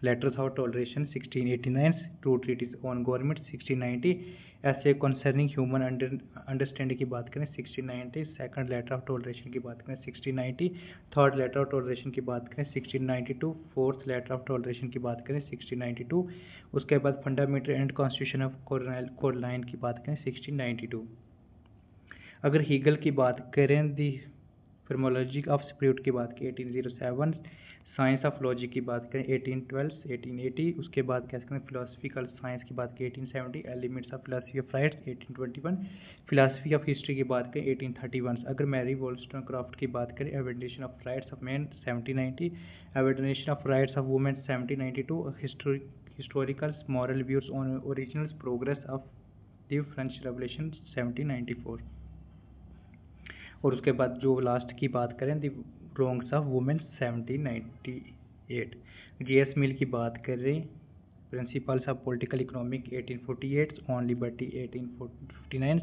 letters of toleration 1689, two treatise on government 1690, essay concerning human understanding की बात करें 1690, सेकंड लेटर ऑफ टॉलरेशन की बात करें 1690, थर्ड लेटर ऑफ टॉलरेशन की बात करें 1692, फोर्थ लेटर ऑफ टॉलरेशन की बात करें 1692, उसके बाद फंडामेंटल एंड कॉन्स्टिट्यूशन ऑफ कोरलाइन की बात करें 1692। अगर हीगल की बात करें दी फिर्मोलॉजी ऑफ स्पिरिट की बात करें 1807, साइंस ऑफ लॉजिक की बात करें 1812 1880, उसके बाद कह सकते हैं फिलोसफिकल साइंस की बात करें 1870, elements of philosophy of rights 1821, philosophy of history की बात करें 1831। अगर मैरी वॉलस्टोनक्राफ्ट की बात करें vindication of rights of man 1790, vindication of rights of women 1792, historical moral views on original progress of the French revolution 1794। और उसके बाद जो लास्ट की बात करें the wrongs of women 1798। GS Mill की बात करें principles of political economic 1848, on liberty 1859,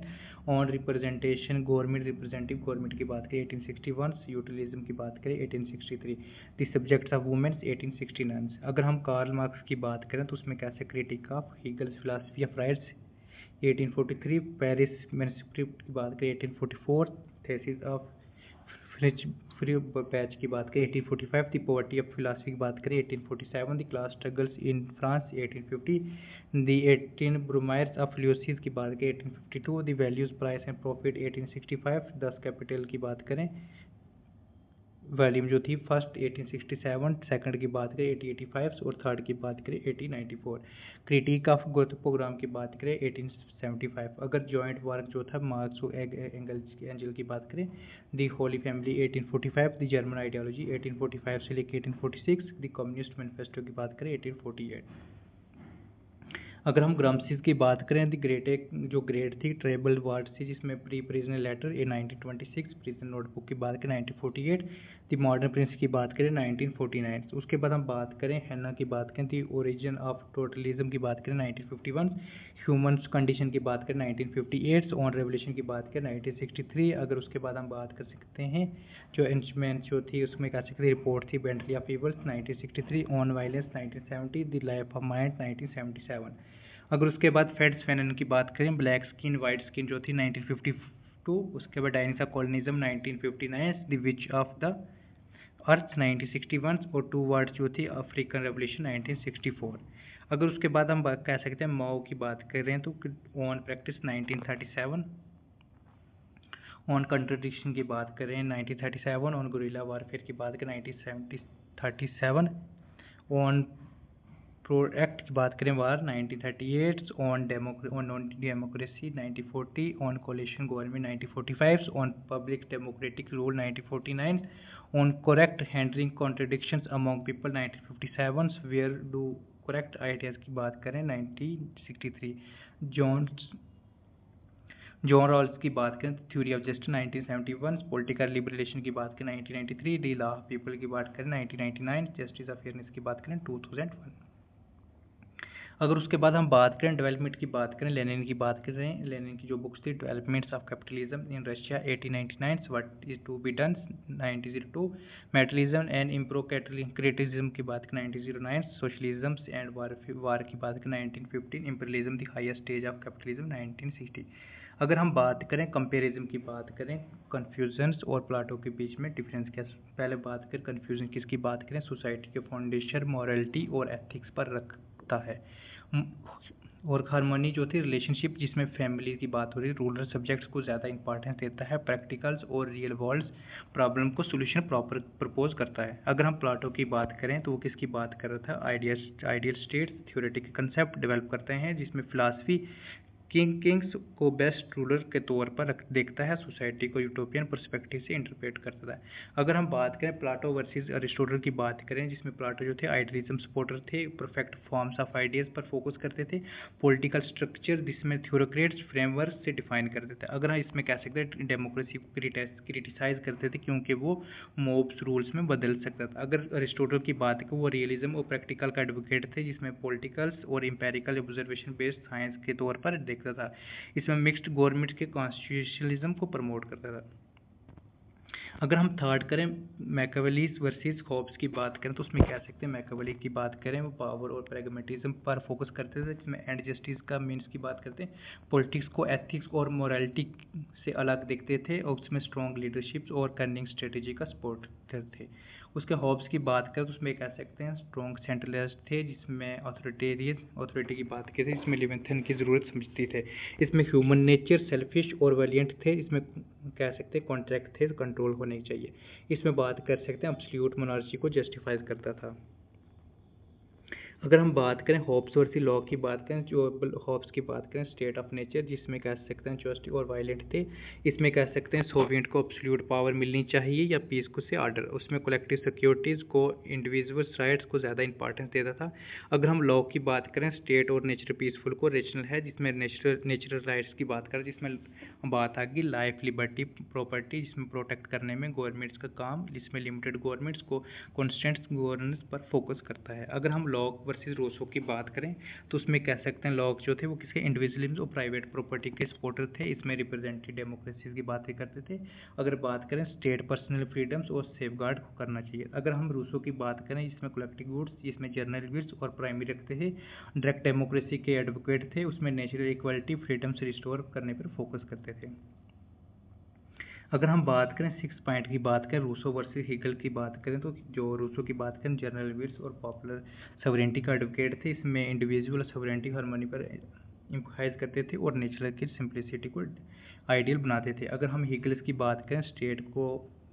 on representation government representative government की बात करें 1861, यूटिलिज्म की बात करें 1863, द सब्जेक्ट्स ऑफ वुमेन 1869। अगर हम कार्ल मार्क्स की बात करें तो उसमें कैसे critique of Hegel's philosophy of rights 1843, Paris manuscript की बात करें 1844, थेसिस ऑफ फ्री बैच की बात करें 1845, द पॉवर्टी ऑफ फिलासफी की बात करें 1847, the class struggles in France 1850, the 18 Brumaire's of Louis की बात करें 1852, the values price and profit 1865, 10 capital की बात करें वॉल्यूम जो थी फर्स्ट 1867, सेकंड की बात करें 1885 और थर्ड की बात करें 1894, क्रिटिक ऑफ ग्रोथ प्रोग्राम की बात करें 1875। अगर जॉइंट वर्क जो था मार्क्स एंजल की बात करें दी होली फैमिली 1845, दी जर्मन आइडियोलॉजी 1845 से लेकर 1846, दी कम्युनिस्ट मैनिफेस्टो की बात करें 1848। अगर हम ग्रामसी की बात करें दी ग्रेड थी ट्रेबल वार्ड थी जिसमें pre prisoner letter 1926, prison notebook की बात करें 1948, दी मॉडर्न प्रिंस की बात करें 1949। उसके बाद हम बात करें हैना की बात करें दी ओरिजिन ऑफ टोटलिज्म की बात करें 1951, ह्यूमन कंडीशन की बात करें 1958, ऑन रेवोल्यूशन की बात करें 1963। अगर उसके बाद हम बात कर सकते हैं जो इंस्ट्रूमेंट जो थी उसमें कह सकते रिपोर्ट थी बेंटली ऑफ पीपल्स 1963, on violence 1970, the life of mind 1977। अगर उसके बाद फेड्स फैनन की बात करें ब्लैक स्किन वाइट स्किन जो थी 1952, उसके बाद डायनेसा colonialism 1959, the witch of the earth 1961 और टू वर्ड जो थी अफ्रीकन रेवोल्यूशन 1964। अगर उसके बाद हम कह सकते हैं माओ की बात करें तो ऑन प्रैक्टिस 1937, ऑन कंट्रडिक्शन की बात करें 1937, ऑन गुरिल्ला वारफेयर की बात करें 1937, ऑन प्रोडक्ट की बात करें war 1938, on democracy 1940, on coalition government 1945, on public democratic rule 1949, on correct handling contradictions among people 1957, where do correct ideas की बात करें 1963, जॉन रॉल्स की बात करें theory of justice 1971, political liberation की बात करें 1993, डी लॉ ऑफ पीपल की बात करें 1999, जस्टिस ऑफ फेयरनेस की बात करें 2001। अगर उसके बाद हम बात करें डेवलपमेंट की बात करें लेनिन की बात करें, लेनिन की जो बुक्स थी developments of capitalism in Russia 1899, what is to be done 1902, materialism and empiriocriticism की बात करें 1909, सोशलिज्म एंड वार की बात करें 1915, imperialism the highest stage of capitalism 1960। अगर हम बात करें कंपेरिज्म की बात करें कन्फ्यूजन्स और प्लाटो के बीच में डिफरेंस क्या, पहले बात करें कन्फ्यूजन किसकी बात करें, सोसाइटी के फाउंडेशन मॉरलिटी और एथिक्स पर रखता है। और हारमोनी जो थी रिलेशनशिप, जिसमें फैमिली की बात हो रही है, रूरल सब्जेक्ट्स को ज़्यादा इंपॉर्टेंस देता है, प्रैक्टिकल्स और रियल वर्ल्ड प्रॉब्लम को सोल्यूशन प्रॉपर प्रपोज करता है। अगर हम प्लाटो की बात करें तो वो किसकी बात कर रहा था, ideal state theoretical concept develop करते हैं, जिसमें फिलासफी किंग्स को बेस्ट रूलर के तौर पर देखता है, सोसाइटी को यूटोपियन पर्सपेक्टिव से इंटरप्रेट करता है। अगर हम बात करें प्लाटो वर्सेस अरिस्टोटल की बात करें, जिसमें प्लाटो जो थे आइडियलिज्म सपोर्टर थे, परफेक्ट फॉर्म्स ऑफ आइडियाज पर फोकस करते थे, पॉलिटिकल स्ट्रक्चर जिसमें थ्योरोक्रेट्स फ्रेमवर्क से डिफाइन करते थे। अगर हम इसमें कह सकते हैं डेमोक्रेसी को क्रिटिसाइज करते थे क्योंकि वो मोब्स रूल्स में बदल सकता था। अगर अरिस्टोटल की बात करें, वो रियलिज्म और प्रैक्टिकल का एडवोकेट थे, जिसमें पॉलिटिकल्स और इंपेरिकल ऑब्जर्वेशन बेस्ड साइंस के तौर पर देखता था। इसमें मिक्स्ड गवर्नमेंट के कॉन्स्टिट्यूशनलिज्म को प्रमोट करता था। अगर हम थर्ड करें मैकियावेली वर्सेस हॉब्स की बात करें, तो उसमें कह सकते हैं मैकियावेली की बात करें वो पावर और प्रैग्मेटिज्म पर फोकस करते थे, जिसमें एंड जस्टिस का मीन्स की बात करते हैं, पॉलिटिक्स को एथिक्स और मोरालिटी से अलग देखते थे, और उसमें स्ट्रॉन्ग लीडरशिप और कर्निंग स्ट्रेटेजी का सपोर्ट थे। उसके हॉब्स की बात करें तो उसमें कह सकते हैं स्ट्रॉन्ग सेंट्रलिस्ट थे, जिसमें अथॉरिटी की बात की थी, जिसमें लिविंगस्टन की ज़रूरत समझती थे। इसमें ह्यूमन नेचर सेल्फिश और वैलियंट थे, इसमें कह सकते हैं कॉन्ट्रैक्ट थे, कंट्रोल होने चाहिए। इसमें बात कर सकते हैं एब्सोल्यूट मोनार्ची को जस्टिफाइज करता था। अगर हम बात करें हॉब्स वर्सेस लॉ की बात करें, जो हॉब्स की बात करें स्टेट ऑफ नेचर, जिसमें कह सकते हैं जस्ट और वायलेंट थे, इसमें कह सकते हैं सोवियत को एब्सोल्यूट पावर मिलनी चाहिए या पीस को से ऑर्डर, उसमें कलेक्टिव सिक्योरिटीज़ को इंडिविजुअल्स राइट्स को ज़्यादा इंपॉर्टेंस देता था। अगर हम लॉ की बात करें स्टेट और नेचर पीसफुल को रेशनल है, जिसमें नेचुरल राइट्स की बात करें, जिसमें बात आ गई लाइफ लिबर्टी प्रॉपर्टी, जिसमें प्रोटेक्ट करने में गवर्नमेंट्स का काम, जिसमें लिमिटेड गवर्नमेंट्स को कॉन्स्टेंट गवर्नेंस पर फोकस करता है। अगर हम लॉ वर्सेस रूसो की बात करें तो उसमें कह सकते हैं लॉक जो थे वो किसके इंडिविजुअलिज्म और प्राइवेट प्रॉपर्टी के सपोर्टर थे, इसमें रिप्रेजेंटेटिव डेमोक्रेसी की बातें करते थे। अगर बात करें स्टेट पर्सनल फ्रीडम्स और सेफगार्ड करना चाहिए। अगर हम रूसो की बात करें, इसमें कलेक्टिव गुड्स, इसमें जर्नल गुड्स और प्राइमरी रखते थे, डायरेक्ट डेमोक्रेसी के एडवोकेट थे, उसमें नेचुरल इक्वालिटी फ्रीडम्स रिस्टोर करने पर फोकस करते थे। अगर हम बात करें 6 पॉइंट की बात करें रूसो वर्सेस हीगल की बात करें, तो जो रूसो की बात करें जनरल विल्स और पॉपुलर सॉवरेनिटी का एडवोकेट थे, इसमें इंडिविजुअल सॉवरेनिटी हार्मनी पर एम्फसाइज करते थे और नेचर की सिंप्लिसिटी को आइडियल बनाते थे। अगर हम हीगल्स की बात करें स्टेट को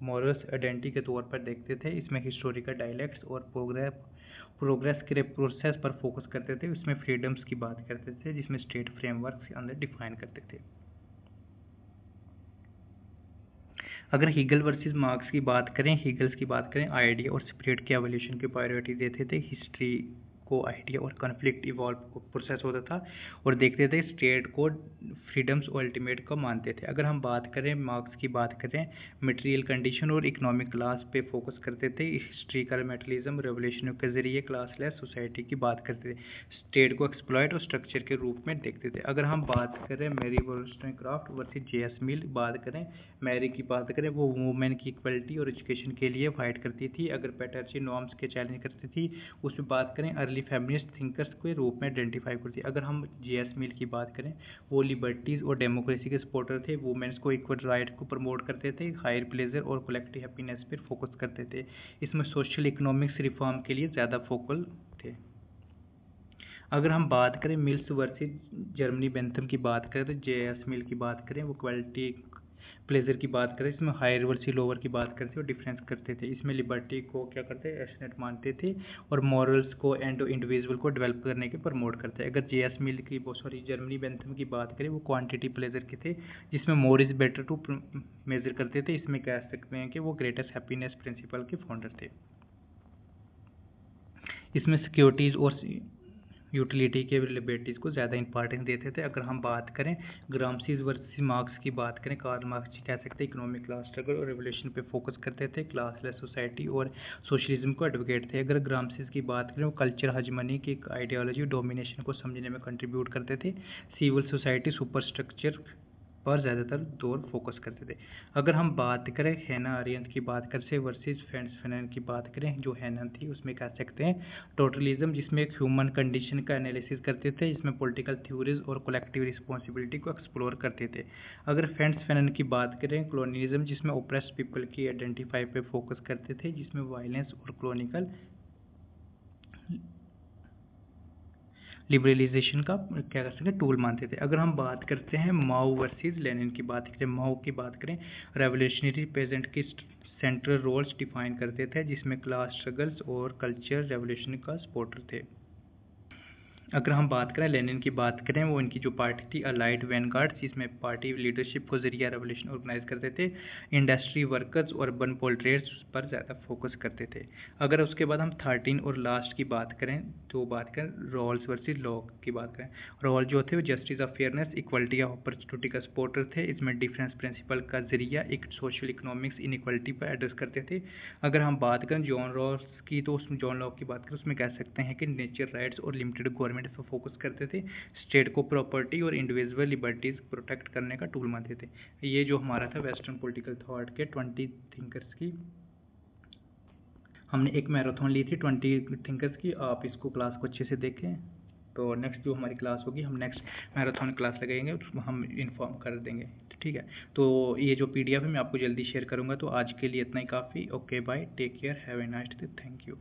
मॉरल्स आइडेंटिटी के तौर पर देखते थे, इसमें हिस्टोरिकल डायलेक्ट्स और प्रोग्रेस के प्रोसेस पर फोकस करते थे, उसमें फ्रीडम्स की बात करते थे, जिसमें स्टेट फ्रेमवर्क के अंदर डिफाइन करते थे। अगर हीगल वर्सेस मार्क्स की बात करें, हीगल्स की बात करें आइडिया और स्पिरिट के एवोल्यूशन की प्रायोरिटी देते थे, हिस्ट्री को आइडिया और कॉन्फ्लिक्ट इवॉल्व प्रोसेस होता था, और देखते थे स्टेट को फ्रीडम्स और अल्टीमेट को मानते थे। अगर हम बात करें मार्क्स की बात करें, मटेरियल कंडीशन और इकोनॉमिक क्लास पे फोकस करते थे, हिस्ट्रिकल मेटलिज्म रेवोल्यूशन के जरिए क्लासलेस सोसाइटी की बात करते थे, स्टेट को एक्सप्लॉइट और स्ट्रक्चर के रूप में देखते थे। अगर हम बात करें मैरी वोllstonecraft वर्सेस जे.एस. मिल बात करें, मैरी की बात करें वो वुमेन की इक्वलिटी और एजुकेशन के लिए फाइट करती थी, अगर पैटर्ची नॉर्म्स के चैलेंज करती थी, उसमें बात करें अर्ली फेमिनिस्ट थिंकर्स के रूप में आइडेंटिफाई करती थी। अगर हम जे.एस. मिल की बात करें, वो लिबर्टीज़ और डेमोक्रेसी के सपोर्टर थे, वुमेन्स को इक्वल राइट को प्रमोट करते थे, हायर प्लेजर और कलेक्टिव हैप्पीनेस पर फोकस करते थे, इसमें सोशल इकोनॉमिक्स रिफॉर्म के लिए ज़्यादा फोकल थे। अगर हम बात करें मिल्स वर्सेस जर्मनी बेंथम की बात करें, तो जे.एस. मिल की बात करें वो क्वालिटी प्लेजर की बात करें, इसमें हायर वर्सेस लोअर की बात करते और डिफरेंस करते थे, इसमें लिबर्टी को क्या करते हैं एसेट मानते थे, और मॉरल्स को एंड इंडिविजुअल को डेवलप करने के प्रमोट करते हैं। अगर जे.एस. मिल की जर्मनी बेंथम की बात करें, वो क्वांटिटी प्लेजर के थे, जिसमें more is better to measure करते थे, इसमें कह सकते हैं कि वो ग्रेटेस्ट हैप्पीनेस प्रिंसिपल के फाउंडर थे। इसमें सिक्योरिटीज़ और यूटिलिटी के लिबर्टीज़ को ज़्यादा इंपॉर्टेंस देते थे। अगर हम बात करें ग्रामसी वर्सेस मार्क्स की बात करें, कार्ल मार्क्स कह सकते हैं इकोनॉमिक क्लास स्ट्रगल और रेवोल्यूशन पे फोकस करते थे, क्लासलेस सोसाइटी और सोशलिज्म को एडवोकेट थे। अगर ग्रामसी की बात करें, वो कल्चर हजमनी की आइडियोलॉजी डोमिनेशन को समझने में कंट्रीब्यूट करते थे, सिविल सोसाइटी सुपर स्ट्रक्चर पर ज़्यादातर जोर फोकस करते थे। अगर हम बात करें हैना अरेंथ की बात करें वर्सेस फ्रांत्स फैनन की बात करें, जो हैना थी उसमें कह सकते हैं टोटलिज्म, जिसमें एक ह्यूमन कंडीशन का एनालिसिस करते थे, जिसमें पॉलिटिकल थ्योरीज और कलेक्टिव रिस्पॉन्सिबिलिटी को एक्सप्लोर करते थे। अगर फ्रांत्स फैनन की बात करें कॉलोनियलिज्म, जिसमें ओप्रेस्ड पीपल की आइडेंटिफाई पे फोकस करते थे, जिसमें वायलेंस और कॉलोनियल लिबरलाइजेशन का क्या कर सकते हैं टूल मानते थे। अगर हम बात करते हैं माओ वर्सेस लेनिन की बात करें, माओ की बात करें, रेवोल्यूशनरी प्रेजेंट की सेंट्रल रोल्स डिफाइन करते थे, जिसमें क्लास स्ट्रगल्स और कल्चर रेवोल्यूशन का सपोर्टर थे। अगर हम बात करें लेनिन की बात करें, वो इनकी जो पार्टी थी अलाइड वैनगार्ड, जिसमें पार्टी लीडरशिप को जरिए रेवोल्यूशन ऑर्गेनाइज करते थे, इंडस्ट्री वर्कर्स और अर्बन पोल्ट्रेड्स पर ज़्यादा फोकस करते थे। अगर उसके बाद हम 13 और लास्ट की बात करें तो बात करें रॉल्स वर्सेस लॉ की बात करें। रॉल जो थे वो justice of fairness, equality of opportunity का सपोर्टर थे। इसमें डिफरेंस प्रिंसिपल का जरिया एक सोशल इकोनॉमिक्स इनइक्वलिटी पर एड्रेस करते थे। अगर हम बात करें जॉन रॉल्स की, तो उसमें जॉन लॉक की बात करें, उसमें कह सकते हैं कि नेचर राइट्स और लिमिटेड गवर्नमेंट इस पर फोकस करते थे, स्टेट को प्रॉपर्टी और इंडिविजुअल लिबर्टीज प्रोटेक्ट करने का टूल मानते थे। ये जो हमारा था वेस्टर्न पॉलिटिकल थॉट के 20 थिंकर्स की, हमने एक मैराथन ली थी 20 थिंकर्स की। आप इसको क्लास को अच्छे से देखें, तो नेक्स्ट जो हमारी क्लास होगी, हम नेक्स्ट मैराथन क्लास लगाएंगे, उसमें हम इन्फॉर्म कर देंगे, ठीक है। तो ये जो PDF है मैं आपको जल्दी शेयर करूँगा। तो आज के लिए इतना ही काफ़ी। Okay bye, take care, have a nice day, thank you.